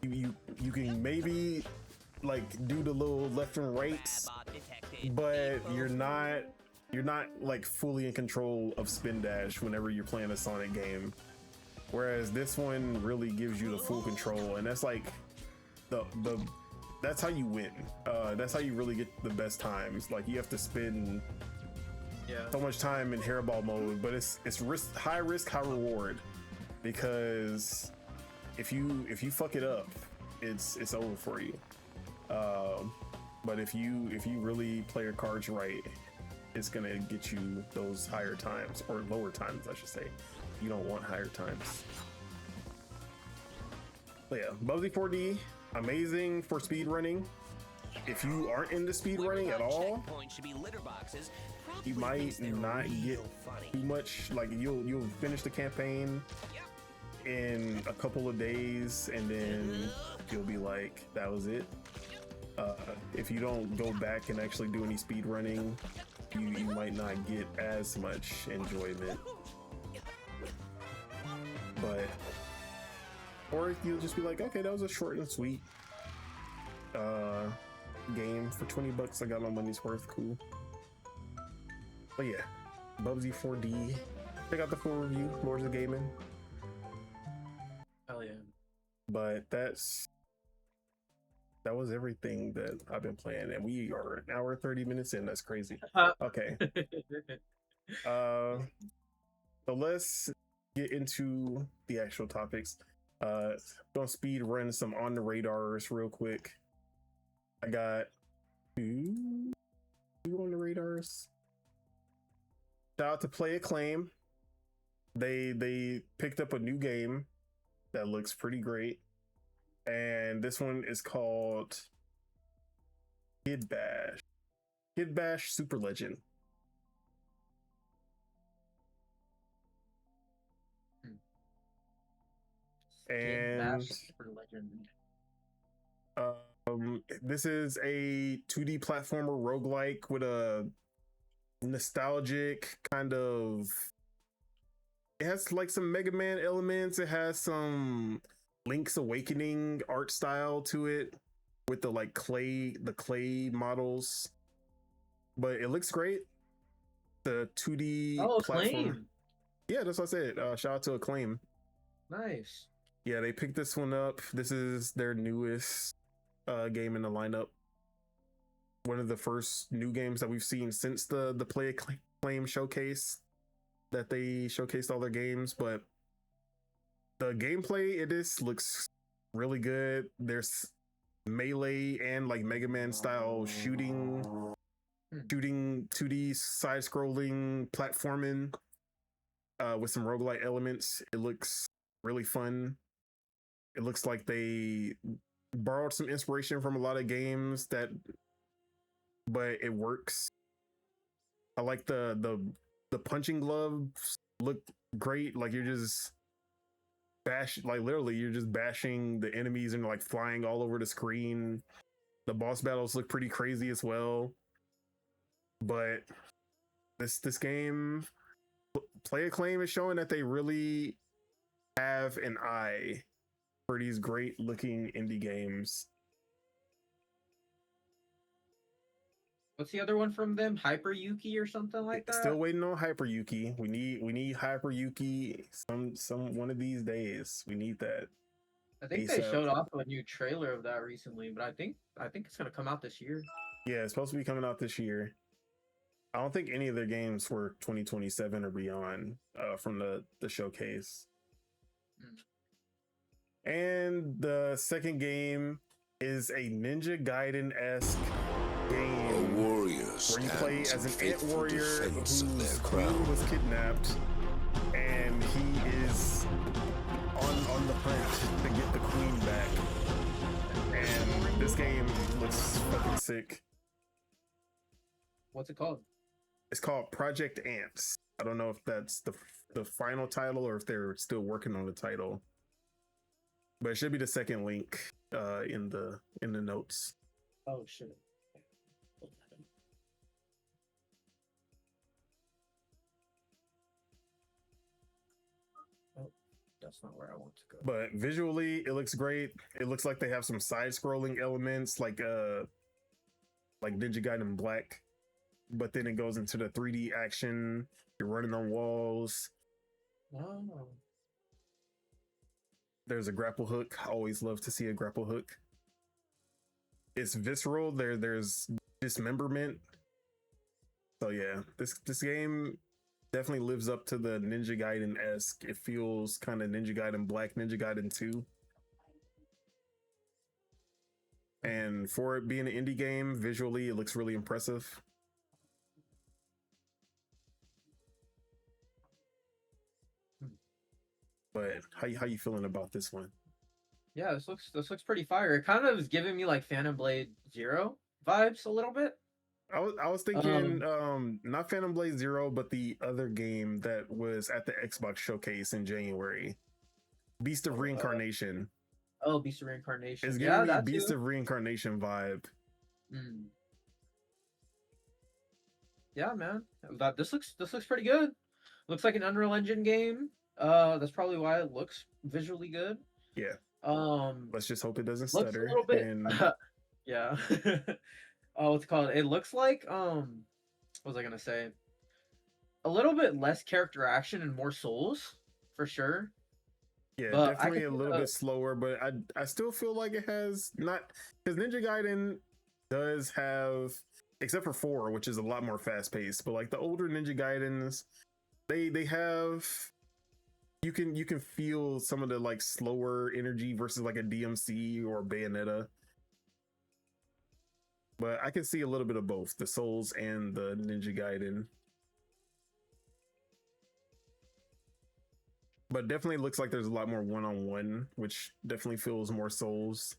You can maybe like do the little left and rights, but you're not like fully in control of spin dash whenever you're playing a Sonic game. Whereas this one really gives you the full control, and that's like that's how you win. That's how you really get the best times. Like, you have to spend so much time in hairball mode, but it's high risk, high reward, because if you fuck it up, it's over for you. But if you really play your cards right, it's gonna get you those higher times, or lower times, I should say. you don't want higher times. But yeah, Bubsy 4D, amazing for speed running. If you aren't into speed running at all, you might not get too much. Like you'll finish the campaign in a couple of days, and then you'll be like, that was it. If you don't go back and actually do any speed running, you might not get as much enjoyment. But or you'll just be like, okay, that was a short and sweet game for $20. I got my money's worth. Cool. But yeah, Bubsy 4D. Check out the full review, Lords of Gaming. Hell yeah. But that was everything that I've been playing, and we are an hour 30 minutes in. That's crazy. Okay. So let's get into the actual topics. Gonna speed run some on the radars real quick. I got two on the radars. Shout out to Play Acclaim. They picked up a new game that looks pretty great, and this one is called Kid Bash Super Legend. And this is a 2D platformer roguelike with a nostalgic kind of, it has like some Mega Man elements, it has some Link's Awakening art style to it with the like clay models, but it looks great. The 2D platform. Yeah, that's what I said. Shout out to Acclaim. Nice. Yeah, they picked this one up. This is their newest game in the lineup. One of the first new games that we've seen since the Play Acclaim showcase that they showcased all their games. But the gameplay looks really good. There's melee and like Mega Man style shooting 2D side-scrolling platforming with some roguelite elements. It looks really fun. It looks like they borrowed some inspiration from a lot of games but it works. I like the punching gloves look great. Like you're just literally you're just bashing the enemies and like flying all over the screen. The boss battles look pretty crazy as well. But this game, Play Acclaim is showing that they really have an eye for these great looking indie games. What's the other one from them? Hyper Yuki or something like that? Still waiting on Hyper Yuki. We need Hyper Yuki some one of these days. We need that. I think they showed off a new trailer of that recently, but I think it's gonna come out this year. Yeah, it's supposed to be coming out this year. I don't think any of their games were 2027 or beyond from the showcase. And the second game is a Ninja Gaiden-esque game where you play as an ant warrior whose queen was kidnapped, and he is on the hunt to get the queen back. And this game looks fucking sick. What's it called? It's called Project Ants. I don't know if that's the final title or if they're still working on the title, but it should be the second link in the notes. Oh shit. Oh, that's not where I want to go. But visually, it looks great. It looks like they have some side-scrolling elements, like Ninja Gaiden Black. But then it goes into the 3D action. You're running on walls. Oh. There's a grapple hook. I always love to see a grapple hook. It's visceral. There's dismemberment. So yeah, this game definitely lives up to the Ninja Gaiden-esque. It feels kind of Ninja Gaiden Black, Ninja Gaiden 2. And for it being an indie game, visually it looks really impressive. But how you feeling about this one? Yeah, this looks pretty fire. It kind of is giving me like Phantom Blade Zero vibes a little bit. I was thinking not Phantom Blade Zero, but the other game that was at the Xbox showcase in January, Beast of Reincarnation. Beast of Reincarnation. It's giving me Beast of Reincarnation vibe. Yeah, man. This looks pretty good. Looks like an Unreal Engine game. That's probably why it looks visually good. Yeah. Let's just hope it doesn't looks stutter. A little bit. And... yeah. What's it called? It looks like what was I gonna say? A little bit less character action and more souls, for sure. Yeah, but definitely a little bit slower, but I still feel like it has not, because Ninja Gaiden does have, except for 4, which is a lot more fast paced, but like the older Ninja Gaidens, they have, you can feel some of the like slower energy versus like a DMC or Bayonetta. But I can see a little bit of both the Souls and the Ninja Gaiden. But definitely looks like there's a lot more one-on-one, which definitely feels more Souls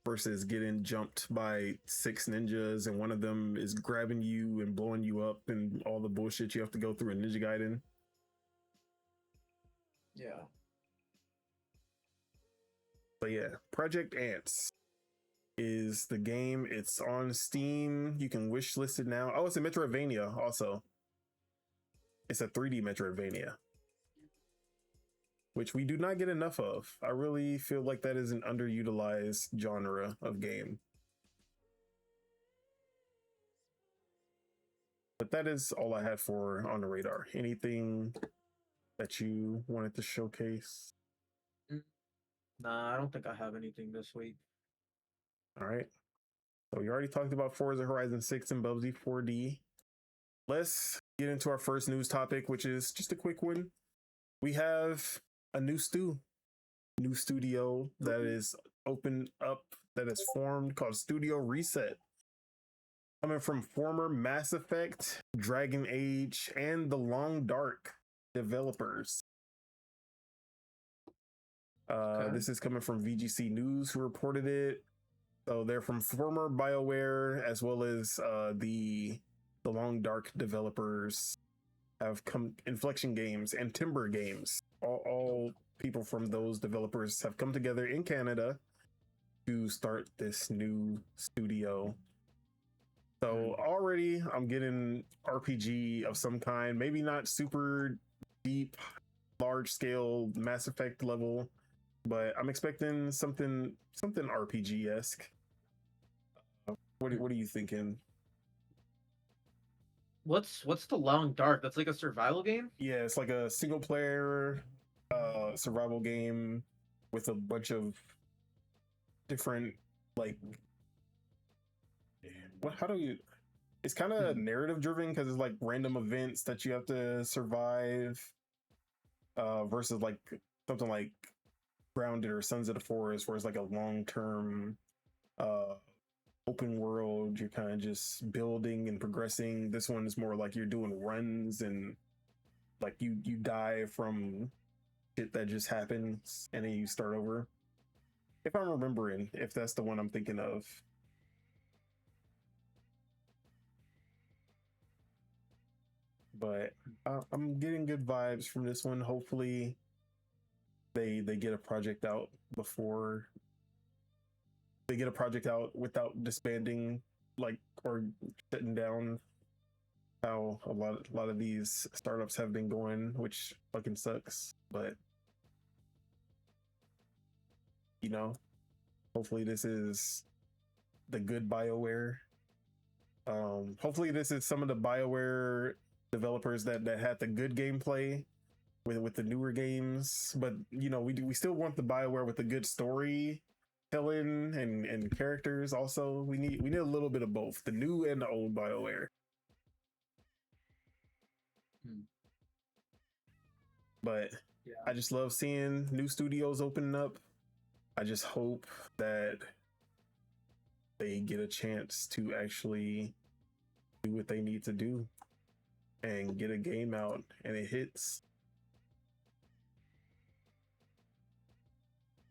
versus getting jumped by 6 ninjas and one of them is grabbing you and blowing you up and all the bullshit you have to go through in Ninja Gaiden. Yeah. But yeah, Project Ants is the game. It's on Steam. You can wishlist it now. Oh, it's a Metroidvania also. It's a 3D Metroidvania, which we do not get enough of. I really feel like that is an underutilized genre of game. But that is all I had for On the Radar. Anything that you wanted to showcase? Nah, I don't think I have anything this week. All right. So we already talked about Forza Horizon 6 and Bubsy 4D. Let's get into our first news topic, which is just a quick one. We have a new studio that is opened up, that is formed, called Studio Reset. Coming from former Mass Effect, Dragon Age, and The Long Dark developers. This is coming from VGC News, who reported it. So they're from former BioWare, as well as the Long Dark developers have come, Inflection Games and Timber Games. All people from those developers have come together in Canada to start this new studio. So already I'm getting RPG of some kind, maybe not super deep, large scale Mass Effect level, but I'm expecting something RPG-esque. What are you thinking? What's the Long Dark? That's like a survival game? Yeah, it's like a single player survival game with a bunch of different, like, it's kind of narrative driven because it's like random events that you have to survive versus like something like Grounded or Sons of the Forest, where it's like a long-term open world. You're kind of just building and progressing. This one is more like you're doing runs and like you die from shit that just happens and then you start over. If I'm remembering, if that's the one I'm thinking of. But I'm getting good vibes from this one. Hopefully they get a project out before they get a project out without disbanding, like, or shutting down how a lot of these startups have been going, which fucking sucks. But you know, hopefully this is the good BioWare. Hopefully this is some of the BioWare developers that had the good gameplay with the newer games. But you know, we still want the BioWare with the good story telling and characters. Also, we need a little bit of both, the new and the old BioWare. But yeah, I just love seeing new studios opening up. I just hope that they get a chance to actually do what they need to do and get a game out and it hits.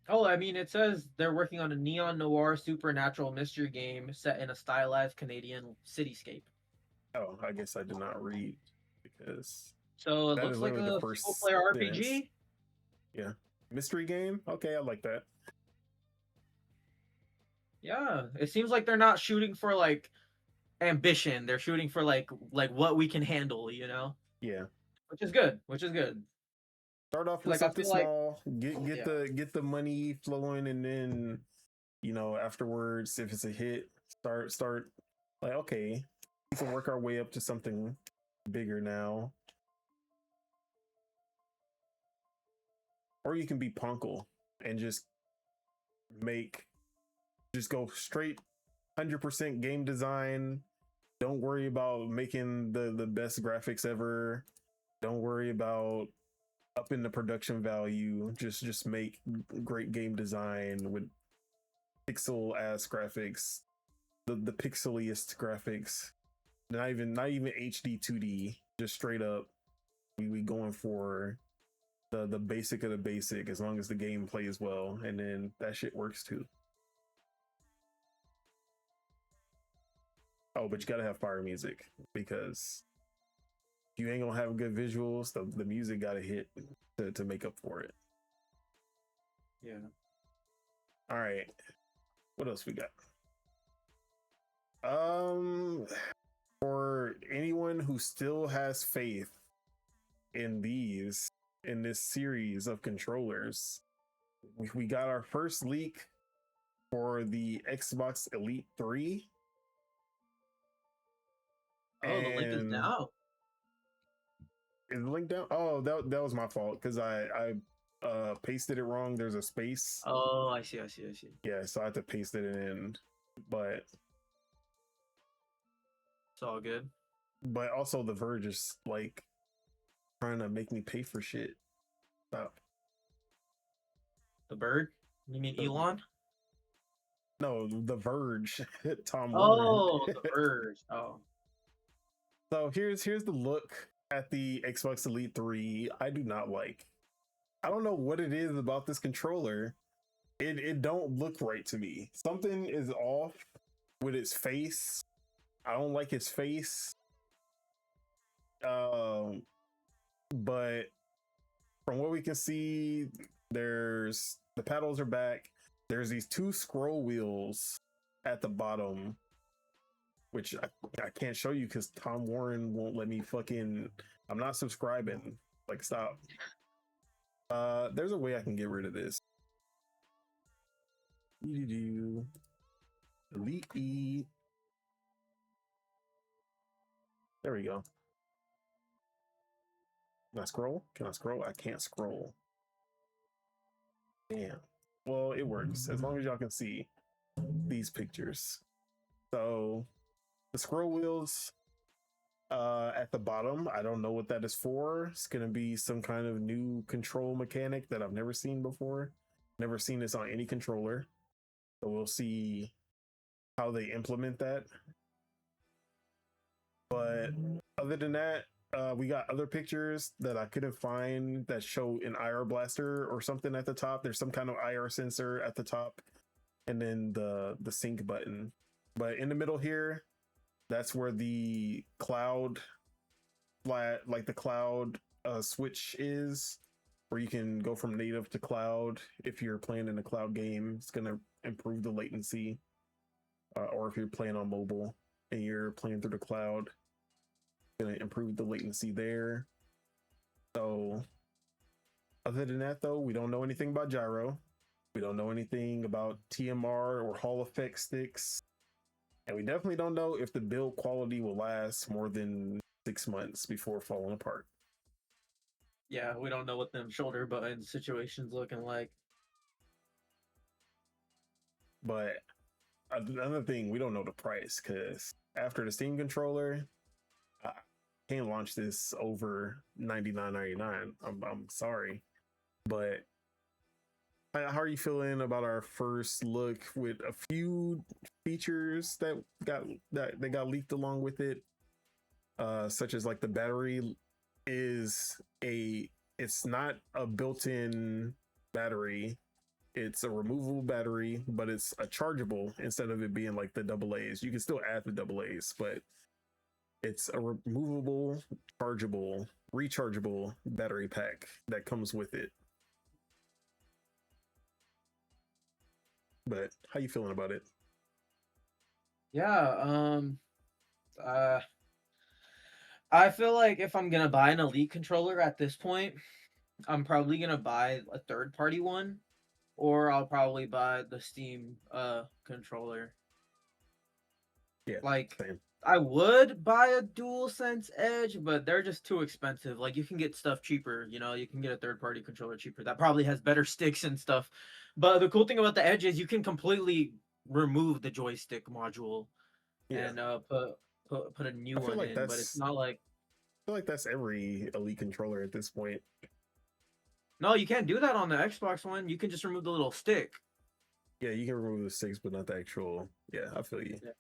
Oh, I mean, it says they're working on a neon noir supernatural mystery game set in a stylized Canadian cityscape. Oh, I guess I did not read because So it that is looks like literally the a first single-player sentence. RPG. Yeah, mystery game. Okay, I like that. Yeah, it seems like they're not shooting for like ambition. They're shooting for like what we can handle, you know? Yeah. Which is good. Which is good. Start off with Like I something feel like small, get the money flowing, and then afterwards, if it's a hit, start like, okay, we can work our way up to something bigger now. Or you can be punkle and just go straight 100% game design. Don't worry about making the best graphics ever. Don't worry about upping the production value. Just make great game design with pixel ass graphics, the pixeliest graphics. Not even HD 2D. Just straight up, we going for the basic of the basic, as long as the game plays well, and then that shit works too. Oh, but you gotta have fire music, because you ain't gonna have good visuals. The music gotta hit to make up for it. yeah. All right, what else we got? For anyone who still has faith in this series of controllers, we got our first leak for the Xbox Elite 3. Oh, the link is down. Is the link down? Oh, that was my fault, because I pasted it wrong. There's a space. Oh, I see. Yeah, so I had to paste it in, but It's all good. but also The Verge is like trying to make me pay for shit. Stop. The bird? You mean Elon? No, The Verge. Tom Oh, Warren. the bird. Oh. So here's the look at the Xbox Elite 3. I do not like. I don't know what it is about this controller. It don't look right to me. Something is off with its face. I don't like his face. But from what we can see, there's the paddles are back. There's these two scroll wheels at the bottom, which I can't show you because Tom Warren won't let me fucking. I'm not subscribing. Like, stop. There's a way I can get rid of this. Delete E. There we go. Can I scroll? Can I scroll? I can't scroll. Damn. Well, it works as long as y'all can see these pictures. So the scroll wheels at the bottom, I don't know what that is for. It's gonna be some kind of new control mechanic that I've never seen before. Never seen this on any controller. So we'll see how they implement that. But other than that, we got other pictures that I couldn't find that show an IR blaster or something at the top. There's some kind of IR sensor at the top, and then the sync button. But in the middle here, that's where the cloud switch is, where you can go from native to cloud. If you're playing in a cloud game, it's gonna improve the latency. Or if you're playing on mobile and you're playing through the cloud, it's gonna improve the latency there. So other than that, though, we don't know anything about gyro. We don't know anything about TMR or Hall effect sticks. And we definitely don't know if the build quality will last more than 6 months before falling apart. Yeah, we don't know what them shoulder button situations looking like. But another thing, we don't know the price, because after the Steam controller, I can't launch this over $99.99. I'm sorry, but how are you feeling about our first look with a few features that got leaked along with it, such as like the battery it's not a built-in battery. it's a removable battery, but it's a chargeable instead of it being like the AA's. You can still add the AA's, but it's a removable, chargeable, rechargeable battery pack that comes with it. But how you feeling about it? Yeah, I feel like if I'm gonna buy an Elite controller at this point, I'm probably gonna buy a third-party one, or I'll probably buy the Steam controller. Yeah, like same. I would buy a DualSense Edge, but they're just too expensive. Like, you can get stuff cheaper, you can get a third-party controller cheaper that probably has better sticks and stuff. But the cool thing about the Edge is you can completely remove the joystick module and put a new one in, but it's not like, I feel like that's every Elite controller at this point. No, you can't do that on the Xbox one. You can just remove the little stick. Yeah, you can remove the sticks, but not the actual. Yeah, I feel you. Yeah.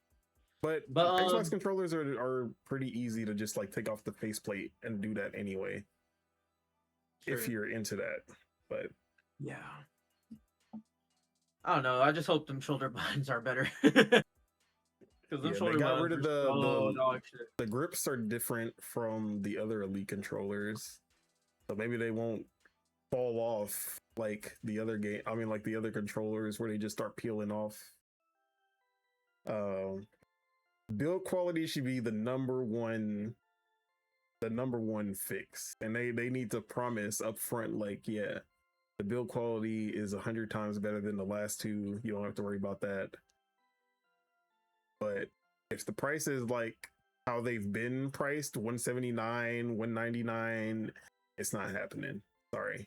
But Xbox controllers are pretty easy to just like take off the faceplate and do that anyway. Sure. If you're into that. But yeah, I don't know. I just hope them shoulder buttons are better. Because they got rid of the grips are different from the other Elite controllers, so maybe they won't fall off like the other like the other controllers where they just start peeling off. Build quality should be the number one fix, and they need to promise up front, like, yeah, the build quality is 100 times better than the last two. You don't have to worry about that. But if the price is like how they've been priced, $179, $199, it's not happening. Sorry.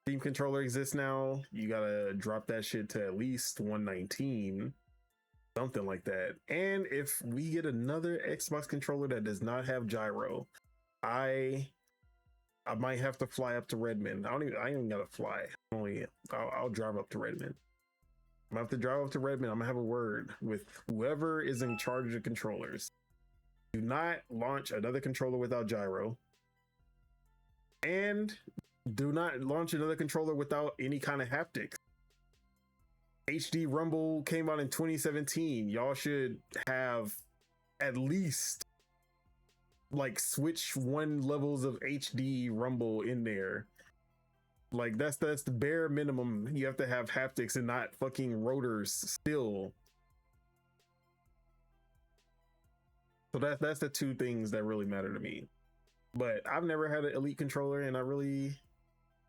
Steam controller exists now. You gotta drop that shit to at least $119, something like that. And if we get another Xbox controller that does not have gyro, I might have to fly up to Redmond. I ain't even gotta fly. I'll drive up to Redmond. I'm gonna have to drive up to Redmond. I'm gonna have a word with whoever is in charge of the controllers. Do not launch another controller without gyro. And do not launch another controller without any kind of haptics. HD Rumble came out in 2017. Y'all should have at least like Switch 1 levels of HD Rumble in there. Like that's the bare minimum. You have to have haptics and not fucking rotors still. So that's the two things that really matter to me. But I've never had an Elite controller, and I really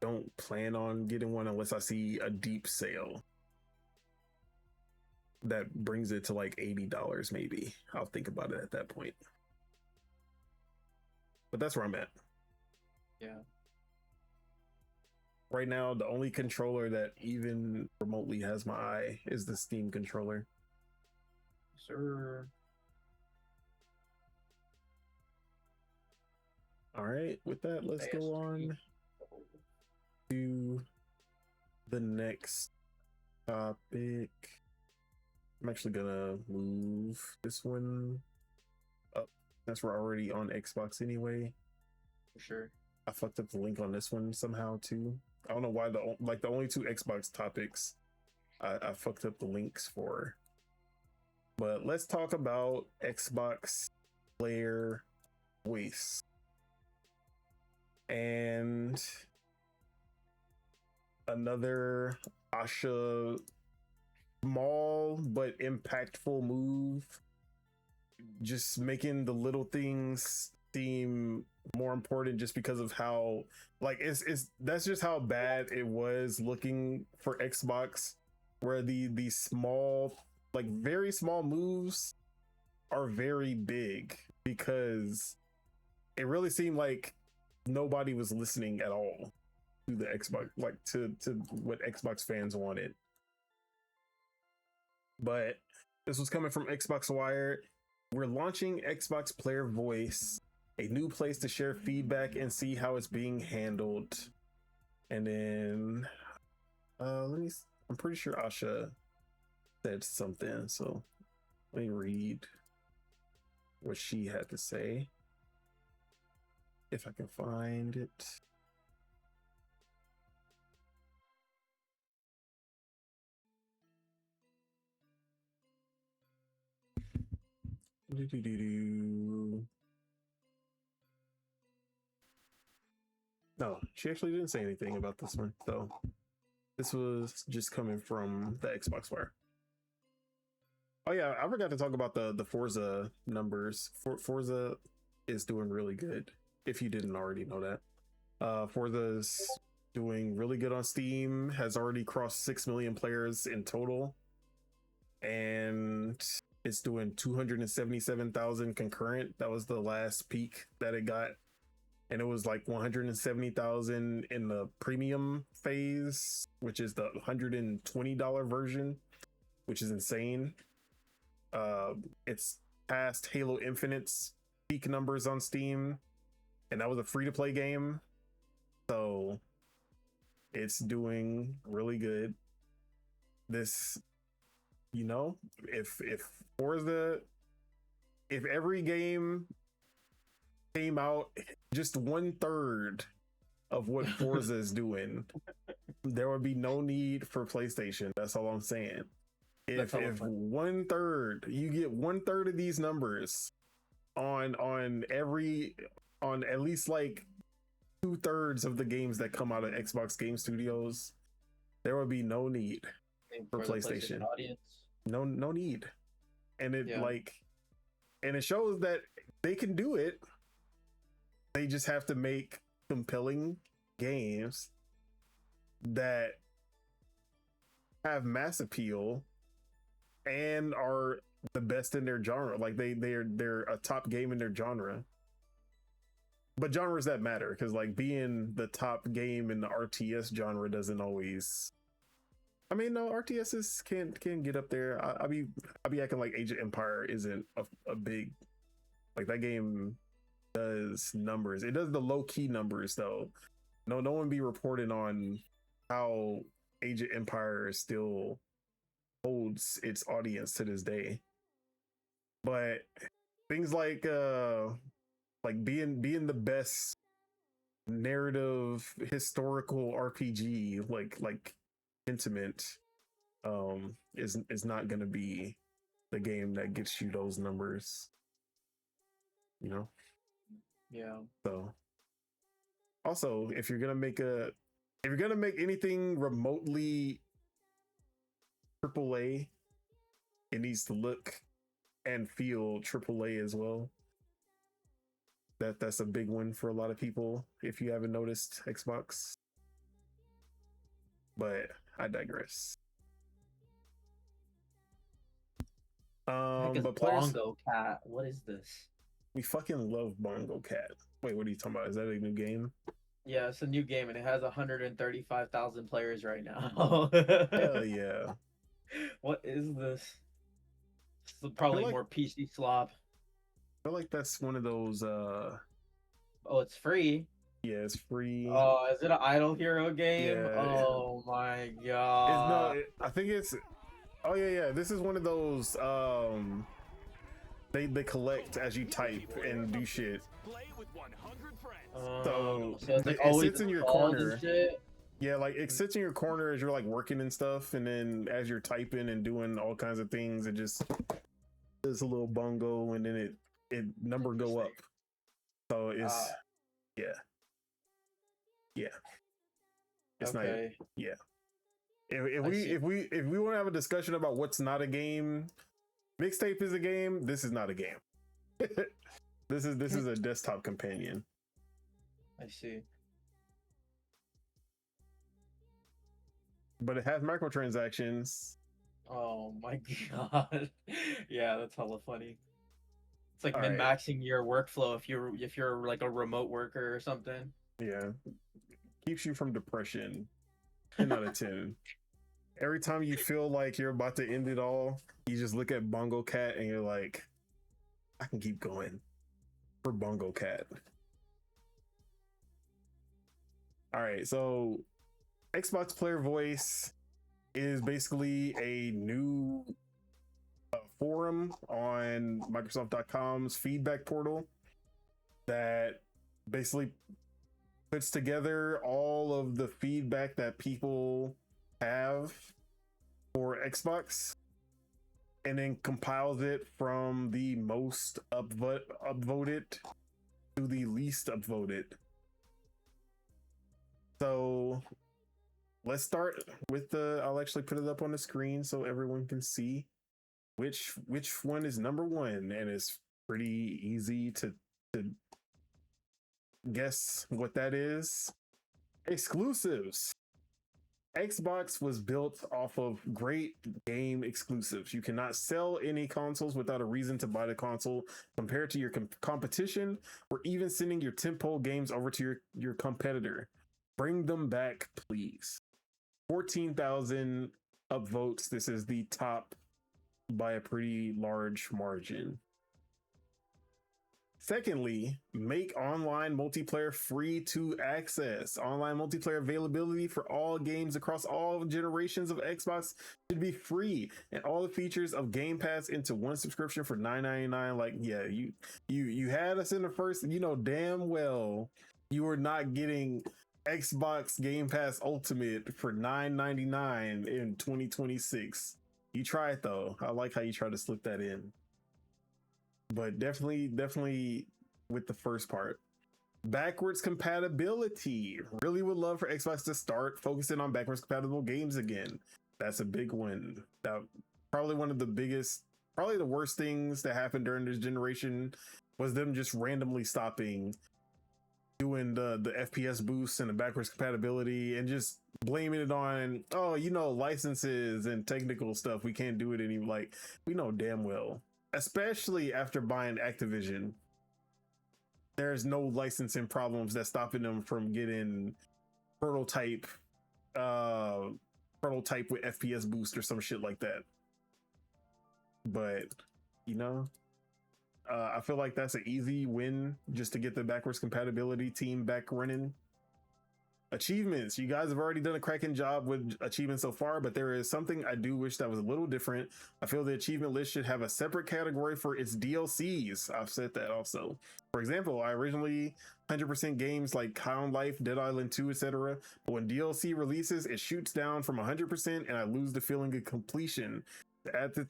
don't plan on getting one unless I see a deep sale that brings it to like $80 maybe. I'll think about it at that point. But that's where I'm at. Yeah. Right now, the only controller that even remotely has my eye is the Steam controller. Sir. All right, with that, let's go on to the next topic. I'm actually gonna move this one up. That's we're already on Xbox anyway. For sure. I fucked up the link on this one somehow too. I don't know why the only two Xbox topics I fucked up the links for. But let's talk about Xbox player voice. And another Asha small but impactful move, just making the little things seem more important just because of how like that's just how bad it was looking for Xbox, where the small, like very small moves are very big, because it really seemed like nobody was listening at all to the Xbox, like to what Xbox fans wanted. But this was coming from Xbox Wire. We're launching Xbox Player Voice, a new place to share feedback and see how it's being handled. And then I'm pretty sure Asha said something, so let me read what she had to say, if I can find it. No, she actually didn't say anything about this one. So this was just coming from the Xbox Wire. Oh yeah, I forgot to talk about the Forza numbers. Forza is doing really good. If you didn't already know that, Forza's doing really good on Steam. Has already crossed 6 million players in total, and it's doing 277,000 concurrent. That was the last peak that it got, and it was like 170,000 in the premium phase, which is the $120 version, which is insane. It's past Halo Infinite's peak numbers on Steam, and that was a free-to-play game, so it's doing really good. This, you know, if Forza, if every game came out just 1/3 of what Forza is doing, there would be no need for PlayStation. That's all I'm saying. If 1/3, you get 1/3 of these numbers on at least like 2/3 of the games that come out of Xbox Game Studios, there would be no need for PlayStation. No need. And it and it shows that they can do it. They just have to make compelling games that have mass appeal and are the best in their genre. Like they're a top game in their genre. But genres that matter, because like being the top game in the RTS genre doesn't always. I mean, no, RTSs can get up there. I be acting like Age of Empire isn't a big, like that game does numbers. It does the low key numbers though. No one be reporting on how Age of Empire still holds its audience to this day. But things like being the best narrative historical RPG, like Pentiment, is not gonna be the game that gets you those numbers, you know. Yeah. So also, if you're gonna make anything remotely AAA, it needs to look and feel AAA as well. That's a big one for a lot of people, if you haven't noticed, Xbox. But I digress. But players, Bongo Cat. What is this? we fucking love Bongo Cat. Wait, what are you talking about? Is that a new game? Yeah, it's a new game and it has 135,000 players right now. Hell yeah. What is this? It's probably more PC slop. I feel like that's one of those Oh, it's free. yeah, it's free. Oh, is it an Idle Hero game? Yeah, oh my god. I think it's oh yeah, this is one of those they collect as you type and do shit. So it's like it sits in your corner. Yeah, like it sits in your corner as you're like working and stuff, and then as you're typing and doing all kinds of things, it just does a little bongo, and then it number go up. So it's yeah. It's okay. not yeah. If we want to have a discussion about what's not a game, mixtape is a game. This is not a game. This is a desktop companion. I see. But it has microtransactions. Oh my god. Yeah, that's hella funny. It's like All min-maxing your workflow if you're like a remote worker or something. Yeah. Keeps you from depression. 10 out of 10. Every time you feel like you're about to end it all, you just look at Bongo Cat and you're like, I can keep going for Bongo Cat. All right, so Xbox Player Voice is basically a new forum on Microsoft.com's feedback portal that basically puts together all of the feedback that people have for Xbox. and then compiles it from the most upvoted to the least upvoted. So let's start with I'll actually put it up on the screen so everyone can see which one is number one, and it's pretty easy to guess what that is. Exclusives. Xbox was built off of great game exclusives. You cannot sell any consoles without a reason to buy the console compared to your competition, or even sending your tentpole games over to your competitor. Bring them back, please. 14,000 upvotes. This is the top by a pretty large margin. Secondly, make online multiplayer free to access. Online multiplayer availability for all games across all generations of Xbox should be free, and all the features of Game Pass into one subscription for $9.99. Like, yeah, you had us in the first, you know damn well you were not getting Xbox Game Pass Ultimate for $9.99 in 2026. You tried though. I like how you try to slip that in. But definitely with the first part. Backwards compatibility. Really would love for Xbox to start focusing on backwards compatible games again. That's a big one. That probably one of the biggest, probably the worst things that happened during this generation was them just randomly stopping doing the FPS boosts and the backwards compatibility and just blaming it on, oh, you know, licenses and technical stuff. We can't do it anymore. Like, we know damn well, especially after buying Activision, there's no licensing problems that's stopping them from getting prototype with FPS boost or some shit like that. But, you know, I feel like that's an easy win just to get the backwards compatibility team back running. Achievements. You guys have already done a cracking job with achievements so far, but there is something I do wish that was a little different. I feel the achievement list should have a separate category for its DLCs. I've said that also. For example, I originally 100% games like Hound Life, Dead Island 2, etc. But when DLC releases, it shoots down from 100% and I lose the feeling of completion. To add to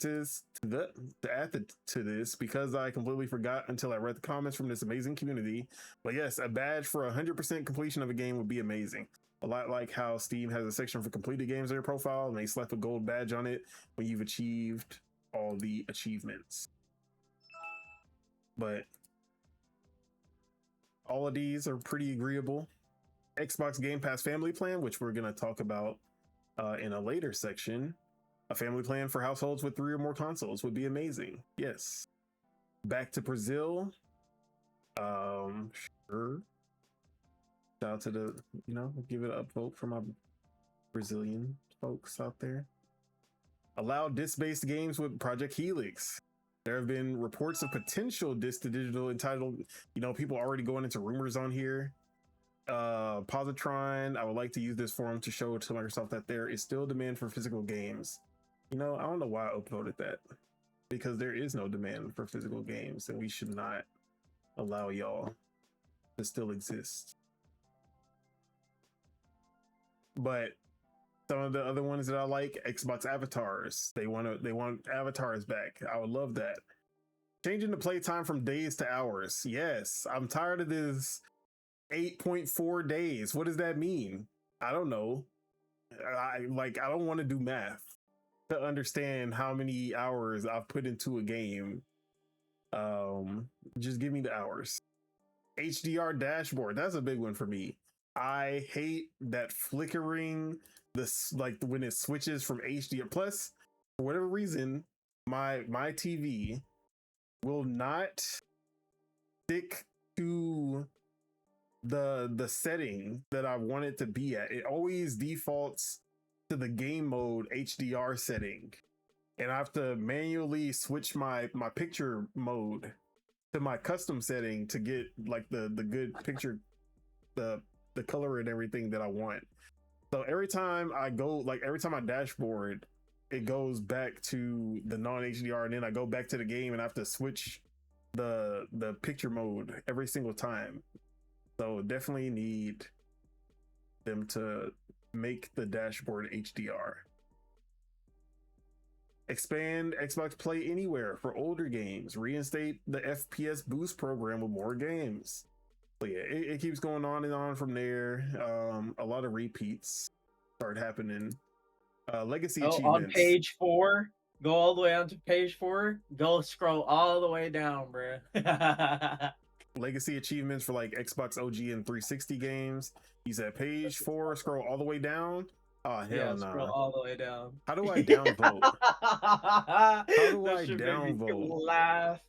this, because I completely forgot until I read the comments from this amazing community. But yes, a badge for 100% completion of a game would be amazing. A lot like how Steam has a section for completed games on your profile and they slap a gold badge on it when you've achieved all the achievements. But all of these are pretty agreeable. Xbox Game Pass family plan, which we're going to talk about in a later section. A family plan for households with 3 or more consoles would be amazing. Yes. Back to Brazil. Sure. Shout out to the, you know, give it an upvote for my Brazilian folks out there. Allow disc-based games with Project Helix. There have been reports of potential disc to digital entitled, you know, people already going into rumors on here. Positron, I would like to use this forum to show to Microsoft that there is still demand for physical games. You know, I don't know why I upvoted that, because there is no demand for physical games and we should not allow y'all to still exist. But some of the other ones that I like, Xbox avatars, they want avatars back. I would love that. Changing the playtime from days to hours. Yes, I'm tired of this 8.4 days. What does that mean? I don't know. I don't want to do math to understand how many hours I've put into a game. Just give me the hours. HDR dashboard, that's a big one for me. I hate that flickering, this like when it switches from HDR. Plus, for whatever reason, my TV will not stick to the setting that I want it to be at. It always defaults to the game mode HDR setting, and I have to manually switch my picture mode to my custom setting to get like the good picture, the color and everything that I want. So every time I dashboard, it goes back to the non-HDR, and then I go back to the game and I have to switch the picture mode every single time. So definitely need them to make the dashboard HDR. expand Xbox Play Anywhere for older games, reinstate the FPS boost program with more games. So yeah, it keeps going on and on from there. A lot of repeats start happening. Legacy achievements. On page 4, go all the way on to page 4. Go scroll all the way down, bro. Legacy achievements for like Xbox OG and 360 games. He's at page 4. Scroll all the way down. Oh hell no! Scroll all the way down. How do I downvote? How do I downvote? Laugh,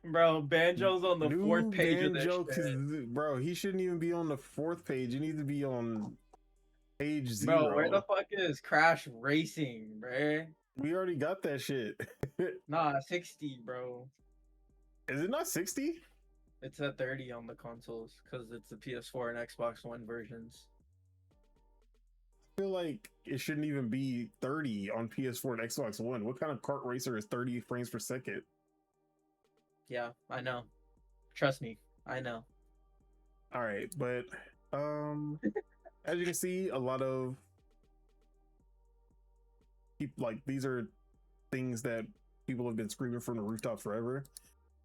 bro. Banjo's on the 4th page Banjo, of this shit. Bro, he shouldn't even be on the 4th page. He needs to be on page 0. Bro, where the fuck is Crash Racing, bro? We already got that shit. Nah, 60, bro. Is it not 60? It's at 30 on the consoles because it's the PS4 and Xbox One versions. I feel like it shouldn't even be 30 on PS4 and Xbox One. What kind of kart racer is 30 frames per second? Yeah, I know. Trust me, I know. All right, but as you can see, a lot of people, like, these are things that people have been screaming from the rooftop forever.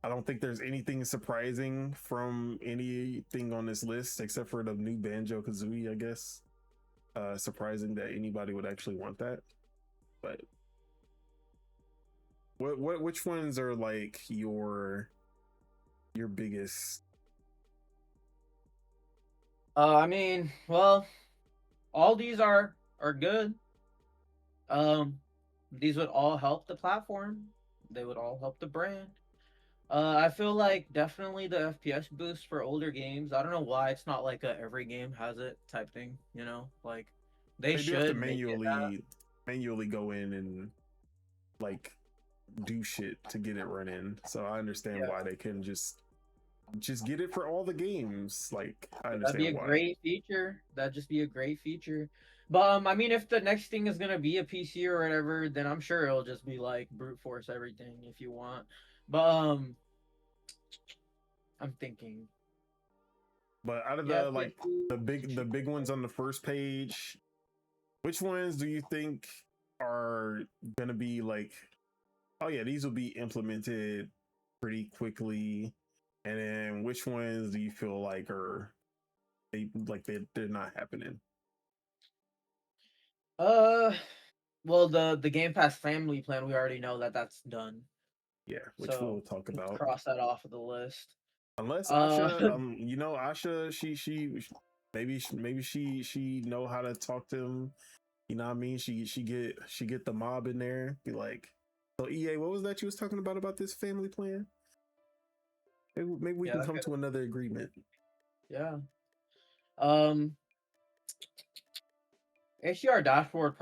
I don't think there's anything surprising from anything on this list except for the new Banjo-Kazooie, I guess. Surprising that anybody would actually want that. But which ones are like your biggest? I mean, well, all these are good. These would all help the platform. They would all help the brand. I feel like definitely the FPS boost for older games. I don't know why it's not like a every game has it type thing, you know? Like they should have to manually go in and like do shit to get it running. So I understand why they can just get it for all the games. Like I understand that'd be a great feature. That'd just be a great feature. But I mean, if the next thing is gonna be a PC or whatever, then I'm sure it'll just be like brute force everything if you want. But I'm thinking. But out of the big ones on the first page, which ones do you think are gonna be like, oh yeah, these will be implemented pretty quickly, and then which ones do you feel like they're not happening? Well, the Game Pass family plan, we already know that's done. Yeah, which we'll talk about. Cross that off of the list. Unless Asha, you know, Asha, she know how to talk to him. You know what I mean? She get the mob in there. Be like, so EA, what was that you was talking about this family plan? Maybe we can come to another agreement. Yeah. HDR dashboard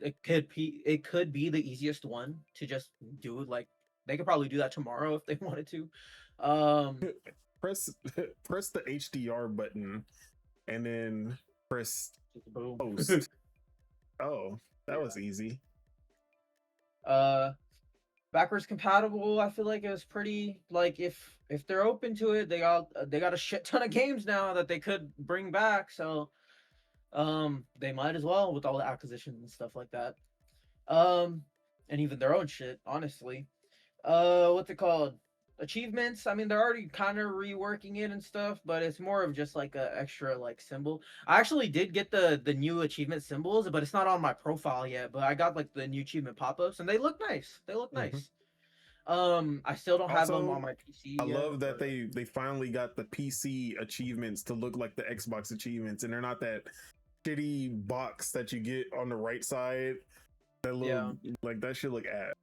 it could be the easiest one to just do. Like they could probably do that tomorrow if they wanted to. Press the HDR button and then press boom. Post. Oh, that was easy. Backwards compatible, I feel like it was pretty, like if they're open to it, they got a shit ton of games now that they could bring back, so they might as well with all the acquisitions and stuff like that. And even their own shit, honestly. What's it called? Achievements. I mean, they're already kind of reworking it and stuff, but it's more of just like a extra like symbol. I actually did get the new achievement symbols, but it's not on my profile yet. But I got like the new achievement pop-ups, and they look nice. They look nice. I still don't have them on my PC. I love that they finally got the PC achievements to look like the Xbox achievements, and they're not that shitty box that you get on the right side. That little like that should look ass.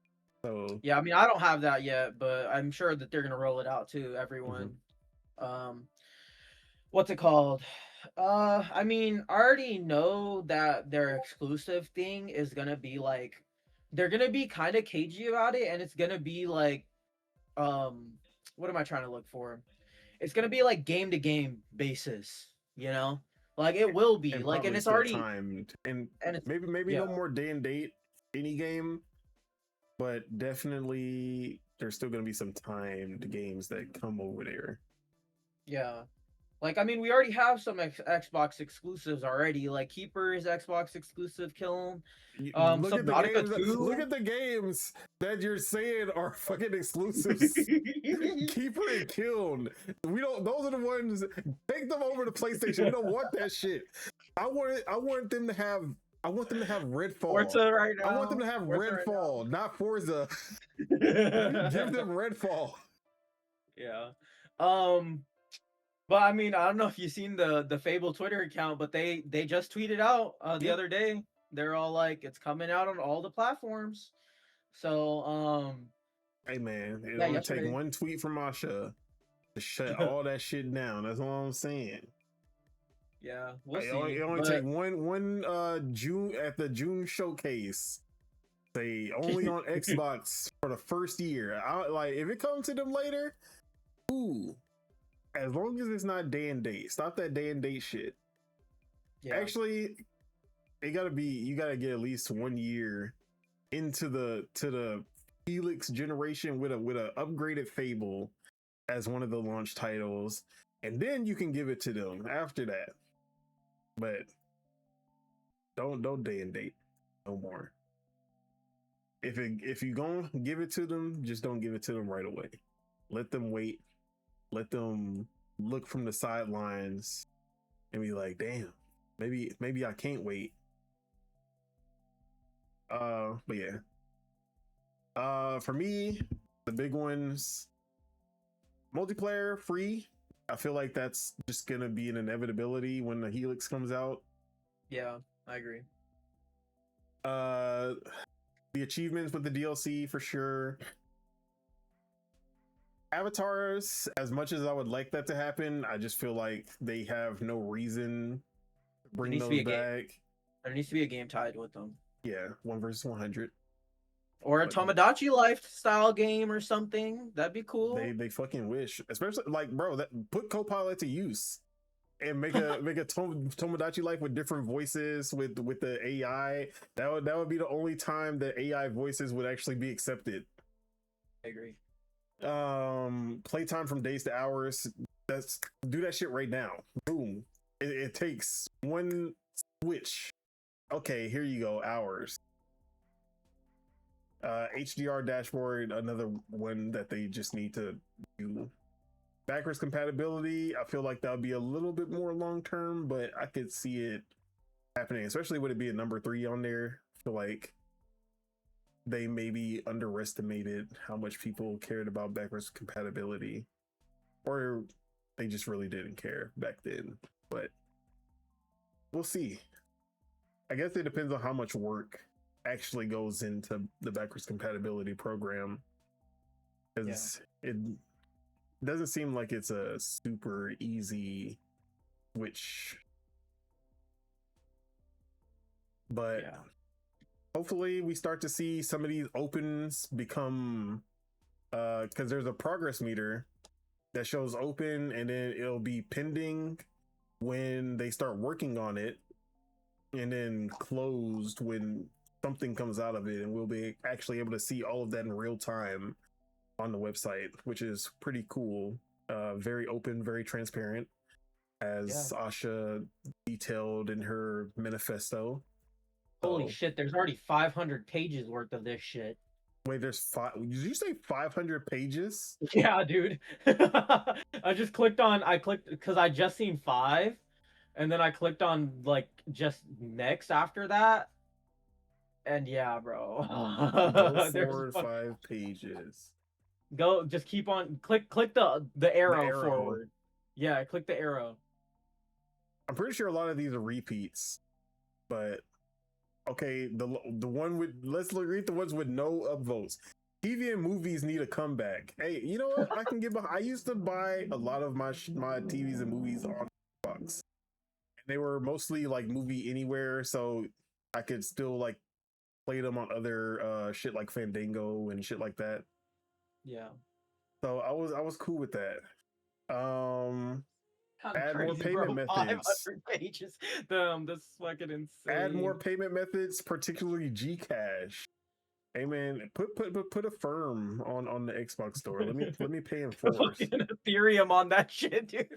So yeah, I mean, I don't have that yet, but I'm sure that they're gonna roll it out to everyone. What's it called? I mean, I already know that their exclusive thing is gonna be like, they're gonna be kind of cagey about it, and it's gonna be like, what am I trying to look for? It's gonna be like game to game basis, you know? Like it will be and like, and it's already timed, and it's, maybe no more day and date any game. But definitely, there's still going to be some timed games that come over there. Yeah. Like, I mean, we already have some Xbox exclusives already. Like, Keeper is Xbox exclusive. Kill 'em. Look at the Subnautica games. 2. Look at the games that you're saying are fucking exclusives. Keeper and Kiln. We don't. Those are the ones. Take them over to PlayStation. We don't want that shit. I want them to have. I want them to have Redfall. Forza right now. I want them to have Forza Redfall, not Forza. Give them Redfall. Yeah. But I mean, I don't know if you've seen the Fable Twitter account, but they just tweeted out the other day. They're all like, it's coming out on all the platforms. So hey man, it only take one tweet from Asha to shut all that shit down. That's all I'm saying. Yeah, we'll see. It only take one June at the June showcase. Say only on Xbox for the first year. Like if it comes to them later, ooh. As long as it's not day and date, stop that day and date shit. Yeah. Actually, you gotta get at least 1 year into the Helix generation with a upgraded Fable as one of the launch titles, and then you can give it to them after that. But don't day and date no more. If you gonna give it to them, just don't give it to them right away. Let them wait. Let them look from the sidelines and be like, damn, maybe I can't wait. But yeah. For me, the big ones, multiplayer free. I feel like that's just gonna be an inevitability when the Helix comes out. Yeah, I agree. The achievements with the DLC for sure. Avatars, as much as I would like that to happen, I just feel like they have no reason to bring those back. There needs to be a game tied with them. Yeah, 1 versus 100. Or a Tomodachi lifestyle game or something. That'd be cool. They fucking wish. Especially like, bro, put Copilot to use and make a Tomodachi life with different voices with the AI. That would be the only time that AI voices would actually be accepted. I agree. Playtime from days to hours. Do that shit right now. Boom. It takes one switch. Okay, here you go. Hours. HDR dashboard, another one that they just need to do. Backwards compatibility, I feel like that would be a little bit more long term, but I could see it happening, especially with it being number 3 on there. I feel like they maybe underestimated how much people cared about backwards compatibility, or they just really didn't care back then. But we'll see. I guess it depends on how much work actually goes into the backwards compatibility program, because it doesn't seem like it's a super easy switch. But hopefully we start to see some of these opens become, because there's a progress meter that shows open and then it'll be pending when they start working on it, and then closed when something comes out of it, and we'll be actually able to see all of that in real time on the website, which is pretty cool. Very open, very transparent, as Asha detailed in her manifesto. Holy shit, there's already 500 pages worth of this shit. Wait, there's 5? Did you say 500 pages? Yeah, dude. I clicked because I just seen 5, and then I clicked on like just next after that. And yeah, bro. Go 4 or 5 pages. Go, just keep on click the arrow forward. Yeah, click the arrow. I'm pretty sure a lot of these are repeats, but okay, the one with, let's read the ones with no upvotes. TV and movies need a comeback. Hey, you know what? I can get behind. I used to buy a lot of my TVs and movies on Xbox. They were mostly like Movie Anywhere, so I could still like play them on other shit like Fandango and shit like that. Yeah. So I was cool with that. Add crazy, more payment methods. 500 pages. Damn, that's fucking insane. Add more payment methods, particularly Gcash. Hey man, put a firm on the Xbox store. Let me pay in force. Fucking Ethereum on that shit, dude.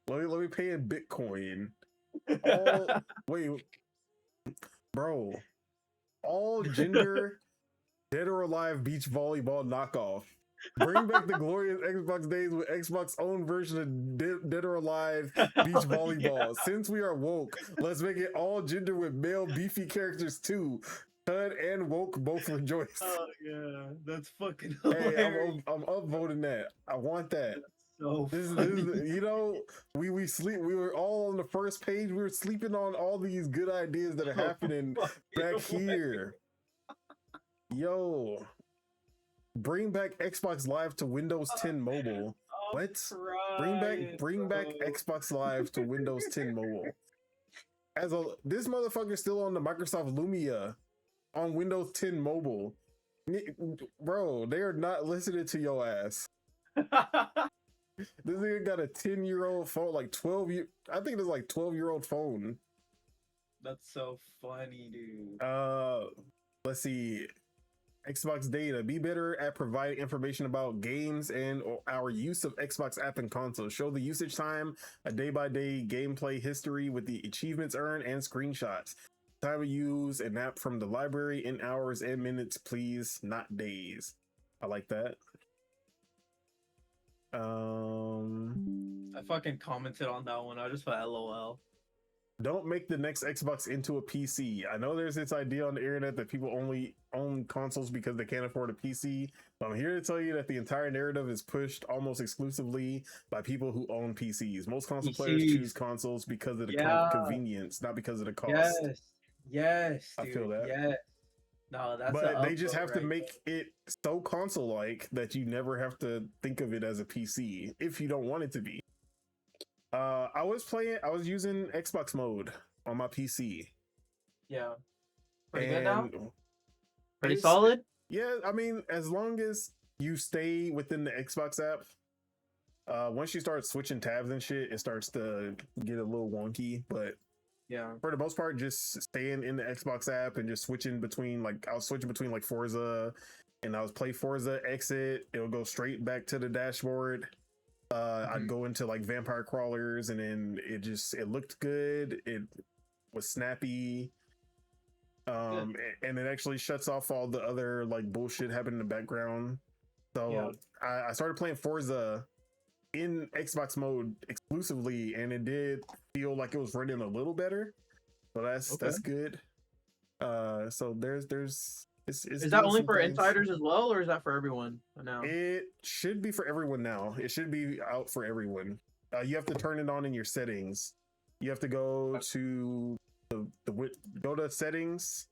Let me pay in Bitcoin. Wait, bro. All gender, dead or alive beach volleyball knockoff. Bring back the glorious Xbox days with Xbox own version of dead or alive beach volleyball. Yeah. Since we are woke, let's make it all gender with male beefy characters too. Tud and woke both rejoice. Oh yeah, that's fucking hilarious. Hey, I'm upvoting that. I want that. So this is, you know, we were all on the first page. We were sleeping on all these good ideas that are happening back here. Yo, bring back Xbox Live to Windows 10 mobile. What? Bring back Xbox Live to Windows 10 mobile. This motherfucker's still on the Microsoft Lumia on Windows 10 mobile. Bro, they are not listening to your ass. This nigga got a 10-year-old phone, like 12-year. I think it's like 12-year-old phone. That's so funny, dude. Let's see. Xbox data. Be better at providing information about games and our use of Xbox app and console. Show the usage time, a day-by-day gameplay history with the achievements earned and screenshots. Time to use an app from the library in hours and minutes, please, not days. I like that. I fucking commented on that one. I just put LOL. Don't make the next Xbox into a PC. I know there's this idea on the internet that people only own consoles because they can't afford a PC. But I'm here to tell you that the entire narrative is pushed almost exclusively by people who own PCs. Most console players choose consoles because of the convenience, not because of the cost. Yes, dude. I feel that. Yes. No, that's. But they just have to make it so console-like that you never have to think of it as a PC if you don't want it to be. I was using Xbox mode on my PC. Yeah. Pretty good now? Pretty solid? Yeah, I mean, as long as you stay within the Xbox app, once you start switching tabs and shit, it starts to get a little wonky, but yeah, for the most part, just staying in the Xbox app and just switching between, like, I was switching between like Forza, and I was play Forza, exit, it'll go straight back to the dashboard. I'd go into like vampire crawlers, and then it looked good. It was snappy. And it actually shuts off all the other like bullshit happening in the background. So I started playing Forza in Xbox mode exclusively, and it did feel like it was running a little better. So that's good. So is that only for insiders as well, or is that for everyone now? It should be for everyone now. It should be out for everyone. You have to turn it on in your settings. You have to go to go to settings,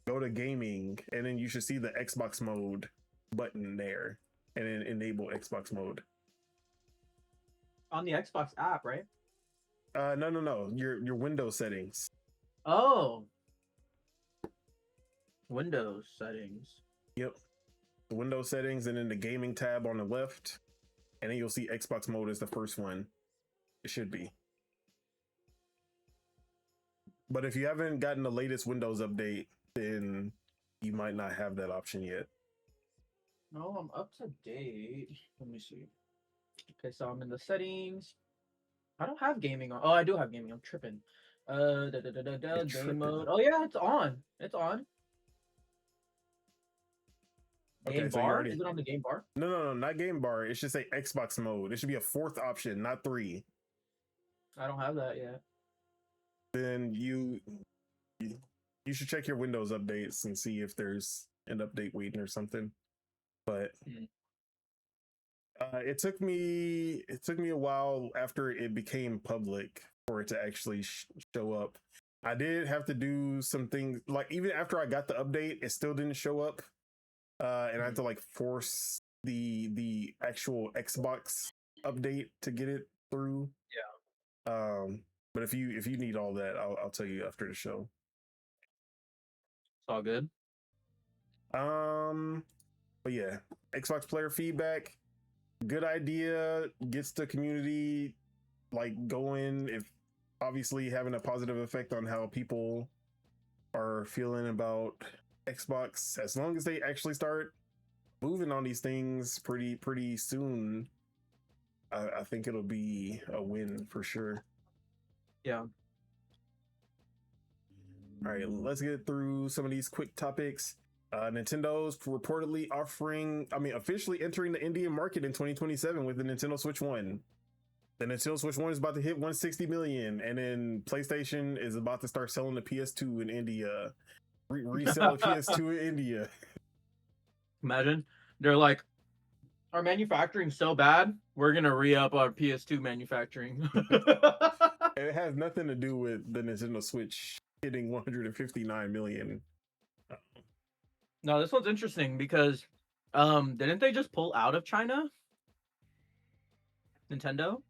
go to gaming, and then you should see the Xbox mode button there, and then enable Xbox mode. On the Xbox app, right? No. Your Windows settings. Oh. Windows settings. Yep. The Windows settings, and then the gaming tab on the left, and then you'll see Xbox mode as the first one. It should be. But if you haven't gotten the latest Windows update, then you might not have that option yet. No, I'm up to date. Let me see. Okay, so I'm in the settings. I don't have gaming on. Oh, I do have gaming. I'm tripping. Game mode. Oh yeah, it's on. It's on. Game okay, so bar? Is it on the game bar? No, not game bar. It should say Xbox mode. It should be a fourth option, not 3. I don't have that yet. Then you should check your Windows updates and see if there's an update waiting or something. But it took me a while after it became public for it to actually show up. I did have to do some things, like even after I got the update, it still didn't show up. And I had to like force the actual Xbox update to get it through. Yeah. But if you need all that, I'll tell you after the show. It's all good. But yeah, Xbox player feedback, good idea, gets the community like going. If obviously having a positive effect on how people are feeling about Xbox, as long as they actually start moving on these things pretty soon, I think it'll be a win for sure. Yeah. All right, let's get through some of these quick topics. Nintendo's reportedly officially entering the Indian market in 2027 with the Nintendo Switch 1. The Nintendo Switch 1 is about to hit 160 million, and then PlayStation is about to start selling the PS2 in India. Resell the PS2 in India. Imagine they're like, our manufacturing's so bad, we're gonna re-up our PS2 manufacturing. It has nothing to do with the Nintendo Switch hitting 159 million. No, this one's interesting because didn't they just pull out of China? Nintendo?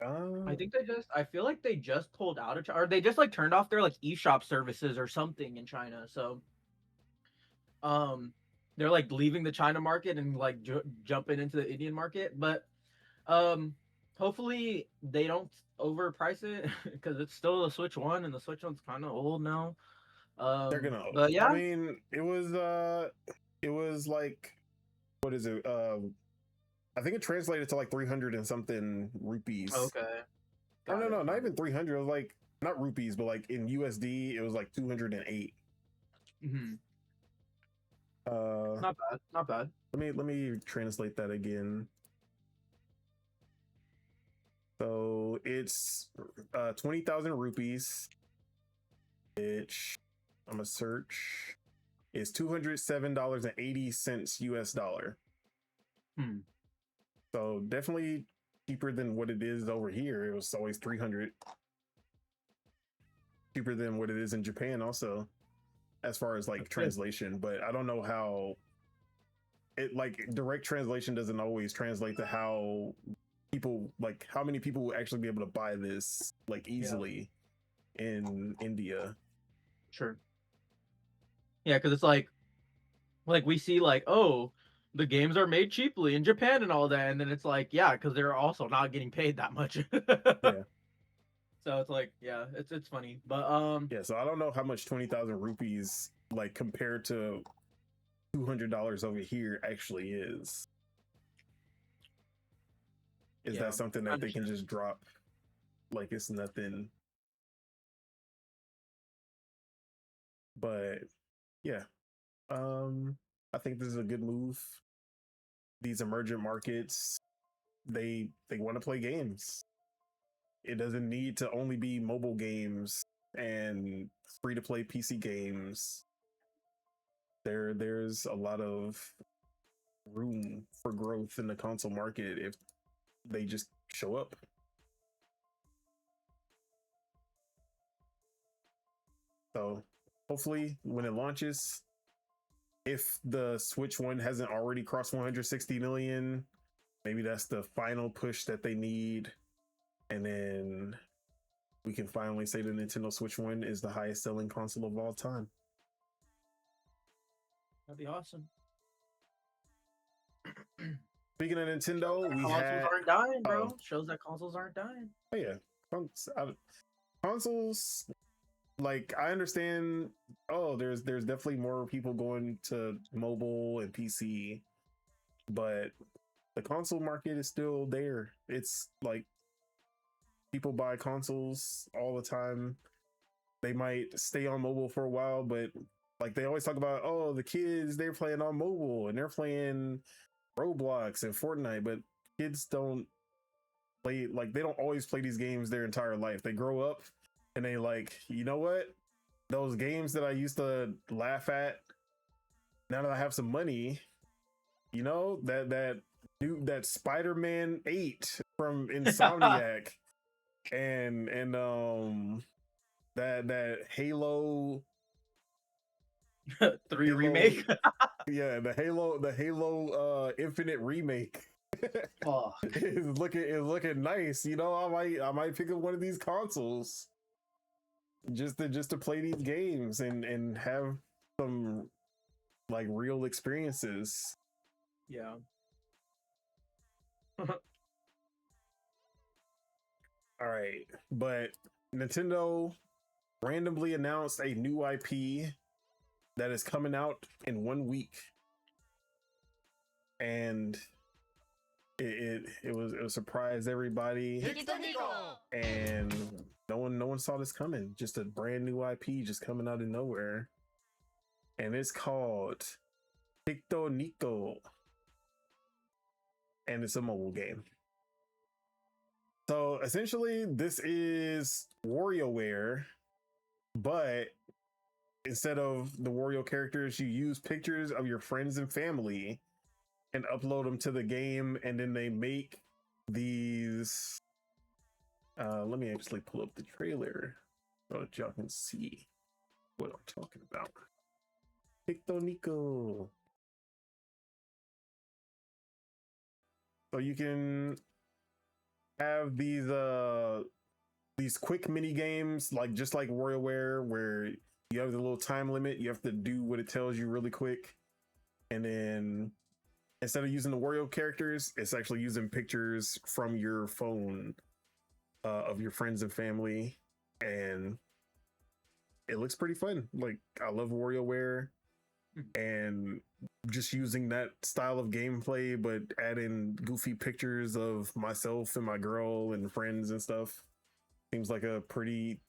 I feel like they just pulled out of China, or they just like turned off their like eShop services or something in China. So they're like leaving the China market and like jumping into the Indian market, but hopefully they don't overprice it because it's still a Switch 1 and the Switch 1's kind of old now. They're gonna, but yeah, I mean, it was like, what is it? I think it translated to like 300 and something rupees. Okay. No, not even 300. It was like, not rupees, but like in USD, it was like 208. Mm-hmm. Not bad. Let me translate that again. So it's 20,000 rupees, which I'm gonna search, is $207.80 US dollar. So definitely cheaper than what it is over here. It was always 300. Cheaper than what it is in Japan also, as far as like translation. But I don't know how it, like, direct translation doesn't always translate to how people, like, how many people will actually be able to buy this like easily in India. Sure. Yeah, because it's like we see like, oh, the games are made cheaply in Japan and all that, and then it's like, yeah, because they're also not getting paid that much. Yeah. So it's like, yeah, it's funny, but yeah. So I don't know how much 20,000 rupees like compared to $200 over here actually is. Is that something that they can just drop like it's nothing? But yeah, I think this is a good move. These emergent markets, they want to play games. It doesn't need to only be mobile games and free to play PC games. There's a lot of room for growth in the console market if they just show up. So hopefully when it launches, if the Switch 1 hasn't already crossed 160 million, maybe that's the final push that they need. And then we can finally say the Nintendo Switch 1 is the highest selling console of all time. That'd be awesome. Speaking of Nintendo, consoles aren't dying, bro. Shows that consoles aren't dying. Oh yeah, consoles. Like, I understand. Oh, there's definitely more people going to mobile and PC, but the console market is still there. It's like people buy consoles all the time. They might stay on mobile for a while, but like they always talk about, oh, the kids, they're playing on mobile and they're playing Roblox and Fortnite, but kids don't play, like, they don't always play these games their entire life. They grow up and they like, you know what? Those games that I used to laugh at, now that I have some money, you know, that Spider-Man 8 from Insomniac and that Halo 3 remake. Yeah, the Halo Infinite remake. Oh. It's looking nice. You know, I might pick up one of these consoles just to play these games and have some like real experiences. Yeah. All right, but Nintendo randomly announced a new IP that is coming out in 1 week, and it was surprised everybody, and no one saw this coming. Just a brand new IP just coming out of nowhere, and it's called Picto Nico, and it's a mobile game. So essentially, this is WarioWare, but instead of the Wario characters, you use pictures of your friends and family and upload them to the game, and then they make these. Let me actually pull up the trailer so that y'all can see what I'm talking about. Picto Nico. So you can have these quick mini games, like just like WarioWare, where you have the little time limit. You have to do what it tells you really quick, and then instead of using the Wario characters, it's actually using pictures from your phone of your friends and family, and it looks pretty fun. Like, I love WarioWare, and just using that style of gameplay, but adding goofy pictures of myself and my girl and friends and stuff seems like a pretty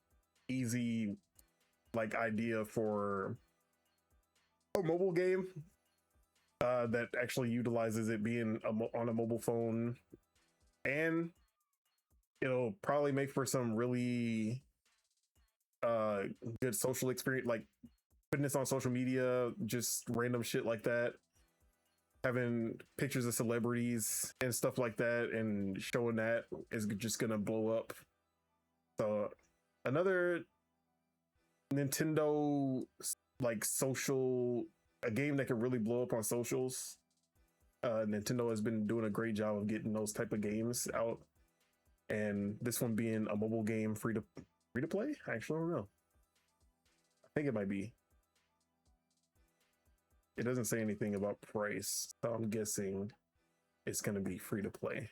easy like idea for a mobile game that actually utilizes it being on a mobile phone, and it'll probably make for some really good social experience, like putting this on social media, just random shit like that, having pictures of celebrities and stuff like that, and showing that is just gonna blow up. So another Nintendo like a game that could really blow up on socials. Nintendo has been doing a great job of getting those type of games out, and this one being a mobile game, free to play. I actually don't know. I think it might be. It doesn't say anything about price, so I'm guessing it's going to be free to play.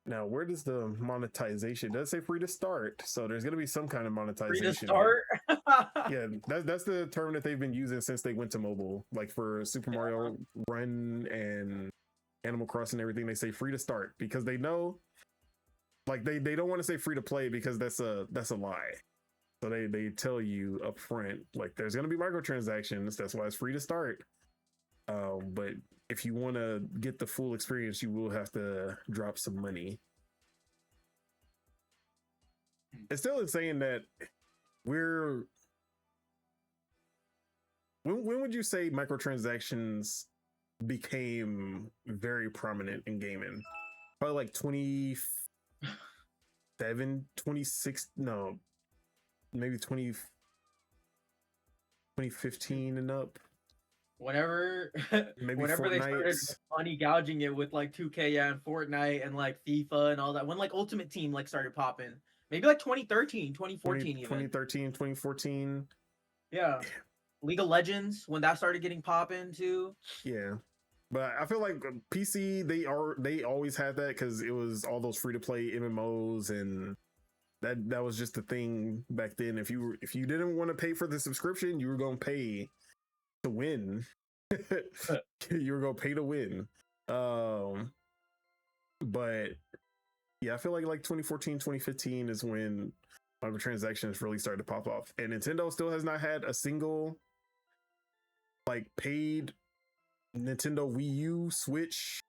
Now, where does the monetization? It does say free to start, so there's going to be some kind of monetization. Free to start? Yeah, that's the term that they've been using since they went to mobile. Like for Super Mario Run and Animal Crossing and everything, they say free to start because they know, like they don't want to say free to play because that's a lie. So they tell you up front, like there's going to be microtransactions. That's why it's free to start. But if you want to get the full experience, you will have to drop some money. It's still insane that when would you say microtransactions became very prominent in gaming? Probably like 26, no, maybe 2015 and up. Whenever Maybe whenever they started money gouging it with like 2K and Fortnite and like FIFA and all that, when like Ultimate Team like started popping, maybe like 2013, 2014 2013, 2014. Yeah. League of Legends, when that started getting popping too. Yeah. But I feel like PC, they always had that because it was all those free to play MMOs, and that was just the thing back then. If you didn't want to pay for the subscription, you were going to pay to win. You were going to pay to win. But yeah, I feel like 2014, 2015 is when microtransactions really started to pop off, and Nintendo still has not had a single like paid Nintendo Wii U, Switch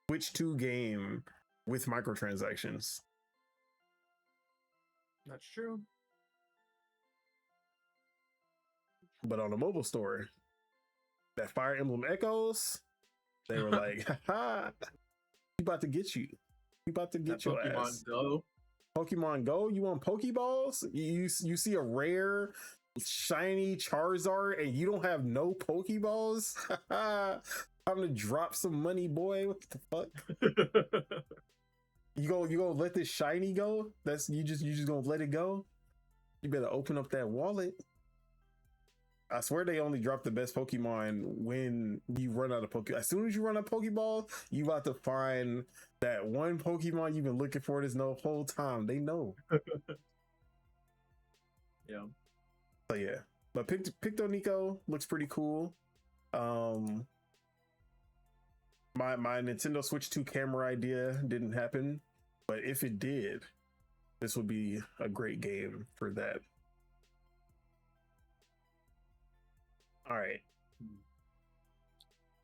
2 game with microtransactions. That's true. But on the mobile store, that Fire Emblem Echoes, they were like, haha, we about to get you. We about to get your Pokemon ass. Go. Pokemon Go? You want Pokeballs? You see a rare shiny Charizard and you don't have no Pokeballs? Time to drop some money, boy. What the fuck? You gonna let this shiny go? You just gonna let it go? You better open up that wallet. I swear they only drop the best Pokemon when you run out of Pokemon. As soon as you run out of Pokeball, you about to find that one Pokemon you've been looking for this whole time. They know. Yeah. So yeah. But Picto Nico looks pretty cool. My my Nintendo Switch 2 camera idea didn't happen, but if it did, this would be a great game for that. All right.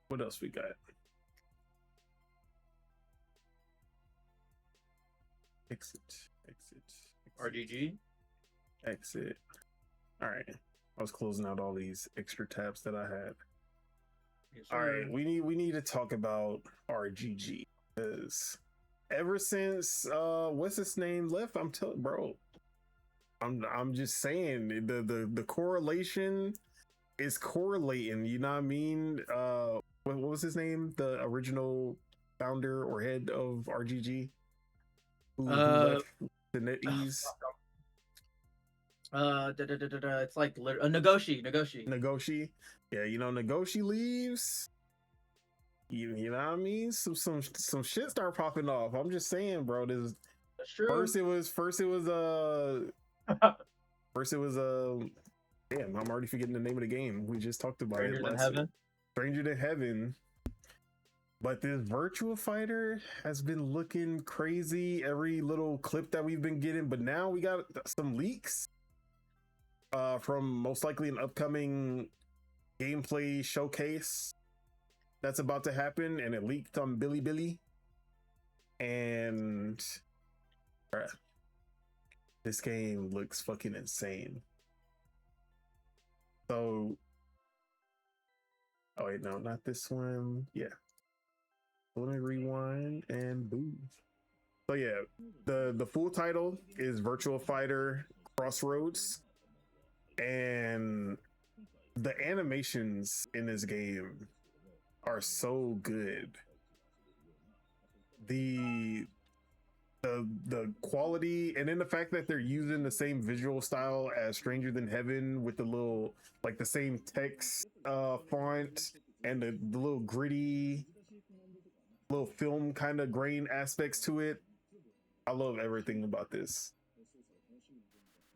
What else we got? Exit. RGG. Exit. All right. I was closing out all these extra tabs that I had. Yes, all right, we need to talk about RGG because ever since what's his name left, I'm telling bro, I'm just saying the correlation is correlating. You know what I mean? What was his name? The original founder or head of RGG who left the NetEase. It's like Nagoshi. Yeah, you know, Nagoshi leaves. You know what I mean? Some shit start popping off. I'm just saying, bro. That's true. First it was damn, I'm already forgetting the name of the game. We just talked about it last week. Stranger Than Heaven. But this Virtua Fighter has been looking crazy. Every little clip that we've been getting, but now we got some leaks from most likely an upcoming gameplay showcase that's about to happen, and it leaked on Bilibili. And this game looks fucking insane. So, oh wait, no, not this one. Yeah, let me rewind and boom. So yeah, the full title is Virtua Fighter Crossroads, and the animations in this game are so good. The quality, and then the fact that they're using the same visual style as Stranger Than Heaven with the little, like the same text font and the little gritty little film kind of grain aspects to it. I love everything about this.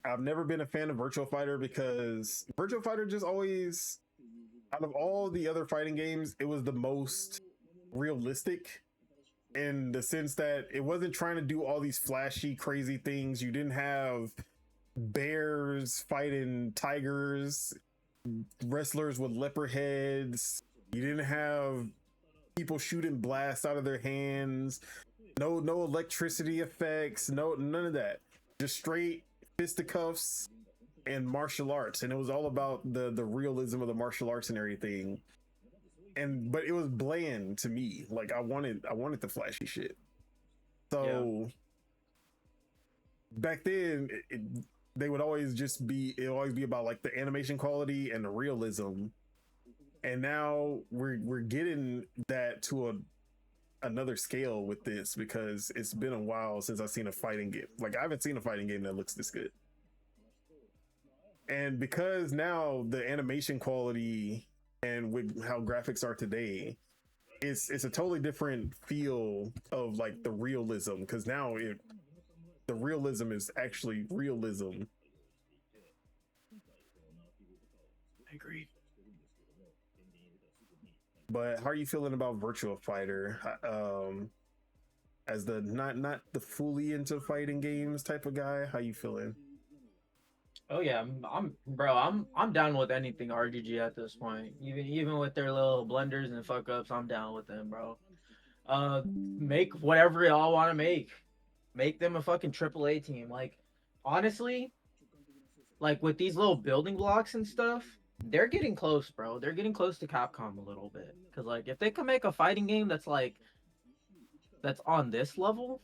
I've never been a fan of Virtua Fighter because Virtua Fighter just always, out of all the other fighting games, it was the most realistic in the sense that it wasn't trying to do all these flashy, crazy things. You didn't have bears fighting tigers, wrestlers with leopard heads. You didn't have people shooting blasts out of their hands. No electricity effects. None of that. Just straight fisticuffs and martial arts, and it was all about the realism of the martial arts and everything. But it was bland to me. Like I wanted the flashy shit. So back then, they would always be about like the animation quality and the realism. And now we're getting that to another scale with this, because it's been a while since I've seen a fighting game. Like I haven't seen a fighting game that looks this good. And because now the animation quality and with how graphics are today, it's a totally different feel of like the realism, because now the realism is actually realism. I agree. But how are you feeling about Virtua Fighter? As the not the fully into fighting games type of guy, how you feeling? Oh yeah, I'm down with anything RGG at this point. Even with their little blunders and fuck ups, I'm down with them, bro. Make whatever y'all want to make. Make them a fucking AAA team. Like, honestly, like with these little building blocks and stuff, they're getting close, bro. They're getting close to Capcom a little bit. Cause like if they can make a fighting game that's on this level,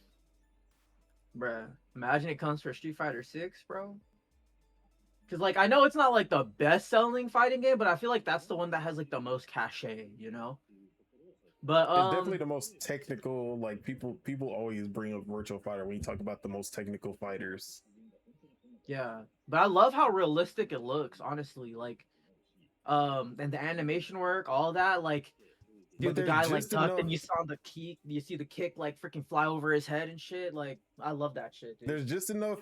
bruh, imagine it comes for Street Fighter 6, bro. Cause like I know it's not like the best selling fighting game, but I feel like that's the one that has like the most cachet, you know? But it's definitely the most technical. Like people always bring up Virtua Fighter when you talk about the most technical fighters. Yeah, but I love how realistic it looks, honestly. Like, and the animation work, all that, like, dude, the guy like ducked and you see the kick like freaking fly over his head and shit. Like, I love that shit, dude. There's just enough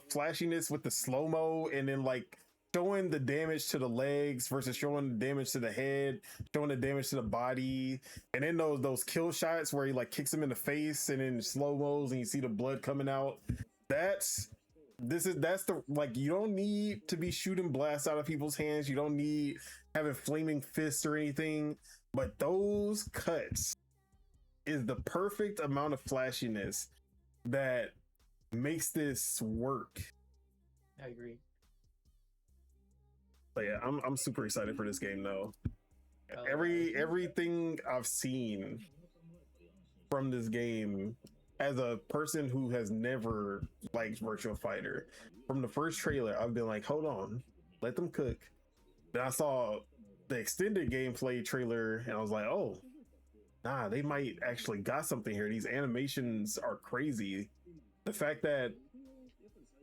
flashiness with the slow-mo, and then like showing the damage to the legs versus showing the damage to the head, showing the damage to the body, and then those kill shots where he like kicks him in the face and then slow-mos and you see the blood coming out. That's the like, you don't need to be shooting blasts out of people's hands. You don't need having flaming fists or anything, but those cuts is the perfect amount of flashiness that makes this work. I agree. But yeah, I'm super excited for this game though. Oh, Everything I've seen from this game, as a person who has never liked Virtua Fighter, from the first trailer, I've been like, hold on, let them cook. Then I saw the extended gameplay trailer and I was like, oh, nah, they might actually got something here. These animations are crazy. The fact that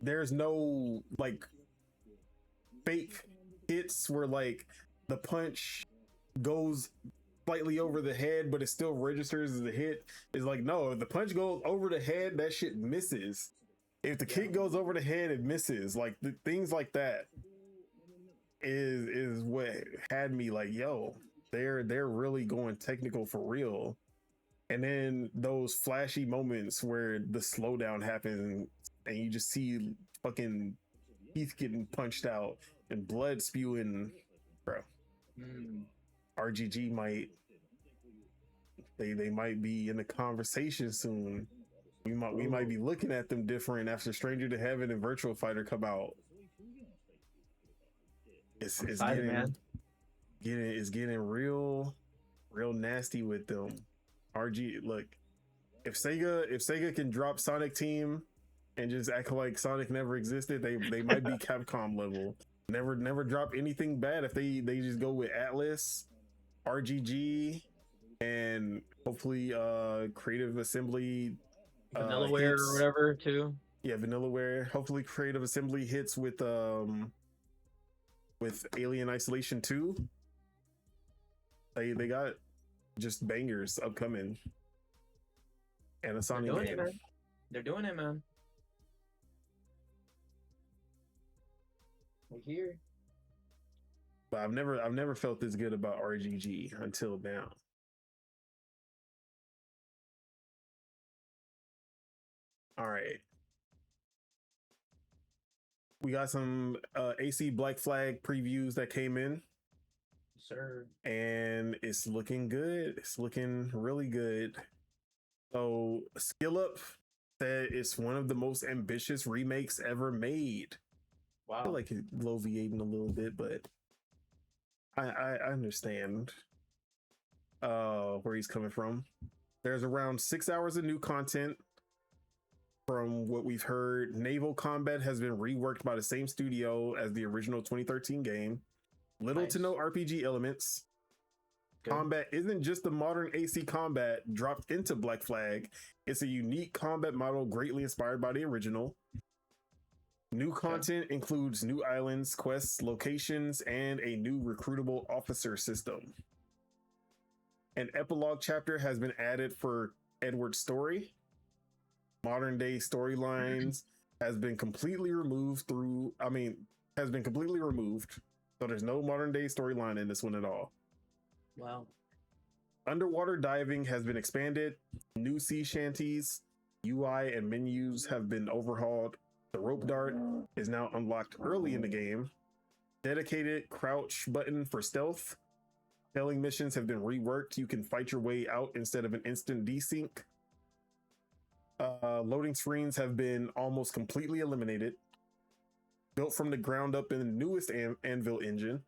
there's no like fake hits where like the punch goes slightly over the head but it still registers as a hit is like, no, if the punch goes over the head, that shit misses. If the kick goes over the head, it misses. Like the things like that is what had me like, yo, they're really going technical for real. And then those flashy moments where the slowdown happens and you just see fucking teeth getting punched out and blood spewing, bro. RGG might they might be in the conversation soon. We might be looking at them different after Stranger to Heaven and Virtua Fighter come out. It's getting real nasty with them. Look, if Sega can drop Sonic Team and just act like Sonic never existed, they might be Capcom level. Never drop anything bad if they just go with Atlas, RGG, and hopefully Creative Assembly, Vanillaware or whatever too. Yeah, Vanillaware. Hopefully Creative Assembly hits with Alien Isolation 2. They got just bangers upcoming. And a Sonic game. They're doing it, man. We're here. But I've never felt this good about RGG until now. All right. We got some AC Black Flag previews that came in. Sir. And it's looking good. It's looking really good. So Skill Up said it's one of the most ambitious remakes ever made. Wow. I feel like it's bloviating a little bit, but I understand where he's coming from. There's around 6 hours of new content. From what we've heard, naval combat has been reworked by the same studio as the original 2013 game. Little to no RPG elements. Good. Combat isn't just the modern AC combat dropped into Black Flag. It's a unique combat model greatly inspired by the original. New content includes new islands, quests, locations, and a new recruitable officer system. An epilogue chapter has been added for Edward's story. Modern day storylines has been completely removed. So there's no modern day storyline in this one at all. Wow. Underwater diving has been expanded. New sea shanties, UI and menus have been overhauled. The rope dart is now unlocked early in the game. Dedicated crouch button for stealth. Sailing missions have been reworked. You can fight your way out instead of an instant desync. Loading screens have been almost completely eliminated. Built from the ground up in the newest Anvil engine.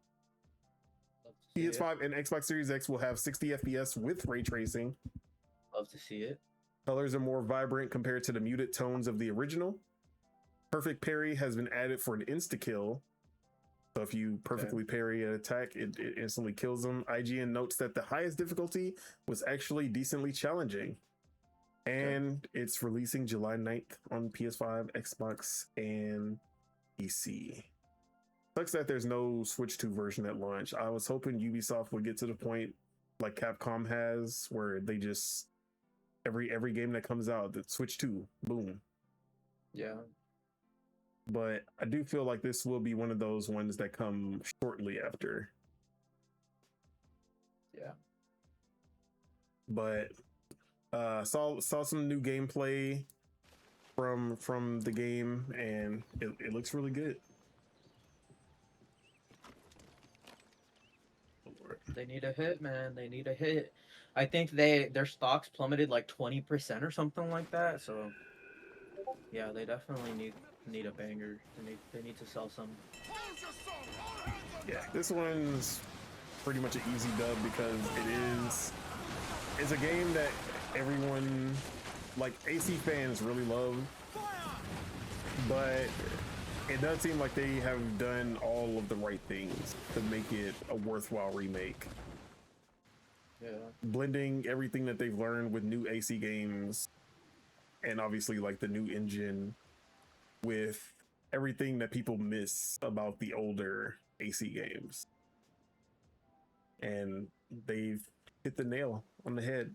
PS5 and Xbox Series X will have 60 FPS with ray tracing. Love to see it. Colors are more vibrant compared to the muted tones of the original. Perfect parry has been added for an insta-kill. So if you perfectly parry an attack, it instantly kills them. IGN notes that the highest difficulty was actually decently challenging. And it's releasing July 9th on PS5, Xbox, and PC. Sucks that there's no Switch 2 version at launch. I was hoping Ubisoft would get to the point like Capcom has, where they just every game that comes out, the Switch 2, boom. Yeah. but I do feel like this will be one of those ones that come shortly after. Yeah. But saw some new gameplay from the game, and it looks really good. They need a hit, man. They need a hit. I think their stocks plummeted like 20% or something like that. So yeah, they definitely need a banger. They need to sell some. Yeah, this one's pretty much an easy dub because it's a game that everyone, like AC fans, really love, but it does seem like they have done all of the right things to make it a worthwhile remake. Yeah. Blending everything that they've learned with new AC games, and obviously like the new engine, with everything that people miss about the older AC games. And they've hit the nail on the head,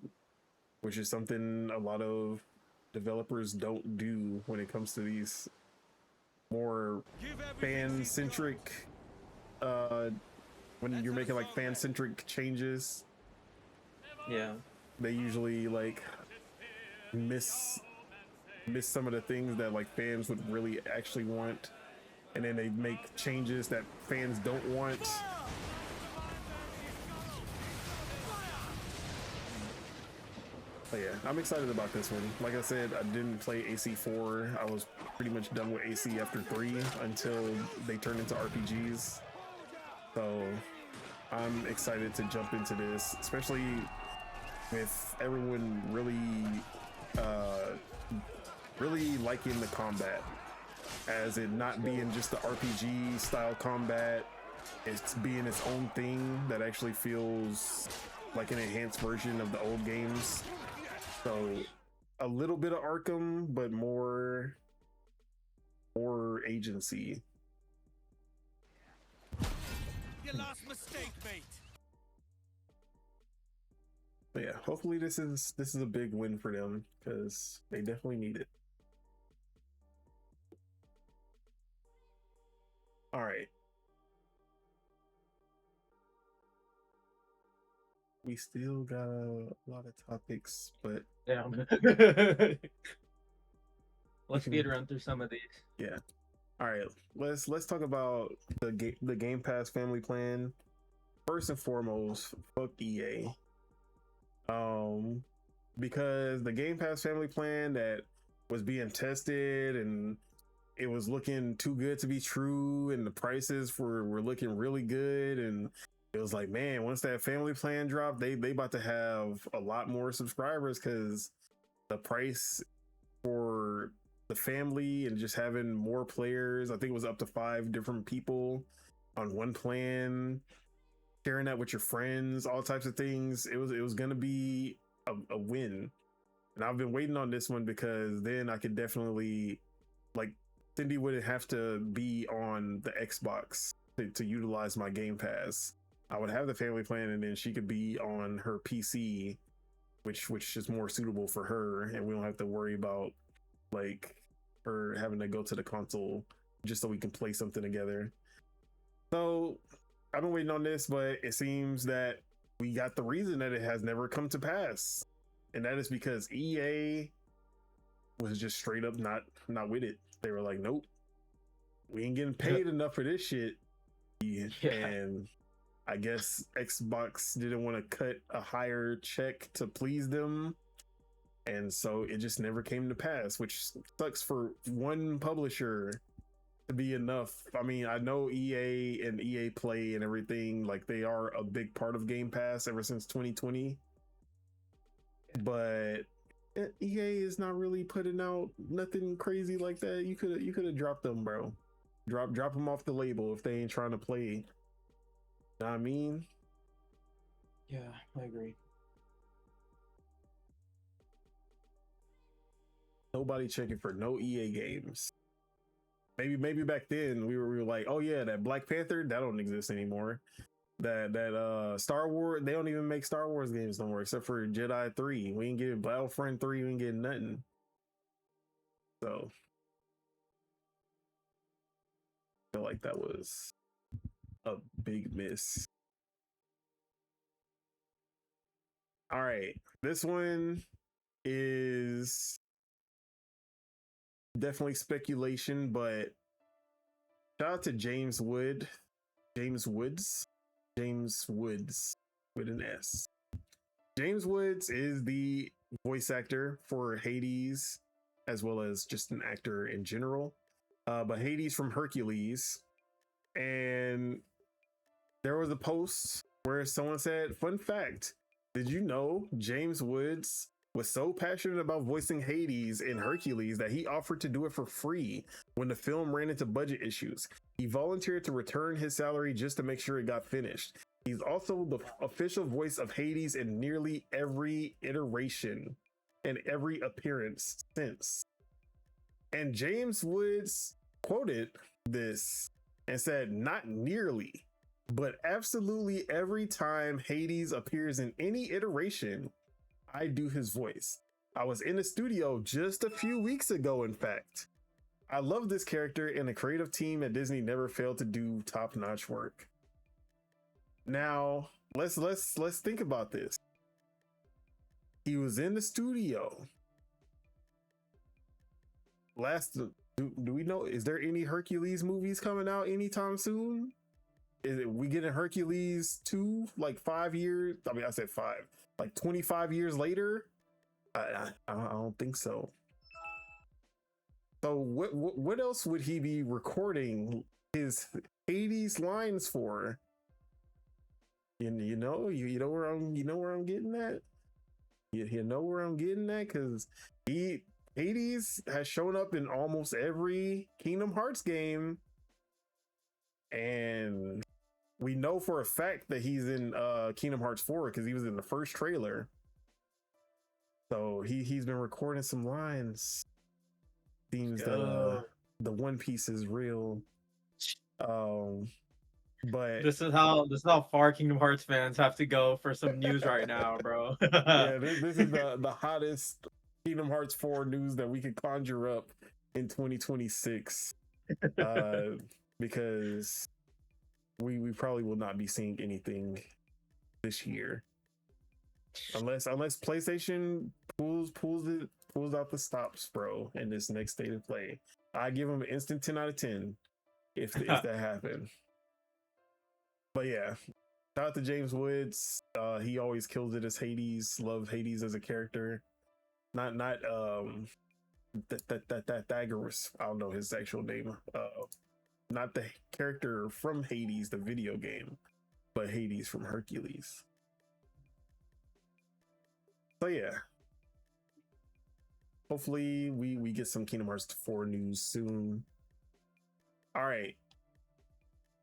which is something a lot of developers don't do when it comes to these more fan-centric when you're making like fan-centric changes. Yeah, they usually like miss some of the things that like fans would really actually want, and then they make changes that fans don't want. But yeah, I'm excited about this one. Like I said, I didn't play AC4. I was pretty much done with AC after 3 until they turned into RPGs. So I'm excited to jump into this, especially with everyone really liking the combat, as it not being just the RPG style combat. It's being its own thing that actually feels like an enhanced version of the old games. So a little bit of Arkham, but more agency. Your last mistake, mate. But yeah, hopefully this is a big win for them, because they definitely need it. All right. We still got a lot of topics, but damn. Let's speed run through some of these. Yeah. All right. Let's talk about the Game Pass family plan. First and foremost, fuck EA. Because the Game Pass family plan that was being tested, and it was looking too good to be true, and the prices were looking really good, and it was like, man, once that family plan dropped, they about to have a lot more subscribers, because the price for the family and just having more players, I think it was up to 5 different people on one plan, sharing that with your friends, all types of things. It was gonna be a win, and I've been waiting on this one, because then I could definitely, like, Cindy wouldn't have to be on the Xbox to utilize my Game Pass. I would have the family plan, and then she could be on her PC, which is more suitable for her, and we don't have to worry about like her having to go to the console just so we can play something together. So I've been waiting on this, but it seems that we got the reason that it has never come to pass, and that is because EA was just straight up not with it. They were like, nope, we ain't getting paid enough for this shit. Yeah. And I guess Xbox didn't want to cut a higher check to please them, and so it just never came to pass, which sucks for one publisher to be enough. I mean, I know EA and EA Play and everything, like, they are a big part of Game Pass ever since 2020, but EA is not really putting out nothing crazy like that. You could have dropped them, bro. Drop them off the label if they ain't trying to play. Know what I mean? Yeah, I agree. Nobody checking for no EA games. Maybe back then we were like, oh yeah, that Black Panther, that don't exist anymore. That Star Wars, they don't even make Star Wars games no more, except for Jedi 3. We ain't getting Battlefront 3, we ain't getting nothing. So feel like that was a big miss. All right, this one is definitely speculation, but shout out to James Woods with an S. James Woods is the voice actor for Hades, as well as just an actor in general. But Hades from Hercules. And there was a post where someone said, fun fact, did you know James Woods was so passionate about voicing Hades in Hercules that he offered to do it for free when the film ran into budget issues? He volunteered to return his salary just to make sure it got finished. He's also the official voice of Hades in nearly every iteration and every appearance since. And James Woods quoted this and said, not nearly, but absolutely every time Hades appears in any iteration, I do his voice. I was in the studio just a few weeks ago, in fact. I love this character, and the creative team at Disney never failed to do top-notch work. Now, let's think about this. He was in the studio. Do we know, is there any Hercules movies coming out anytime soon? We getting Hercules 2 like 5 years? I mean, I said 5, like 25 years later? I don't think so. So what else would he be recording his Hades lines for? You know where I'm getting at? You know where I'm getting at? Because Hades has shown up in almost every Kingdom Hearts game, and we know for a fact that he's in Kingdom Hearts 4 because he was in the first trailer. So he's been recording some lines. Seems the One Piece is real. But this is how far Kingdom Hearts fans have to go for some news right now, bro. Yeah, this is the hottest Kingdom Hearts 4 news that we could conjure up in 2026. Because we probably will not be seeing anything this year. Unless PlayStation pulls out the stops, bro, in this next state of play. I give them an instant 10 out of 10 if that happened. But yeah, shout out to James Woods. He always kills it as Hades. Love Hades as a character. Not that Thagorus. I don't know his actual name. Not the character from Hades, the video game, but Hades from Hercules. So yeah, hopefully we get some Kingdom Hearts 4 news soon. All right,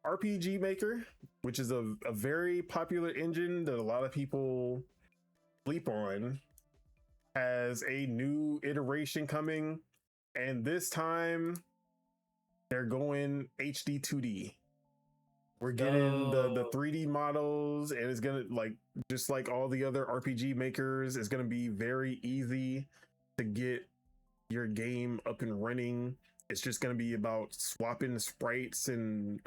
RPG Maker, which is a very popular engine that a lot of people sleep on, has a new iteration coming, and this time they're going HD 2D. We're getting the 3D models, and it's gonna, like, just like all the other RPG makers, it's gonna be very easy to get your game up and running. It's just gonna be about swapping the sprites and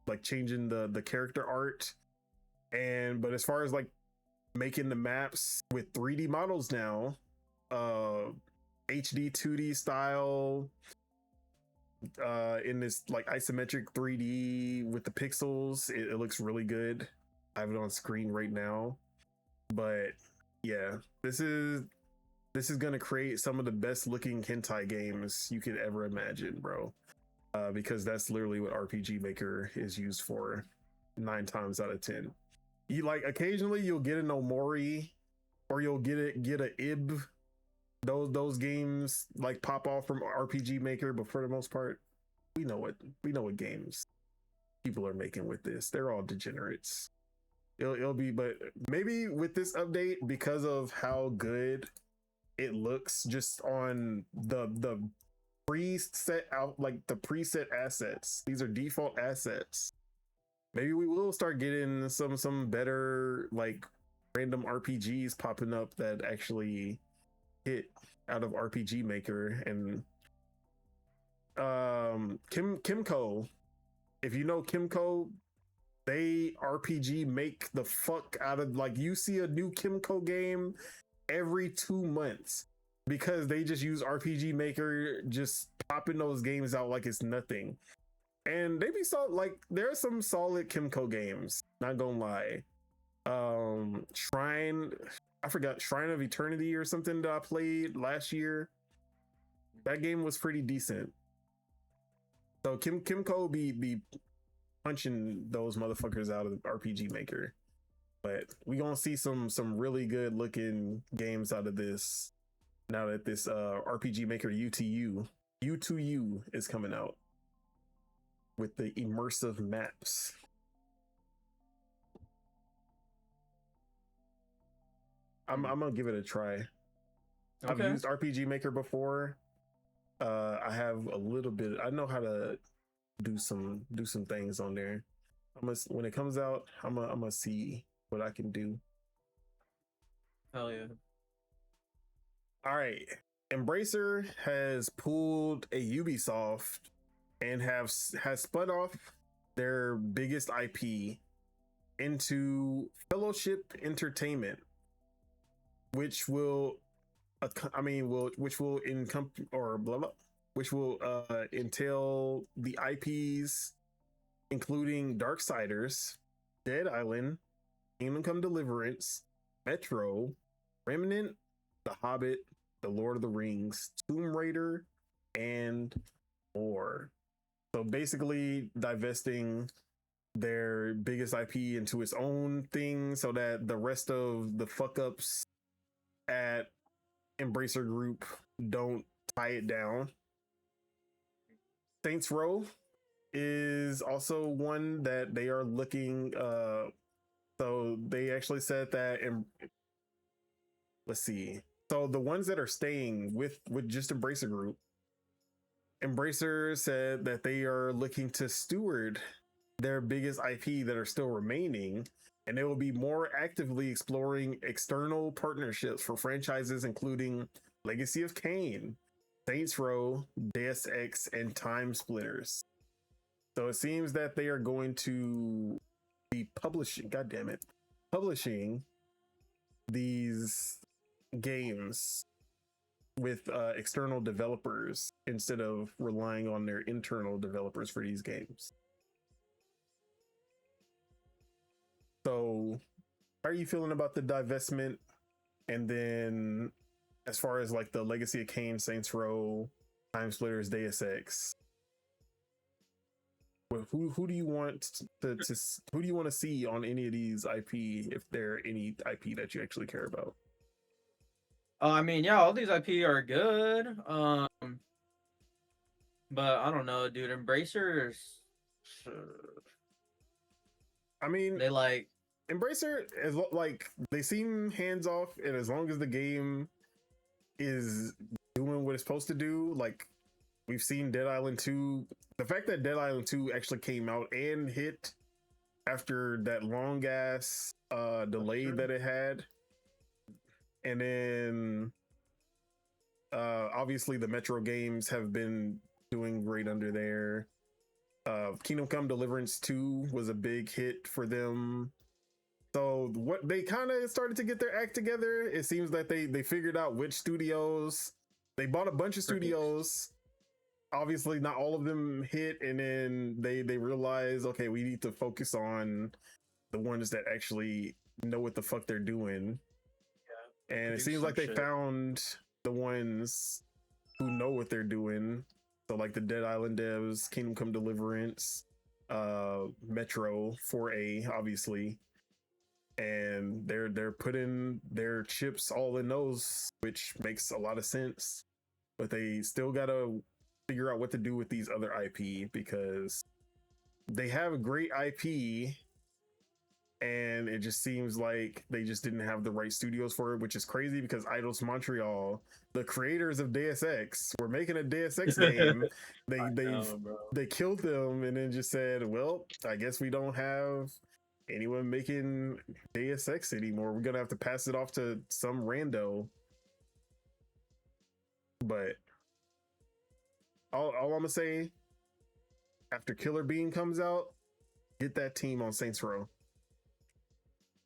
like changing the character art. But as far as like making the maps with 3D models now, HD 2D style, in this like isometric 3D with the pixels, it looks really good. I have it on screen right now. But yeah, this is gonna create some of the best looking hentai games you could ever imagine, bro. Because that's literally what RPG Maker is used for 9 times out of 10. You like occasionally you'll get an Omori, or you'll get a Ib. Those games like pop off from RPG Maker, but for the most part, we know what games people are making with this. They're all degenerates. It'll be, but maybe with this update, because of how good it looks just on the preset out, like the preset assets. These are default assets. Maybe we will start getting some better like random RPGs popping up that actually hit out of RPG Maker, and Kimco. If you know Kimco, they RPG make the fuck out of, like, you see a new Kimco game every 2 months because they just use RPG Maker, just popping those games out like it's nothing. And they be like, there are some solid Kimco games, not gonna lie. Shrine of Eternity or something that I played last year. That game was pretty decent. So Kimco be punching those motherfuckers out of the RPG Maker. But we gonna see some really good looking games out of this now that this RPG Maker U2U is coming out with the immersive maps. I'm gonna give it a try. Okay. I've used RPG Maker before. I have a little bit. I know how to do some things on there. When it comes out, I'm gonna see what I can do. Hell yeah! All right, Embracer has pulled a Ubisoft and has spun off their biggest IP into Fellowship Entertainment, which will entail the IPs including Darksiders, Dead Island, Kingdom Come Deliverance, Metro, Remnant, The Hobbit, The Lord of the Rings, Tomb Raider, and more. So basically divesting their biggest IP into its own thing so that the rest of the fuck ups at Embracer Group don't tie it down. Saints Row is also one that they are looking so they actually said that let's see. So the ones that are staying with just Embracer Group, Embracer said that they are looking to steward their biggest IP that are still remaining, and they will be more actively exploring external partnerships for franchises including Legacy of Kain, Saints Row, Deus Ex, and Time Splitters. So it seems that they are going to be publishing these games with external developers instead of relying on their internal developers for these games. So how are you feeling about the divestment? And then as far as like the Legacy of Kain, Saints Row, Time Splitters, Deus Ex, who do you want who do you want to see on any of these IP, if there are any IP that you actually care about? I mean, yeah, all these IP are good. But I don't know, dude. Embracers. I mean, they like Embracer is like, they seem hands off, and as long as the game is doing what it's supposed to do, like we've seen Dead Island 2. The fact that Dead Island 2 actually came out and hit after that long ass delay that it had. And then obviously the Metro games have been doing great under there. Kingdom Come Deliverance 2 was a big hit for them. So what they kind of started to get their act together. It seems that they figured out which studios. They bought a bunch of studios. Obviously not all of them hit, and then they realized, okay, we need to focus on the ones that actually know what the fuck they're doing. Yeah. And it seems like they found the ones who know what they're doing. So like the Dead Island devs, Kingdom Come Deliverance, Metro 4A, obviously. And they're putting their chips all in those, which makes a lot of sense. But they still gotta figure out what to do with these other IP, because they have a great IP and it just seems like they just didn't have the right studios for it, which is crazy because Eidos Montreal, the creators of Deus Ex, were making a Deus Ex game. They killed them and then just said, well, I guess we don't have anyone making Deus Ex anymore. We're gonna have to pass it off to some rando. But all I'm gonna say, after Killer Bean comes out, get that team on Saints Row.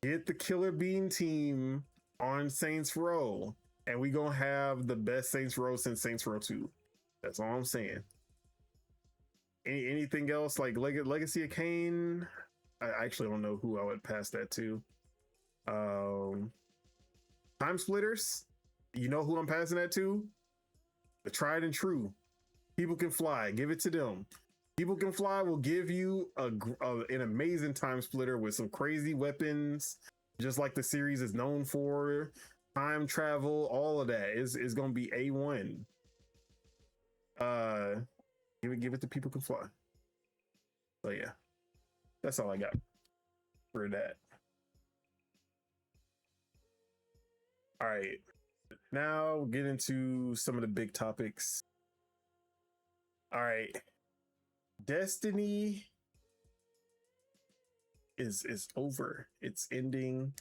Get the Killer Bean team on Saints Row, and we gonna have the best Saints Row since Saints Row 2. That's all I'm saying. Anything else like Legacy of Kain? I actually don't know who I would pass that to. Time Splitters, you know who I'm passing that to? The tried and true. People Can Fly, give it to them. People Can Fly will give you an amazing time splitter with some crazy weapons, just like the series is known for. Time travel, all of that is going to be A1. Give it to People Can Fly. So yeah, that's all I got for that. All right, now we'll get into some of the big topics. All right, Destiny is over. It's ending.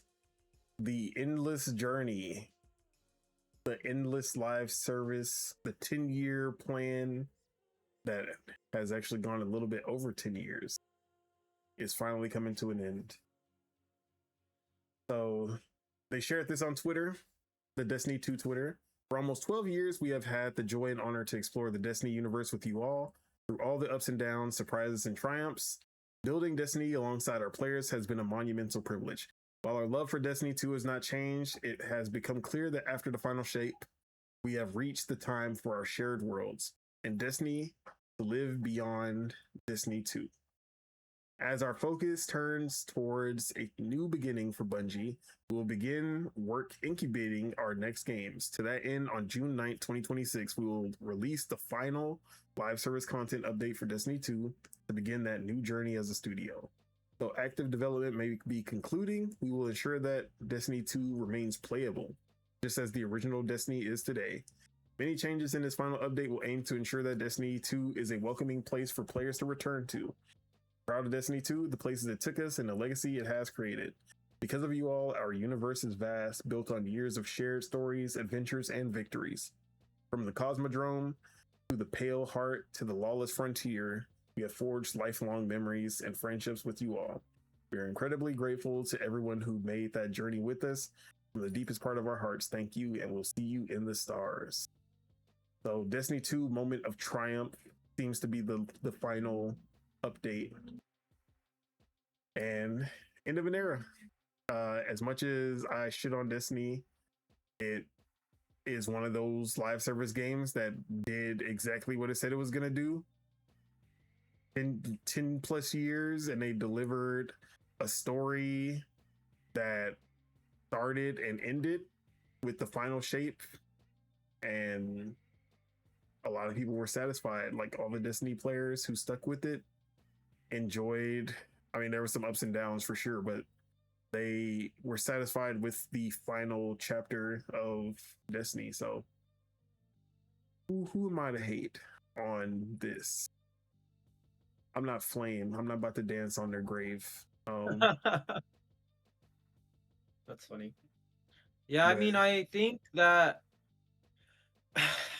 The endless journey, the endless live service, the 10-year plan that has actually gone a little bit over 10 years is finally coming to an end. So they shared this on Twitter, the Destiny 2 Twitter. For almost 12 years, we have had the joy and honor to explore the Destiny universe with you all. Through all the ups and downs, surprises, and triumphs, building Destiny alongside our players has been a monumental privilege. While our love for Destiny 2 has not changed, it has become clear that after the final shape, we have reached the time for our shared worlds and Destiny to live beyond Destiny 2. As our focus turns towards a new beginning for Bungie, we will begin work incubating our next games. To that end, on June 9th, 2026, we will release the final live service content update for Destiny 2 to begin that new journey as a studio. Though active development may be concluding, we will ensure that Destiny 2 remains playable, just as the original Destiny is today. Many changes in this final update will aim to ensure that Destiny 2 is a welcoming place for players to return to. Proud of Destiny 2, the places it took us, and the legacy it has created. Because of you all, our universe is vast, built on years of shared stories, adventures, and victories. From the Cosmodrome, to the Pale Heart, to the Lawless Frontier, we have forged lifelong memories and friendships with you all. We are incredibly grateful to everyone who made that journey with us. From the deepest part of our hearts, thank you, and we'll see you in the stars. So Destiny 2 Moment of Triumph seems to be the final update. And end of an era. As much as I shit on Destiny, it is one of those live service games that did exactly what it said it was going to do. In 10 plus years, and they delivered a story that started and ended with the final shape, and a lot of people were satisfied. Like all the Destiny players who stuck with it enjoyed. I mean, there were some ups and downs for sure, but they were satisfied with the final chapter of Destiny. So who am I to hate on this? I'm not Flame. I'm not about to dance on their grave. That's funny. Yeah, I mean, I think that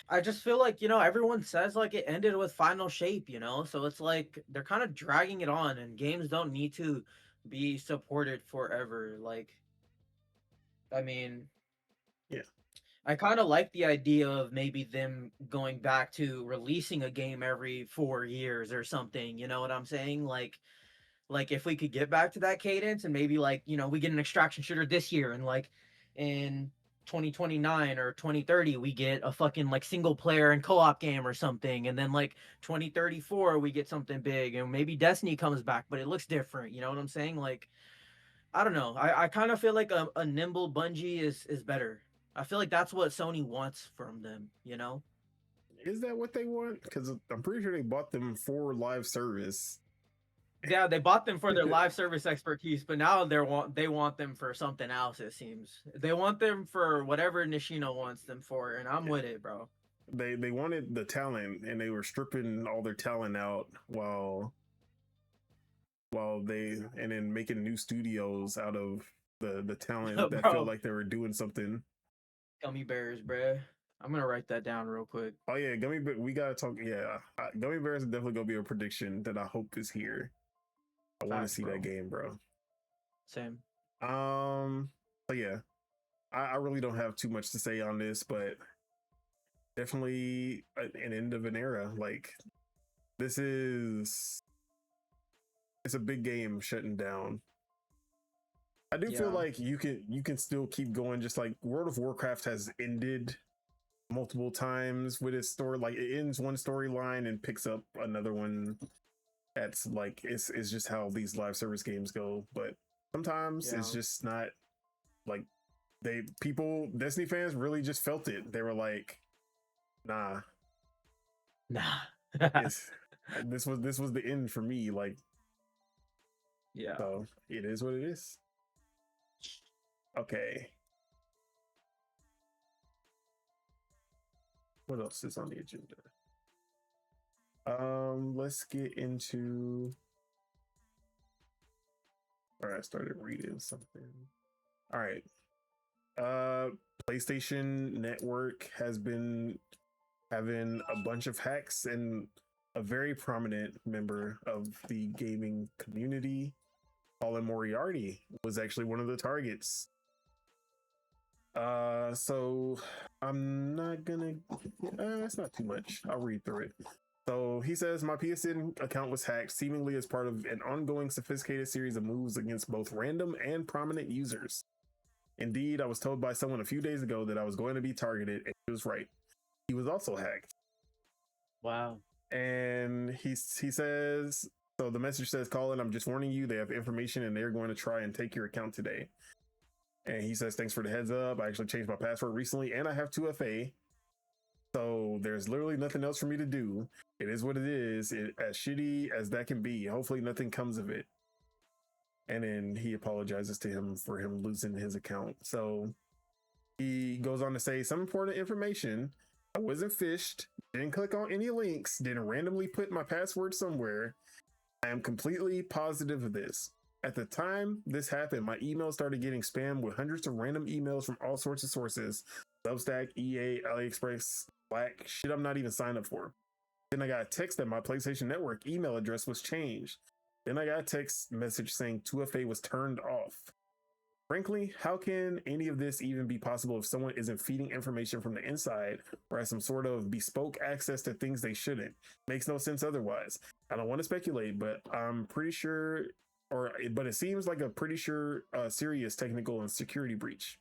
I just feel like, everyone says like it ended with final shape, so it's like they're kind of dragging it on, and games don't need to be supported forever. Like, I mean, yeah, I kind of like the idea of maybe them going back to releasing a game every 4 years or something. You know what I'm saying? Like if we could get back to that cadence, and maybe like, we get an extraction shooter this year, and like in 2029 or 2030 we get a fucking like single player and co-op game or something, and then like 2034 we get something big, and maybe Destiny comes back but it looks different. You know what I'm saying? Like, I don't know. I kind of feel like a nimble Bungie is better. I feel like that's what Sony wants from them, Is that what they want? Because I'm pretty sure they bought them for live service. Yeah, they bought them for their live service expertise, but now they want them for something else, it seems. They want them for whatever Nishino wants them for, and I'm with it, bro. They wanted the talent, and they were stripping all their talent out while and then making new studios out of the talent that felt like they were doing something. Gummy bears, bruh. I'm gonna write that down real quick. Oh yeah, Gummy Bear. We gotta talk. Yeah, Gummy Bears is definitely gonna be a prediction that I hope is here. I want to see that game, bro. Same. But yeah, I really don't have too much to say on this, but definitely an end of an era. Like it's a big game shutting down. I do feel like you can still keep going, just like World of Warcraft has ended multiple times with its story. Like it ends one storyline and picks up another one. That's like it's just how these live service games go. But sometimes it's just not like Destiny fans really just felt it. They were like, nah. This was the end for me. Like, yeah. So it is what it is. Okay. What else is on the agenda? Let's get into. All right, I started reading something. All right. PlayStation Network has been having a bunch of hacks, and a very prominent member of the gaming community, Colin Moriarty, was actually one of the targets. So I'm not gonna, it's not too much. I'll read through it. So he says, my PSN account was hacked seemingly as part of an ongoing sophisticated series of moves against both random and prominent users. Indeed, I was told by someone a few days ago that I was going to be targeted, and he was right. He was also hacked. Wow. And he says, so the message says, Colin, I'm just warning you, they have information and they're going to try and take your account today. And he says, thanks for the heads up. I actually changed my password recently and I have 2FA. So there's literally nothing else for me to do. It is what it is. As shitty as that can be, hopefully nothing comes of it. And then he apologizes to him for him losing his account. So he goes on to say some important information. I wasn't phished, didn't click on any links, didn't randomly put my password somewhere. I am completely positive of this. At the time this happened, my email started getting spammed with hundreds of random emails from all sorts of sources. Substack, EA, AliExpress, Slack, shit I'm not even signed up for. Then I got a text that my PlayStation Network email address was changed. Then I got a text message saying 2FA was turned off. Frankly, how can any of this even be possible if someone isn't feeding information from the inside or has some sort of bespoke access to things they shouldn't? Makes no sense otherwise. I don't want to speculate, but I'm pretty sure, but it seems like a pretty sure serious technical and security breach.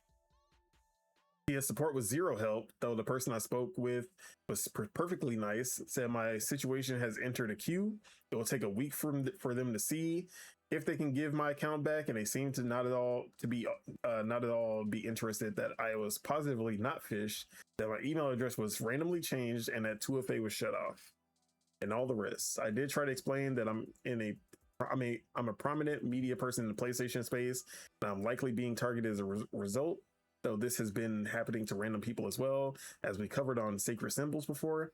PS support was zero help, though the person I spoke with was perfectly nice, said my situation has entered a queue. It will take a week for them to see if they can give my account back, and they seem to not at all be interested that I was positively not phished, that my email address was randomly changed, and that 2FA was shut off, and all the rest. I did try to explain that I'm a prominent media person in the PlayStation space, and I'm likely being targeted as a result. Though this has been happening to random people as well, as we covered on Sacred Symbols before.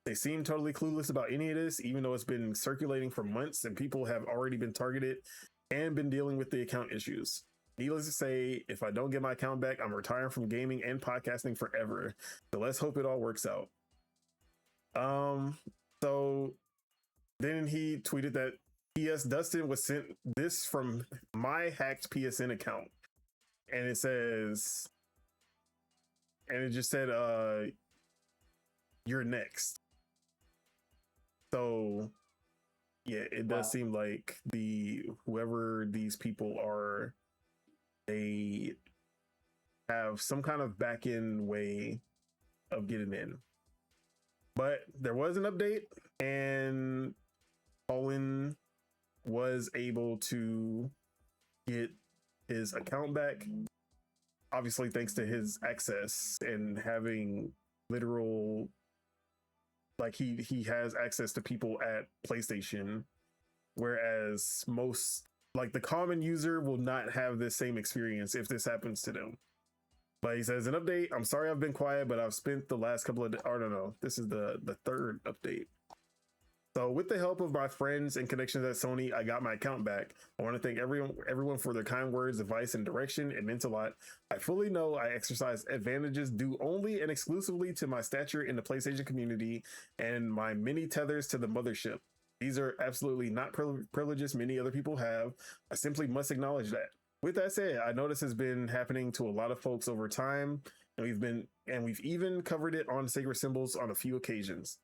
They seem totally clueless about any of this, even though it's been circulating for months and people have already been targeted and been dealing with the account issues. Needless to say, if I don't get my account back, I'm retiring from gaming and podcasting forever. So let's hope it all works out. So then he tweeted that PS Dustin was sent this from my hacked PSN account. And it says, and it just said, you're next. So yeah, it does seem like whoever these people are, they have some kind of back end way of getting in. But there was an update, and Colin was able to get his account back, obviously thanks to his access and having literal, like he has access to people at PlayStation, whereas most, like the common user, will not have this same experience if this happens to them. But he says, an update, I'm sorry I've been quiet, but I've spent the last couple of I don't know, this is the third update. So with the help of my friends and connections at Sony, I got my account back. I want to thank everyone for their kind words, advice, and direction. It meant a lot. I fully know I exercise advantages due only and exclusively to my stature in the PlayStation community and my many tethers to the mothership. These are absolutely not privileges many other people have. I simply must acknowledge that. With that said, I know this has been happening to a lot of folks over time, and we've even covered it on Sacred Symbols on a few occasions.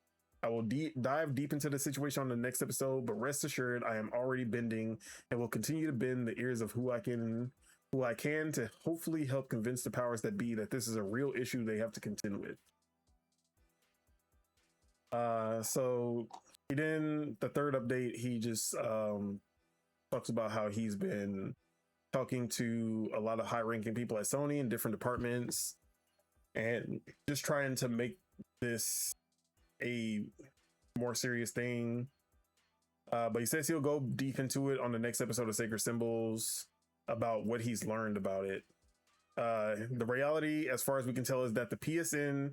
I will dive deep into the situation on the next episode, but rest assured, I am already bending and will continue to bend the ears of who I can to hopefully help convince the powers that be that this is a real issue they have to contend with. So then the third update, he just talks about how he's been talking to a lot of high-ranking people at Sony in different departments and just trying to make this a more serious thing, but he says he'll go deep into it on the next episode of Sacred Symbols about what he's learned about it. The reality, as far as we can tell, is that the PSN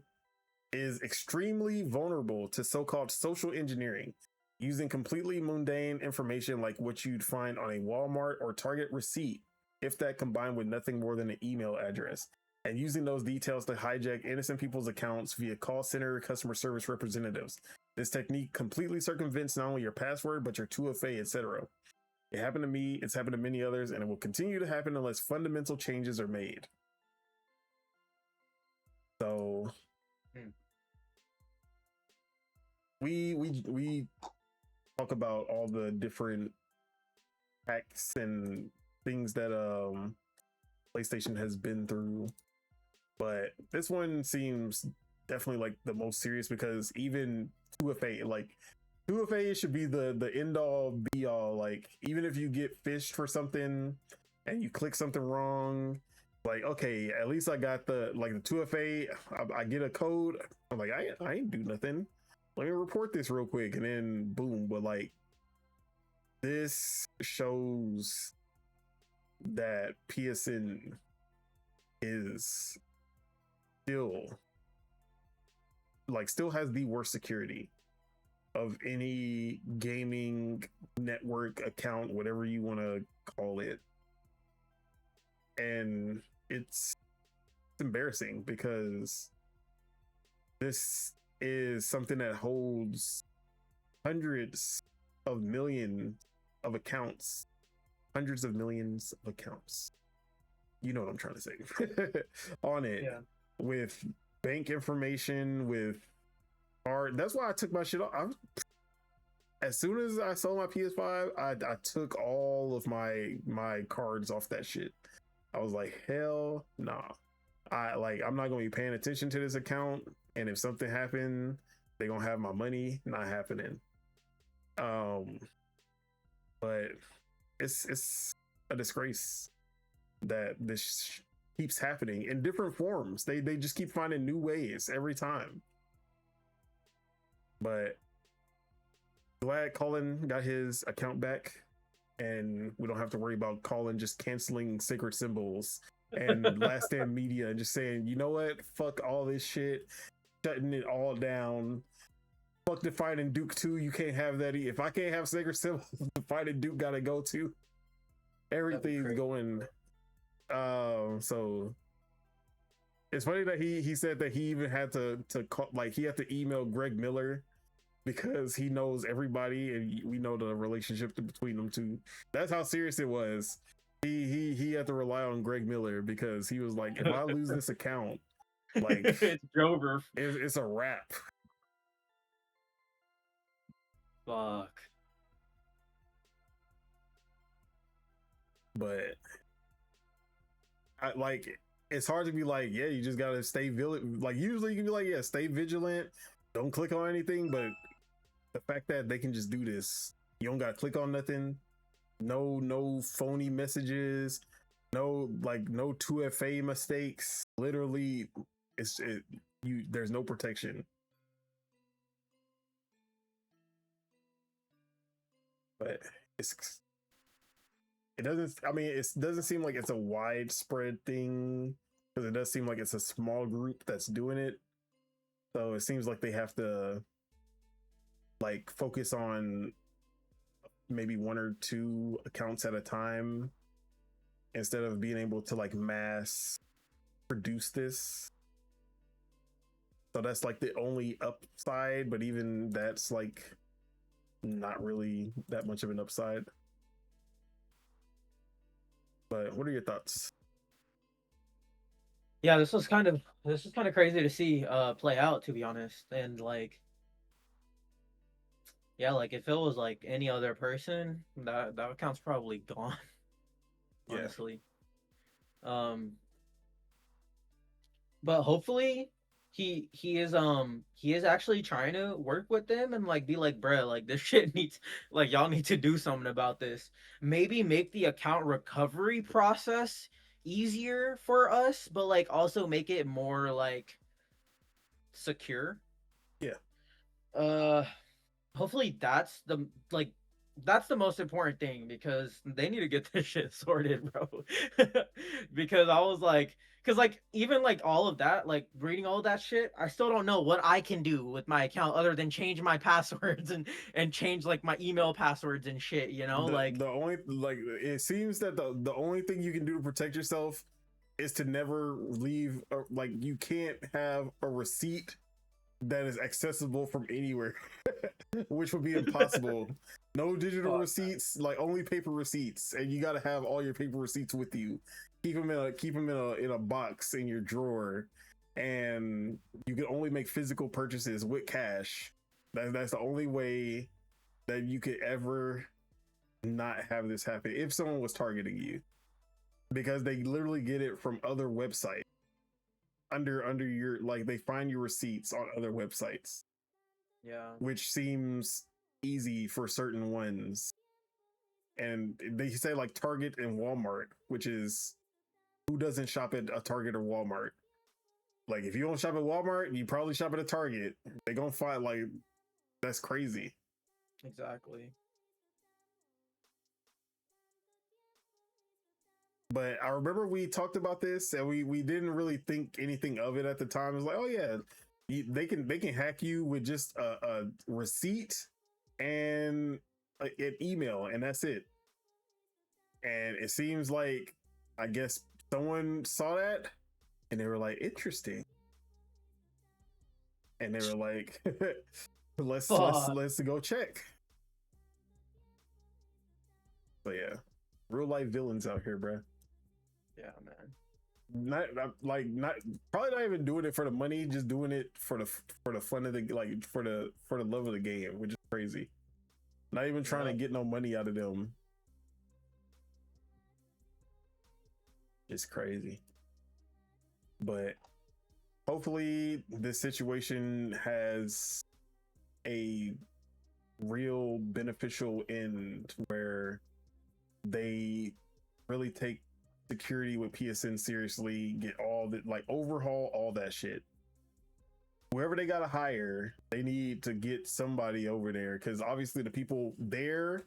is extremely vulnerable to so-called social engineering, using completely mundane information like what you'd find on a Walmart or Target receipt, if that combined with nothing more than an email address, and using those details to hijack innocent people's accounts via call center customer service representatives. This technique completely circumvents not only your password, but your 2FA, etc. It happened to me, it's happened to many others, and it will continue to happen unless fundamental changes are made. So we talk about all the different hacks and things that PlayStation has been through, but this one seems definitely like the most serious, because even 2FA should be the end all be all. Like, even if you get fished for something and you click something wrong, like, okay, at least I got the 2FA, I get a code, I'm like, I ain't do nothing, let me report this real quick, and then boom. But like, this shows that PSN is still has the worst security of any gaming network account, whatever you want to call it. And it's embarrassing, because this is something that holds hundreds of millions of accounts. You know what I'm trying to say. On it. Yeah. With bank information, with card. That's why I took my shit off. As soon as I sold my PS5, I took all of my cards off that shit. I was like, hell nah. I'm not gonna be paying attention to this account, and if something happened, they gonna have my money. Not happening. But it's a disgrace that this keeps happening in different forms. They just keep finding new ways every time. But glad Colin got his account back, and we don't have to worry about Colin just canceling Sacred Symbols and Last Stand Media and just saying, you know what, fuck all this shit, shutting it all down. Fuck Defining Duke 2, you can't have that. If I can't have Sacred Symbols, Defining Duke gotta go too. Everything's going. So it's funny that he said that he even had to call, like, he had to email Greg Miller, because he knows everybody and we know the relationship between them two. That's how serious it was. He had to rely on Greg Miller, because he was like, if I lose this account, like, it's over. It's a wrap. Fuck. But it's hard to be like, yeah, you just gotta stay vigilant. Like, usually you can be like, yeah, stay vigilant, don't click on anything. But the fact that they can just do this, you don't gotta click on nothing, no phony messages, no 2FA mistakes. Literally, there's no protection. But it doesn't seem like it's a widespread thing, because it does seem like it's a small group that's doing it. So it seems like they have to like focus on maybe 1 or 2 accounts at a time instead of being able to like mass produce this. So that's like the only upside, but even that's like not really that much of an upside. But what are your thoughts? Yeah, this is kind of crazy to see play out, to be honest. And like, yeah, like if it was like any other person, that account's probably gone. Honestly. Yeah. But hopefully he is actually trying to work with them and like be like, bruh, like this shit needs, like y'all need to do something about this. Maybe make the account recovery process easier for us, but like also make it more like secure. Yeah. Hopefully that's the most important thing, because they need to get this shit sorted, bro. Because I was like, because like even like all of that, like reading all that shit, I still don't know what I can do with my account other than change my passwords and change like my email passwords and shit, you know? The only, like, it seems that the only thing you can do to protect yourself is to never leave, like you can't have a receipt that is accessible from anywhere, which would be impossible. No digital receipts, like only paper receipts, and you got to have all your paper receipts with you. Keep them in a box in your drawer, and you can only make physical purchases with cash. That's the only way that you could ever not have this happen if someone was targeting you, because they literally get it from other websites. Under your, like, they find your receipts on other websites. Yeah. Which seems easy for certain ones. And they say like Target and Walmart, which is, who doesn't shop at a Target or Walmart? Like if you don't shop at Walmart, you probably shop at a Target. They gonna find, like, that's crazy. Exactly. But I remember we talked about this and we didn't really think anything of it at the time. It was like, oh yeah, they can hack you with just a receipt and an email, and that's it. And it seems like, I guess someone saw that and they were like, interesting. And they were like, let's go check. So yeah, real life villains out here, bro. Yeah, man. Not probably not even doing it for the money, just doing it for the fun of the, like, for the love of the game, which is crazy. Not even trying to get no money out of them. It's crazy. But hopefully this situation has a real beneficial end where they really take security with PSN seriously, get all that, like, overhaul all that shit. Whoever they gotta hire, they need to get somebody over there, because obviously the people there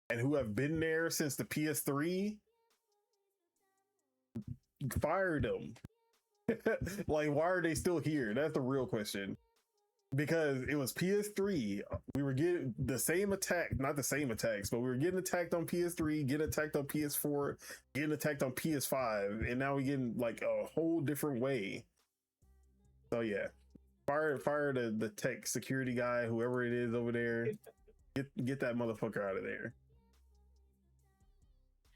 and who have been there since the PS3 fired them. Like, why are they still here? That's the real question. Because it was PS3, we were getting the same attack, not the same attacks, but we were getting attacked on PS3, getting attacked on PS4, getting attacked on PS5, and now we're getting like a whole different way. So yeah, fire the tech security guy, whoever it is over there. Get that motherfucker out of there.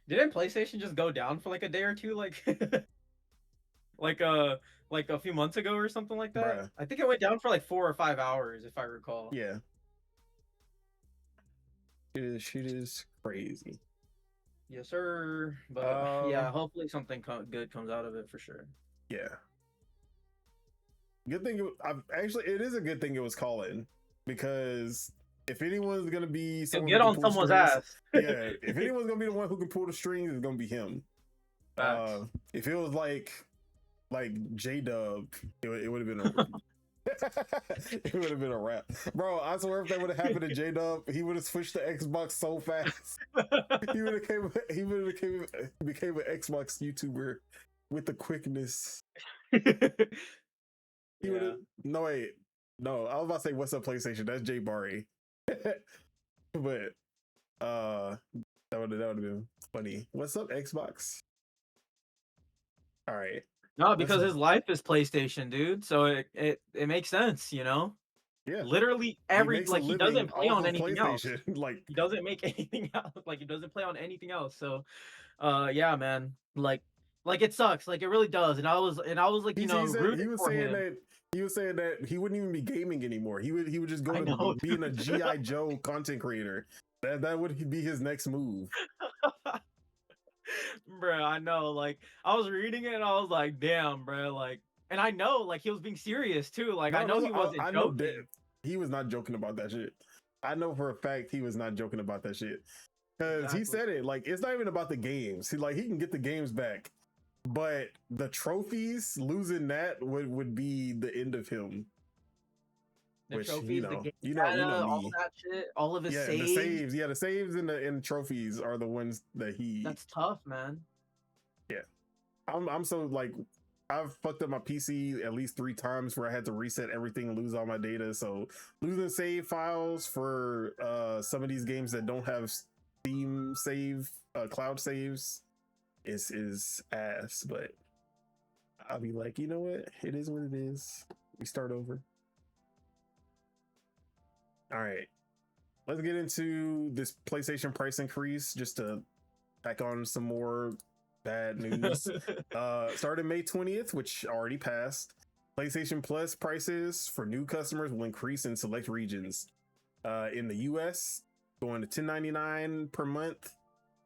Didn't PlayStation just go down for like a day or two, like like a few months ago or something like that? Bruh. I think it went down for like 4 or 5 hours, if I recall. Yeah. Shit is crazy. Yes, sir. But yeah, hopefully something good comes out of it for sure. Yeah. Good thing it is a good thing it was Colin, because if anyone's gonna be someone get on someone's ass. Yeah, if anyone's gonna be the one who can pull the strings, it's gonna be him. If it was like J-Dub, it would have been a it would have been a wrap, bro. I swear if that would have happened to J-Dub, he would have switched to Xbox so fast. He would have became an Xbox YouTuber with the quickness. He would have. No, wait, no. I was about to say, what's up, PlayStation? That's Jay Barry. But that would have been funny. What's up, Xbox? All right. No, because his life is PlayStation, dude. So it makes sense, you know. Yeah. Literally he doesn't play on anything else. Like he doesn't make anything else. Like he doesn't play on anything else. So, yeah, man. Like it sucks. Like it really does. And I was like, you know, rooting for him. He was saying that he wouldn't even be gaming anymore. He would just go to being a G.I. Joe content creator. That would be his next move. Bro, I know. Like I was reading it and I was like, damn, bro. Like, and I know like he was being serious too. Like I know he wasn't joking. He was not joking about that shit. I know for a fact he was not joking about that shit. Because he said it, like, it's not even about the games. He can get the games back. But the trophies, losing that would be the end of him. The Which, trophies, you know all that shit, all of his saves. The saves. Yeah, the saves and the trophies are the ones that he... That's tough, man. Yeah. I'm so, like... I've fucked up my PC at least 3 times where I had to reset everything and lose all my data. So losing save files for some of these games that don't have Steam save, cloud saves is ass. But I'll be like, you know what? It is what it is. We start over. All right. Let's get into this PlayStation price increase just to pack on some more bad news. Started May 20th, which already passed. PlayStation Plus prices for new customers will increase in select regions. In the US, going to $10.99 per month.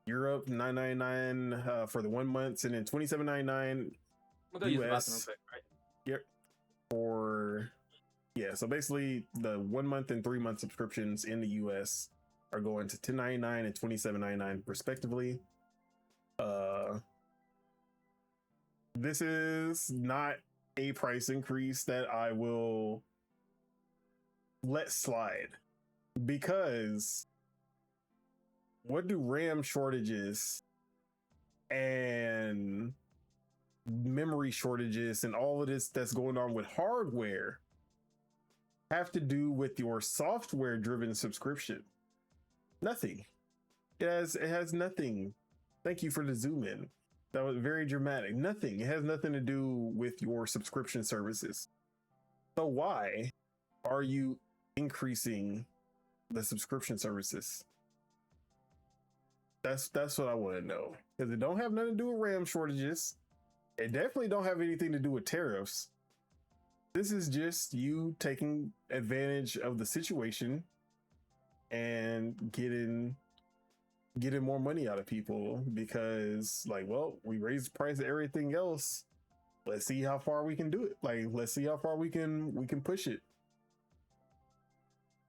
Europe, $9.99 for the 1 month, and then $27.99 US. Right? Yep. So basically the 1 month and 3 month subscriptions in the US are going to $10.99 and $27.99 respectively. This is not a price increase that I will let slide, because what do RAM shortages and memory shortages and all of this that's going on with hardware have to do with your software driven subscription? Nothing. It has nothing. Thank you for the zoom in. That was very dramatic. Nothing. It has nothing to do with your subscription services. So why are you increasing the subscription services? That's what I want to know. Because it don't have nothing to do with RAM shortages. It definitely don't have anything to do with tariffs. This is just you taking advantage of the situation and getting more money out of people, because like, well, we raised the price of everything else. Let's see how far we can do it. Like, let's see how far we can push it.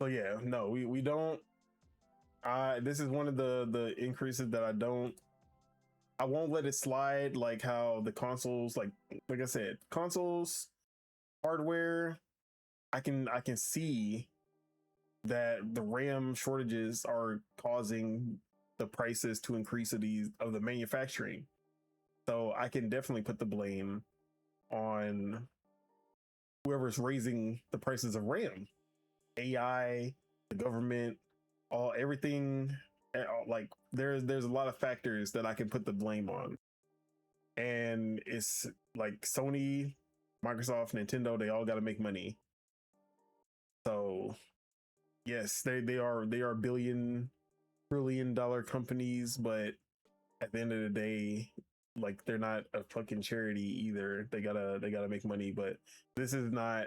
So yeah, no, we don't. This is one of the increases that I won't let it slide. Like how the consoles, like I said, consoles hardware, I can see that the RAM shortages are causing the prices to increase of the manufacturing. So I can definitely put the blame on whoever's raising the prices of RAM. AI, the government, everything. Like there's a lot of factors that I can put the blame on. And it's like Sony, Microsoft, Nintendo, they all got to make money. So yes, they are trillion-dollar companies, but at the end of the day, like, they're not a fucking charity either. They gotta make money. But this is not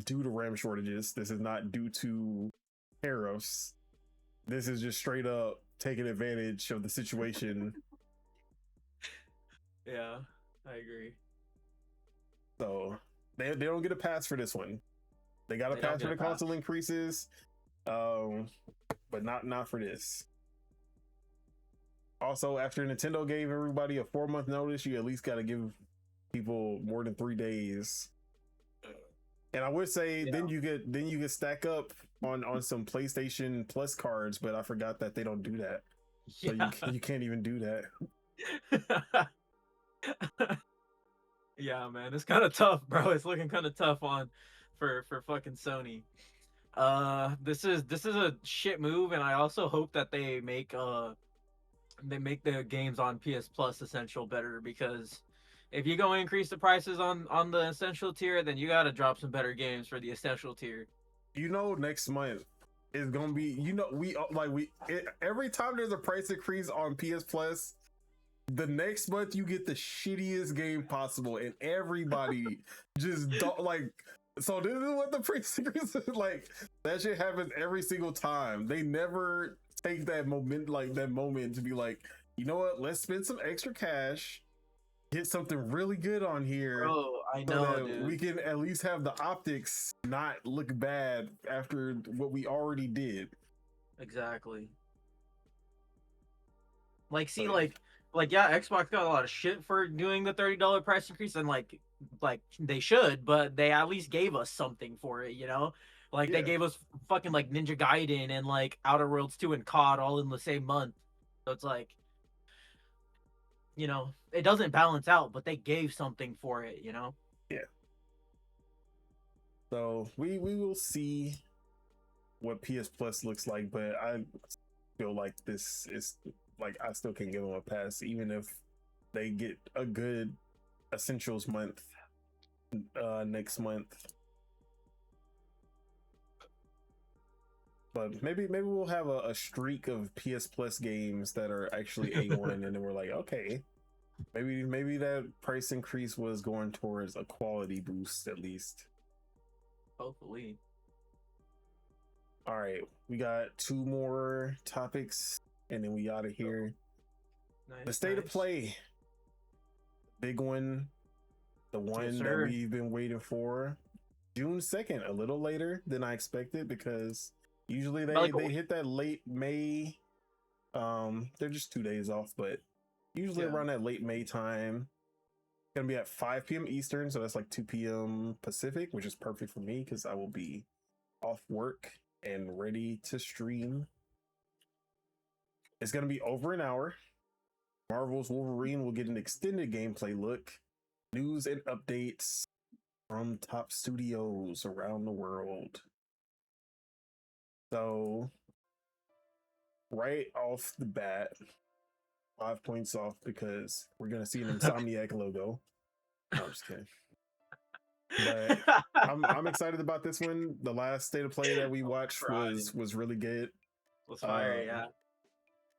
due to RAM shortages. This is not due to tariffs. This is just straight up taking advantage of the situation. Yeah, I agree. So they don't get a pass for this one. They got a pass for the console increases, but not for this. Also, after Nintendo gave everybody a 4-month notice, you at least got to give people more than 3 days. And I would say then you get stack up on some PlayStation Plus cards, but I forgot that they don't do that. Yeah. So you can't even do that. Yeah, man, it's kind of tough, bro. It's looking kind of tough for fucking Sony. This is a shit move, and I also hope that they make the games on PS Plus Essential better, because if you go increase the prices on the Essential tier, then you gotta drop some better games for the Essential tier. Next month is gonna be, every time there's a price increase on PS Plus, the next month you get the shittiest game possible, and everybody just don't like. So this is what the price increase is like. That shit happens every single time. They never take that moment to be like, you know what? Let's spend some extra cash, get something really good on here. Bro, I know, so that dude. we can at least have the optics not look bad after what we already did. Exactly. Like, see, yeah, Xbox got a lot of shit for doing the $30 price increase, and like they should, but they at least gave us something for it, you know? Like, they gave us fucking like Ninja Gaiden and like Outer Worlds 2 and COD all in the same month. So it's like, you know, it doesn't balance out, but they gave something for it, you know? Yeah. So we will see what PS Plus looks like, but I feel like this is like, I still can give them a pass, even if they get a good Essentials month next month. But maybe we'll have a streak of PS Plus games that are actually A1, and then we're like, okay, maybe that price increase was going towards a quality boost at least. Hopefully. All right, we got 2 more topics, and then we out of here. Nice, The state of play, big one, the one that we've been waiting for, June 2nd, a little later than I expected, because usually they hit that late May. They're just 2 days off, but usually around that late May time. Gonna be at 5 p.m. Eastern, so that's like 2 p.m. Pacific, which is perfect for me because I will be off work and ready to stream. It's gonna be over an hour. Marvel's Wolverine will get an extended gameplay look, news and updates from top studios around the world. So, right off the bat, 5 points off because we're gonna see an Insomniac logo. No, I'm just kidding. But I'm excited about this one. The last state of play that we watched was really good. Was fire, yeah.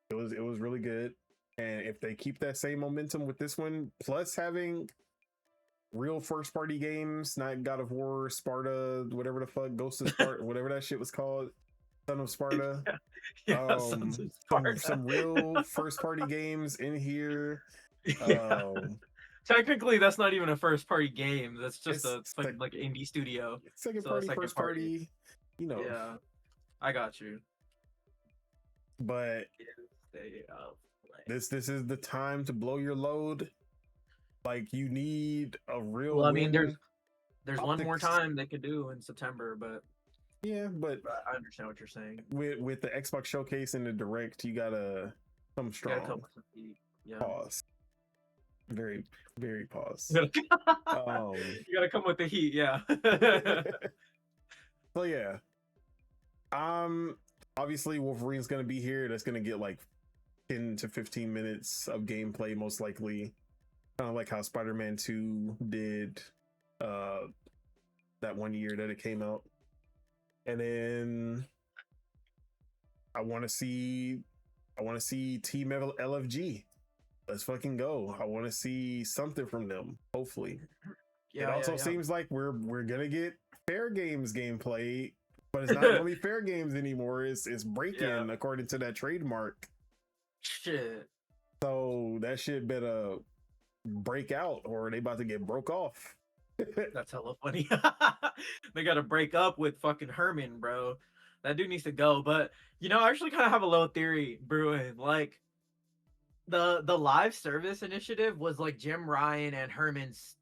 It was really good. And if they keep that same momentum with this one, plus having real first party games, not God of War, Sparta, whatever the fuck, Ghost of Sparta, whatever that shit was called, Son of Sparta. Sons of Sparta. Some real first party games in here. Technically, that's not even a first party game. That's just a like indie studio. Second party, you know. Yeah, I got you. But this is the time to blow your load. Like, you need a real. Well, I mean, there's one more time they could do in September, but yeah, but I understand what you're saying. With the Xbox Showcase and the Direct, you gotta come strong. You gotta come with some heat. Yeah. Pause. Very, very pause. You gotta come with the heat, yeah. So yeah. Obviously Wolverine's gonna be here. That's gonna get like 10 to 15 minutes of gameplay, most likely. Kind of like how Spider-Man 2 did that one year that it came out. And then I want to see Team LFG. Let's fucking go. I want to see something from them, hopefully. It also seems like we're gonna get Fair Games gameplay, but it's not really Fair Games anymore. It's break-in according to that trademark. Shit. So that shit better break out, or they about to get broke off. That's hella funny. They gotta break up with fucking Herman, bro. That dude needs to go. But you know, I actually kind of have a little theory brewing. Like, the live service initiative was like Jim Ryan and Herman's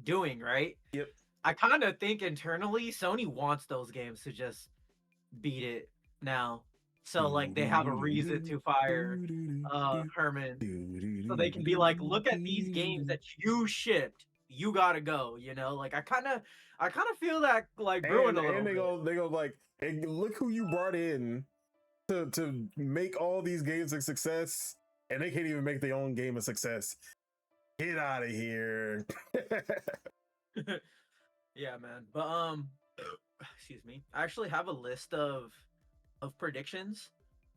doing, right? Yep. I kind of think internally Sony wants those games to just beat it now. So like they have a reason to fire Herman. So they can be like, look at these games that you shipped. you gotta go. You know, like I kind of feel that like brewing a little and bit. they go like, hey, look who you brought in to make all these games a success, and they can't even make their own game a success. Get out of here. Yeah, man. But excuse me. I actually have a list of predictions.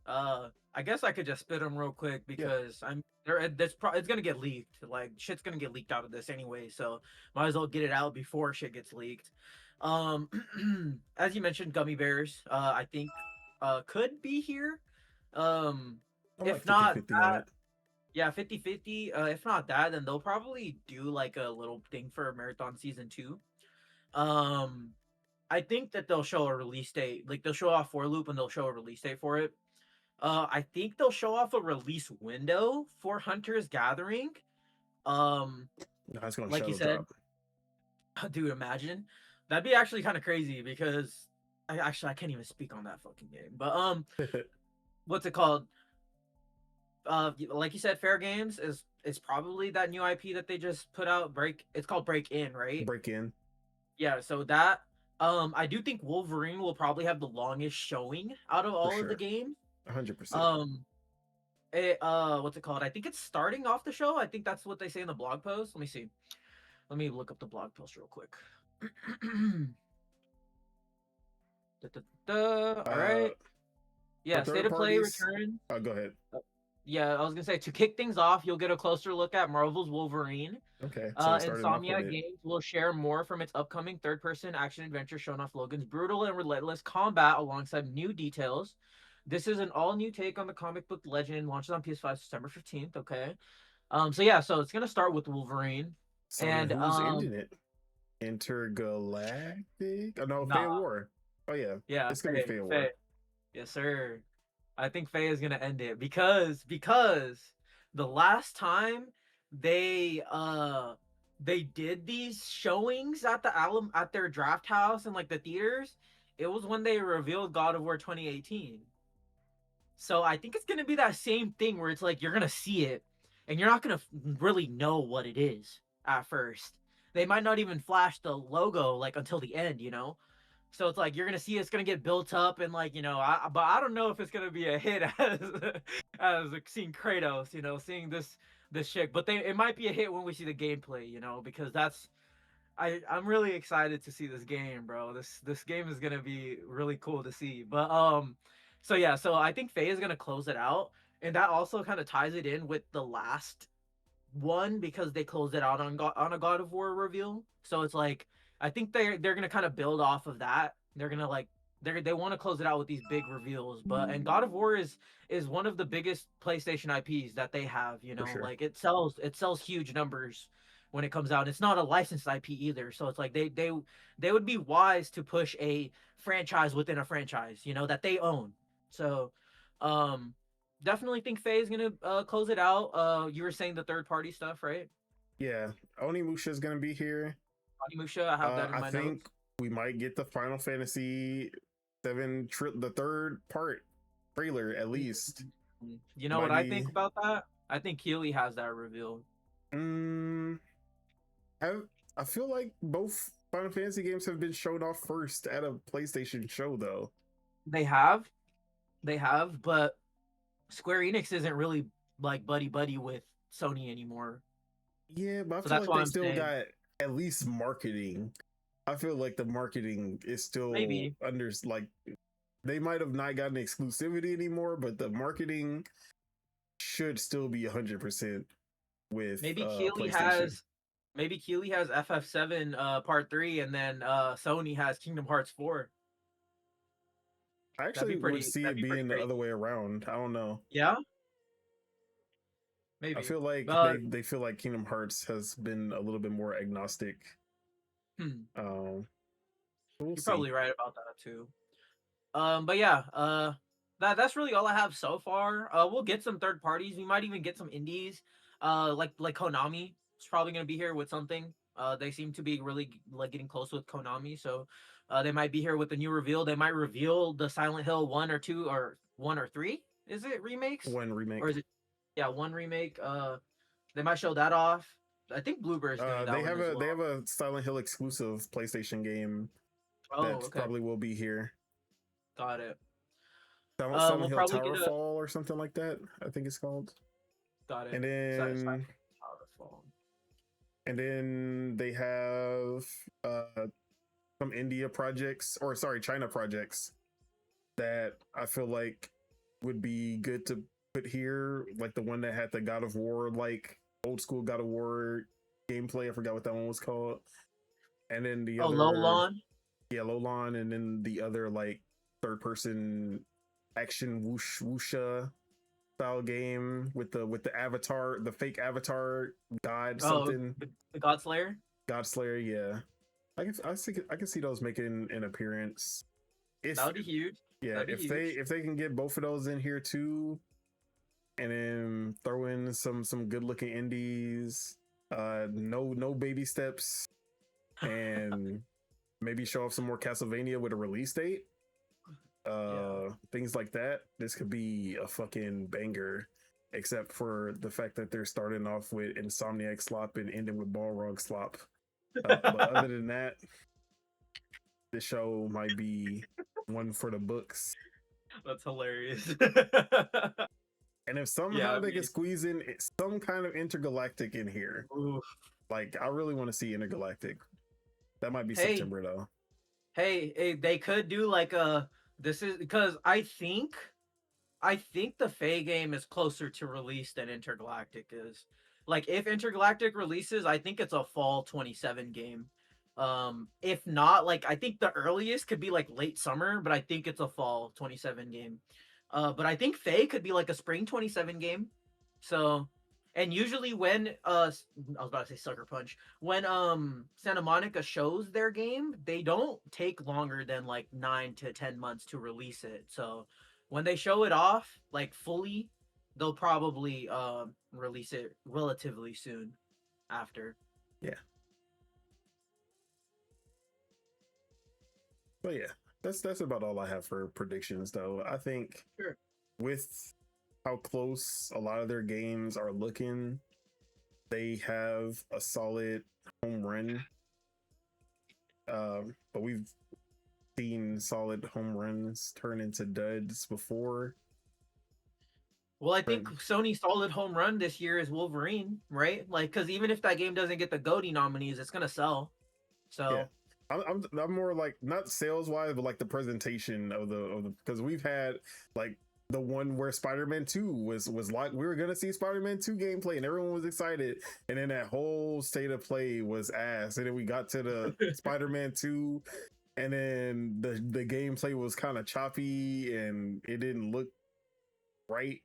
I guess I could just spit them real quick because I'm there. It's gonna get leaked. Like shit's gonna get leaked out of this anyway, so might as well get it out before shit gets leaked. As you mentioned, gummy bears. I think could be here. If not that, yeah, 50-50. If not that, then they'll probably do like a little thing for Marathon Season 2. I think that they'll show a release date. Like they'll show off For Loop and they'll show a release date for it. I think they'll show off a release window for Hunter's Gathering. That's gonna like you said, dude, imagine that'd be actually kind of crazy because I can't even speak on that fucking game. But what's it called? Like you said, Fair Games is probably that new IP that they just put out. It's called Break In, right? Break In. Yeah, so that I do think Wolverine will probably have the longest showing out of all of the games. 100%. What's it called? I think it's starting off the show. I think that's what they say in the blog post. Let me see. Let me look up the blog post real quick. All right. Yeah, State of Play return. Oh, go ahead. Yeah, I was gonna say to kick things off, you'll get a closer look at Marvel's Wolverine. Okay. So Insomniac Games will share more from its upcoming third-person action-adventure showing off Logan's brutal and relentless combat alongside new details. This is an all-new take on the comic book legend. Launches on PS5 September 15th. Okay. So it's gonna start with Wolverine. So and who's ending it? Intergalactic? Oh no, Faye War. Oh yeah. Yeah. It's gonna be Faye War. Yes, sir. I think Faye is gonna end it because the last time they did these showings at at their draft house and like the theaters, it was when they revealed God of War 2018. So I think it's gonna be that same thing where it's like you're gonna see it and you're not gonna really know what it is at first. They might not even flash the logo like until the end, you know. So it's like you're gonna see it's gonna get built up and like but I don't know if it's gonna be a hit as seeing Kratos, you know, seeing this shit. But it might be a hit when we see the gameplay, you know, because I'm really excited to see this game, bro. This game is gonna be really cool to see. But so I think Faye is gonna close it out, and that also kind of ties it in with the last one because they closed it out on a God of War reveal. So it's like I think they're gonna kind of build off of that. They're gonna like they want to close it out with these big reveals. And God of War is one of the biggest PlayStation IPs that they have. You know, like it sells huge numbers when it comes out. It's not a licensed IP either, so it's like they would be wise to push a franchise within a franchise, you know, that they own. So, definitely think Faye is gonna close it out. You were saying the third party stuff, right? Yeah, Onimusha is gonna be here. Onimusha, I have that in my notes. I think we might get the Final Fantasy 7 the third part trailer at least. You know what I think about that? I think Keeley has that revealed. I feel like both Final Fantasy games have been shown off first at a PlayStation show, though. They have, but Square Enix isn't really like buddy with Sony anymore. Yeah, but I feel like they still got at least marketing. I feel like the marketing is still under like they might have not gotten exclusivity anymore, but the marketing should still be 100% with maybe Keeley has FF7 Part 3 and then Sony has Kingdom Hearts 4. I actually would see it being the other way around. I don't know. Yeah? Maybe. I feel like they feel like Kingdom Hearts has been a little bit more agnostic. You're probably right about that too. But yeah, that's really all I have so far. We'll get some third parties. We might even get some indies. Like Konami is probably gonna be here with something. They seem to be really like getting close with Konami, so they might be here with a new reveal. They might reveal the Silent Hill 1 or 2 or 1 or 3. Is it remakes? 1 remake. Or is it? Yeah, 1 remake. They might show that off. I think Bluebird's doing that they one have as a well. they have a Silent Hill exclusive PlayStation game that okay. probably will be here. Got it. Silent We'll Hill probably get a. Towerfall or something like that, I think it's called. Got it. And then Towerfall. and then they have some China projects that I feel like would be good to put here, like the one that had the God of War, like old school God of War gameplay. I forgot what that one was called. And then the other, Lolon. Yeah, Lolon, and then the other like third person action whoosha style game with the avatar, the fake avatar god something. The Godslayer. Godslayer, yeah. I can see those making an appearance. That would be huge. Yeah, if they can get both of those in here too, and then throw in some good looking indies, no baby steps, and maybe show off some more Castlevania with a release date, things like that. This could be a fucking banger, except for the fact that they're starting off with Insomniac Slop and ending with Balrog Slop. But other than that, this show might be one for the books. That's hilarious. And if somehow they can squeeze in some kind of intergalactic in here, like I really want to see intergalactic. That might be September though. Hey, they could do like this is because I think the Fae game is closer to release than Intergalactic is. Like if Intergalactic releases, I think it's a fall 27 game. If not, like I think the earliest could be like late summer, but I think it's a fall 27 game. But I think Fae could be like a spring 27 game. So, and usually when I was about to say Sucker Punch, when Santa Monica shows their game, they don't take longer than like 9 to 10 months to release it. So, when they show it off like fully, they'll probably release it relatively soon after. Yeah. But yeah, that's about all I have for predictions though. I think with how close a lot of their games are looking, they have a solid home run. But we've seen solid home runs turn into duds before. Well, I think Sony's solid home run this year is Wolverine, right? Like, because even if that game doesn't get the GOTY nominees, it's gonna sell. So. Yeah. I'm more like not sales wise, but like the presentation of the because we've had like the one where Spider-Man 2 was like we were gonna see Spider-Man 2 gameplay and everyone was excited, and then that whole state of play was ass, and then we got to the Spider-Man 2, and then the gameplay was kind of choppy and it didn't look right,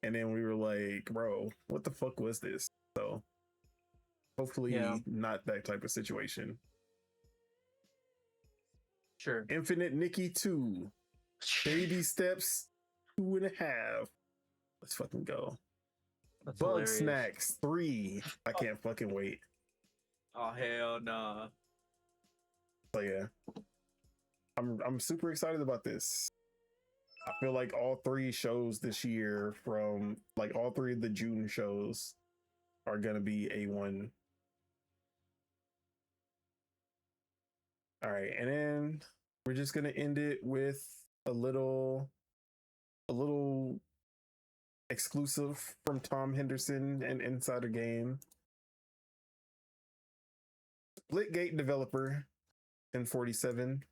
and then we were like, bro, what the fuck was this? So hopefully not that type of situation. Sure. Infinite Nikki 2. Baby Steps 2.5. Let's fucking go. That's Bug hilarious. Snacks 3. I can't fucking wait. Oh hell nah. So yeah. I'm super excited about this. I feel like all three shows this year from like all three of the June shows are gonna be A1. All right, and then we're just gonna end it with a little exclusive from Tom Henderson and Insider Game. Splitgate developer 1047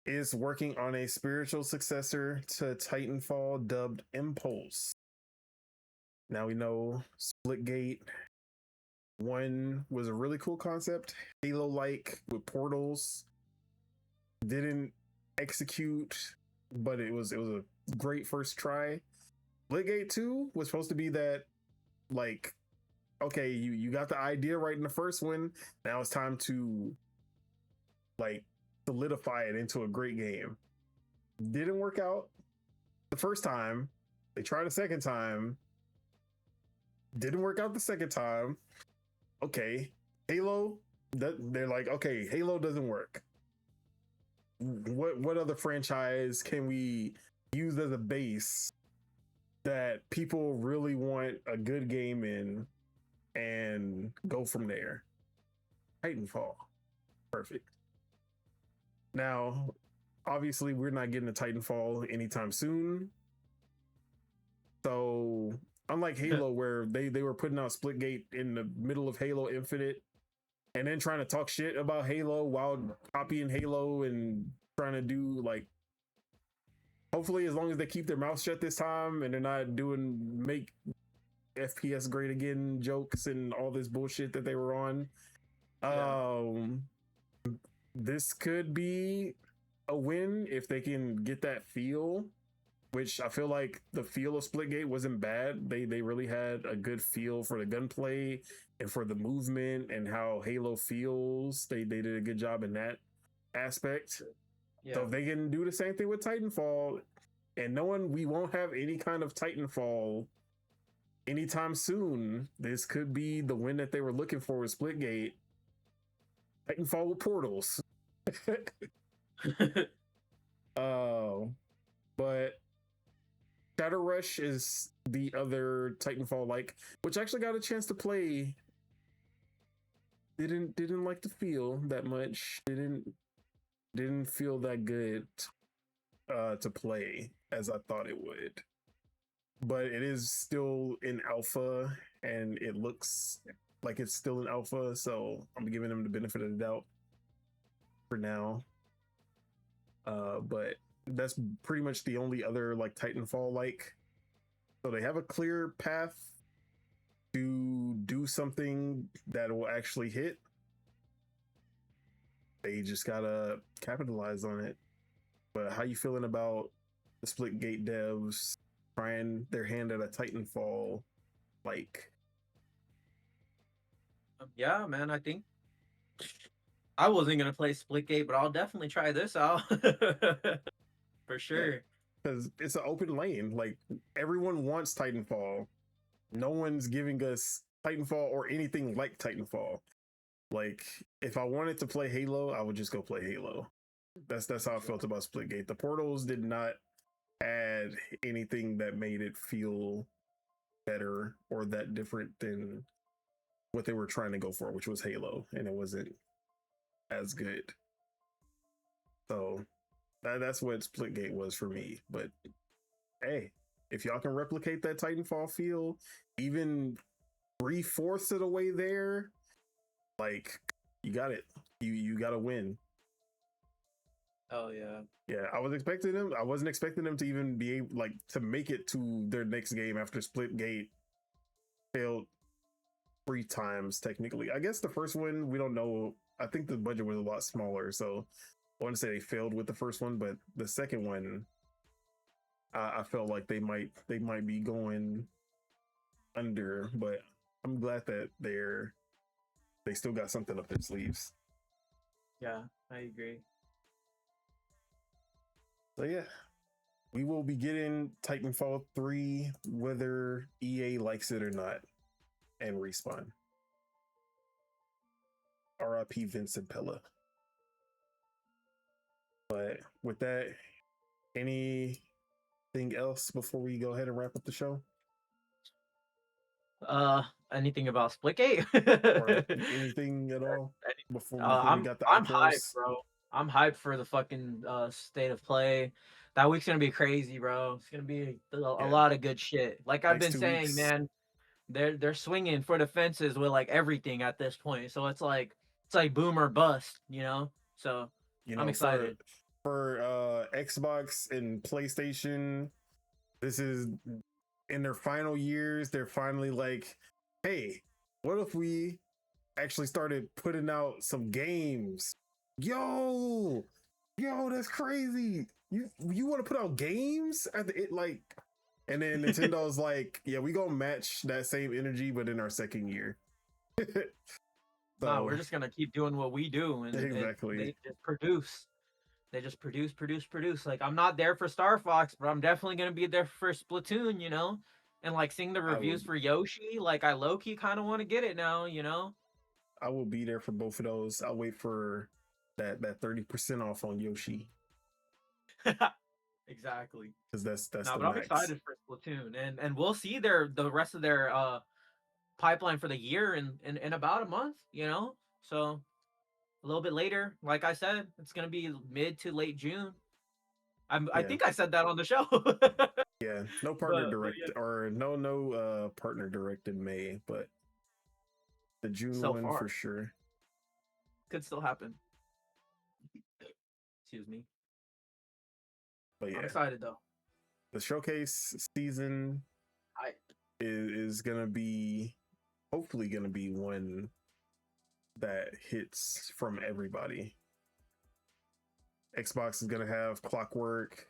is working on a spiritual successor to Titanfall dubbed Impulse. Now we know Splitgate 1 was a really cool concept, Halo-like with portals. Didn't execute, but it was a great first try. Splitgate 2 was supposed to be that, like, okay, you got the idea right in the first one. Now it's time to like solidify it into a great game. Didn't work out the first time. They tried a second time. Didn't work out the second time. Okay, Halo, they're like, okay, Halo doesn't work. What other franchise can we use as a base that people really want a good game in, and go from there. Titanfall. Perfect. Now, obviously, we're not getting a Titanfall anytime soon. So, unlike Halo, where they were putting out Splitgate in the middle of Halo Infinite and then trying to talk shit about Halo while copying Halo and trying to do like, hopefully, as long as they keep their mouth shut this time and they're not doing make FPS great again jokes and all this bullshit that they were on. This could be a win if they can get that feel, which I feel like the feel of Splitgate wasn't bad. They really had a good feel for the gunplay and for the movement and how Halo feels. They did a good job in that aspect. Yeah. So if they can do the same thing with Titanfall, and knowing we won't have any kind of Titanfall anytime soon, this could be the win that they were looking for with Splitgate. Titanfall with portals. But Shadow Rush is the other Titanfall like, which I actually got a chance to play. Didn't like the feel that much. Didn't feel that good to play as I thought it would. But it is still in alpha and it looks like it's still in alpha, so I'm giving them the benefit of the doubt for now. But that's pretty much the only other like Titanfall like. So they have a clear path to do something that will actually hit. They just gotta capitalize on it. But how you feeling about the Splitgate devs trying their hand at a Titanfall like? Yeah, man, I think I wasn't gonna play Splitgate, but I'll definitely try this out. For sure. Because it's an open lane. Like, everyone wants Titanfall. No one's giving us Titanfall or anything like Titanfall. Like, if I wanted to play Halo, I would just go play Halo. That's how I felt about Splitgate. The portals did not add anything that made it feel better or that different than what they were trying to go for, which was Halo, and it wasn't as good. So that's what Splitgate was for me. But hey, if y'all can replicate that Titanfall feel, even 3/4 of the way there, like, you got it. You got to win. Oh yeah. Yeah, I wasn't expecting them to even be able, like, to make it to their next game after Splitgate failed 3 times technically. I guess the first one, we don't know. I think the budget was a lot smaller, so I want to say they failed with the first one, but the second one, I felt like they might be going under. But I'm glad that they still got something up their sleeves. Yeah, I agree. So yeah, we will be getting Titanfall 3 whether EA likes it or not, and Respawn. R.I.P. Vincent Pella. But with that, anything else before we go ahead and wrap up the show? Anything about Splitgate? Or anything at all before we got the I'm outros? hyped, bro. I'm hyped for the fucking state of play. That week's gonna be crazy, bro. It's gonna be a lot of good shit. Like I've been saying, man, they're swinging for the fences with like everything at this point. So it's like boom or bust, you know. So I'm excited for Xbox and PlayStation. This is in their final years. They're finally like, hey, what if we actually started putting out some games? Yo, that's crazy. You want to put out games at the like, and then Nintendo's like, yeah, we gonna match that same energy, but in our second year. No, we're just gonna keep doing what we do, and exactly. They just produce. They just produce. Like, I'm not there for Star Fox, but I'm definitely gonna be there for Splatoon, you know, and like seeing the reviews for Yoshi. Like, I low key kind of want to get it now, you know. I will be there for both of those. I'll wait for that 30% off on Yoshi. Exactly. Because that's no, but I'm excited for Splatoon, and we'll see the rest of their pipeline for the year in about a month, you know. So a little bit later, like I said, it's gonna be mid to late June. I think I said that on the show. Yeah, no partner direct or no partner direct in May, but the June So one far. for sure. Could still happen. Excuse me. But yeah, I'm excited though. the showcase season is gonna be hopefully gonna be one that hits from everybody. Xbox is gonna have Clockwork,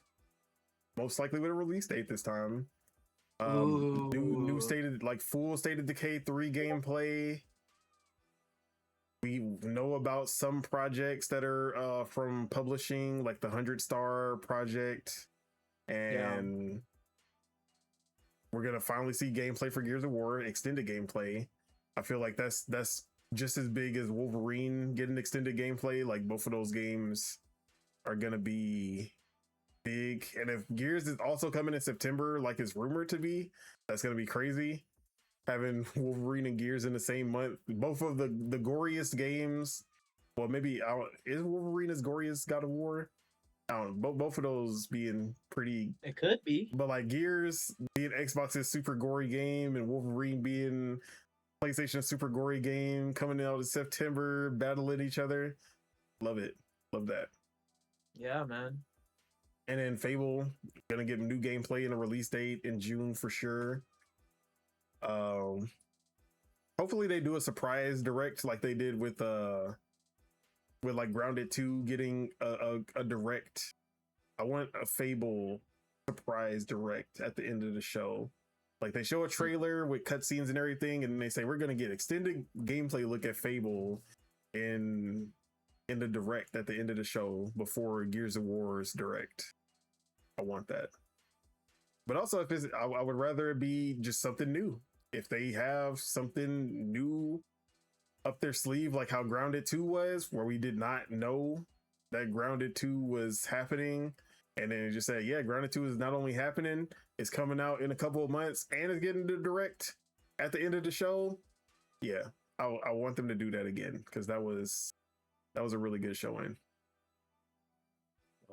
most likely with a release date this time. New stated, like full State of Decay 3 gameplay. We know about some projects that are from publishing, like the 100-star project, and we're gonna finally see gameplay for Gears of War, extended gameplay. I feel like that's just as big as Wolverine getting extended gameplay. Like both of those games are gonna be big, and if Gears is also coming in September, like it's rumored to be, that's gonna be crazy. Having Wolverine and Gears in the same month, both of the goriest games. Well, maybe is Wolverine as gory as God of War? I don't know. Both of those being pretty. It could be, but like Gears being Xbox's super gory game, and Wolverine being PlayStation's super gory game coming out in September, battling each other. Love it. Love that. Yeah, man. And then Fable gonna get new gameplay and a release date in June for sure. Hopefully they do a surprise direct like they did with like Grounded 2 getting a direct. I want a Fable surprise direct at the end of the show. Like they show a trailer with cutscenes and everything, and they say we're gonna get extended gameplay look at Fable in the direct at the end of the show before Gears of War's direct. I want that. But also, if it's, I would rather it be just something new. If they have something new up their sleeve, like how Grounded 2 was, where we did not know that Grounded 2 was happening, and then it just said, yeah, Grounded 2 is not only happening, it's coming out in a couple of months, and it's getting the direct at the end of the show. Yeah, I want them to do that again, because that was a really good showing.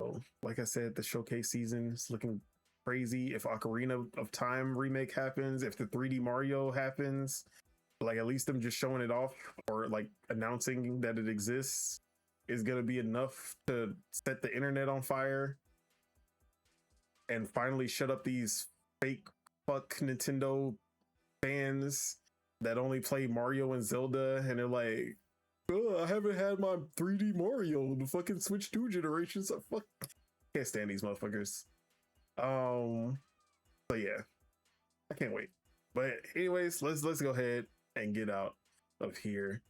Oh, like I said, the showcase season is looking crazy. If Ocarina of Time remake happens, if the 3D Mario happens, like at least them just showing it off or like announcing that it exists is gonna be enough to set the internet on fire and finally shut up these fake fuck Nintendo fans that only play Mario and Zelda, and they're like, oh, I haven't had my 3D Mario the fucking Switch 2 generations. I can't stand these motherfuckers. So yeah, I can't wait. But anyways, let's go ahead and get out of here.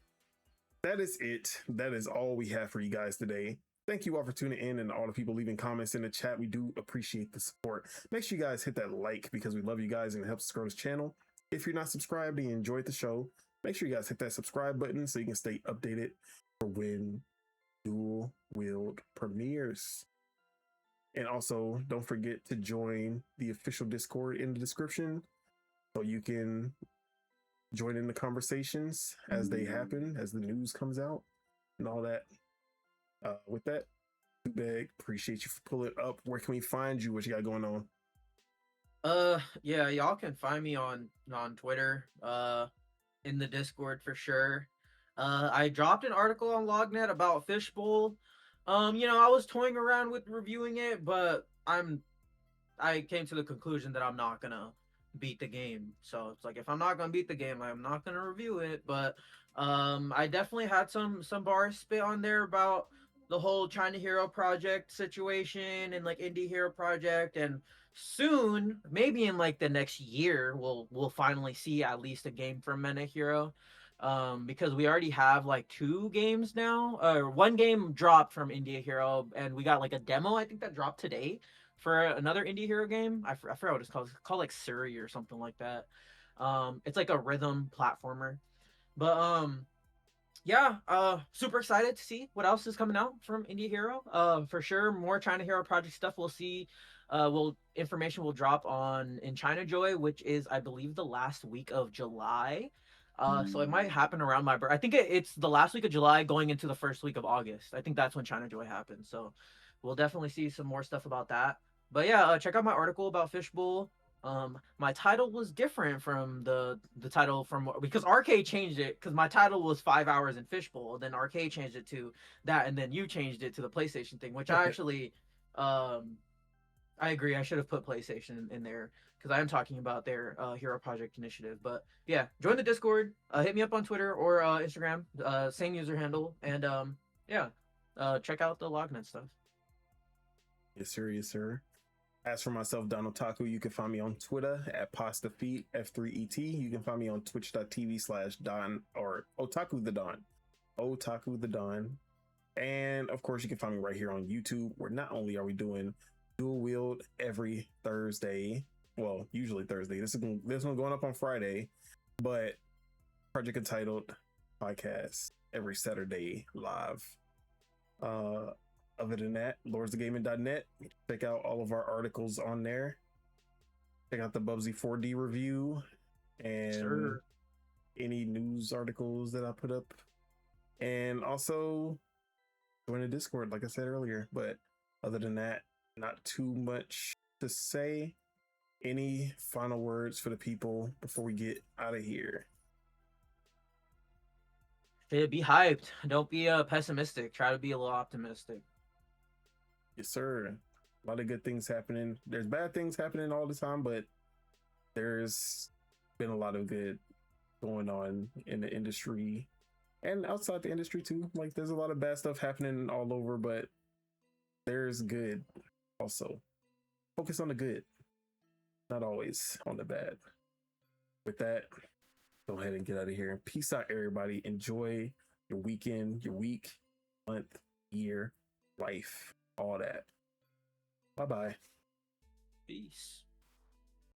That is it. That is all we have for you guys today. Thank you all for tuning in, and all the people leaving comments in the chat. We do appreciate the support. Make sure you guys hit that like, because we love you guys and it helps us grow this channel. If you're not subscribed and you enjoyed the show, make sure you guys hit that subscribe button so you can stay updated for when Dual-Wield premieres. And also, don't forget to join the official Discord in the description so you can join in the conversations as they happen, as the news comes out and all that. With that, Subeg, appreciate you for pulling up. Where can we find you? What you got going on? Yeah, y'all can find me on Twitter, in the Discord for sure. I dropped an article on Lognet about Fishbowl. I was toying around with reviewing it, but I came to the conclusion that I'm not gonna beat the game. So it's like, if I'm not gonna beat the game, I'm not gonna review it. But I definitely had some bars spit on there about the whole China Hero Project situation and like Indie Hero Project, and soon, maybe in like the next year, we'll finally see at least a game from Meta Hero. Because we already have like 2 games now, or 1 game dropped from Indie Hero, and we got like a demo, I think, that dropped today for another Indie Hero game. I forgot what it's called. It's called like Surrey or something like that. It's like a rhythm platformer. But yeah, super excited to see what else is coming out from Indie Hero. For sure, more China Hero Project stuff we'll see. Information will drop in China Joy, which is, I believe, the last week of July. So it might happen around my birthday. I think it's the last week of July going into the first week of August. I think that's when China Joy happens. So we'll definitely see some more stuff about that. But yeah, check out my article about Fishbowl. My title was different from the title from, because Arcade changed it, because my title was 5 hours in Fishbowl, then Arcade changed it to that, and then you changed it to the PlayStation thing, which I actually I agree, I should have put PlayStation in there, because I am talking about their Hero Project initiative. But yeah, join the Discord, hit me up on Twitter or Instagram, same user handle, and yeah, check out the Lognet stuff. Yes sir, yes sir. As for myself, Don Otaku, you can find me on Twitter at PastaFeet F3ET. You can find me on twitch.tv/Don or Otaku the Don. Otaku the Don. And of course, you can find me right here on YouTube, where not only are we doing Dual-Wield every Thursday, well, usually Thursday. This one going up on Friday, but Project Entitled podcast every Saturday live. Other than that, lordsofgaming.net. Check out all of our articles on there. Check out the Bubsy 4D review and any news articles that I put up. And also join the Discord, like I said earlier. But other than that, not too much to say. Any final words for the people before we get out of here? Be hyped. Don't be pessimistic. Try to be a little optimistic. Yes, sir. A lot of good things happening. There's bad things happening all the time, but there's been a lot of good going on in the industry and outside the industry too. Like, there's a lot of bad stuff happening all over, but there's good also. Focus on the good, not always on the bad. With that, go ahead and get out of here. Peace out, everybody. Enjoy your weekend, your week, month, year, life, all that. Bye-bye. Peace.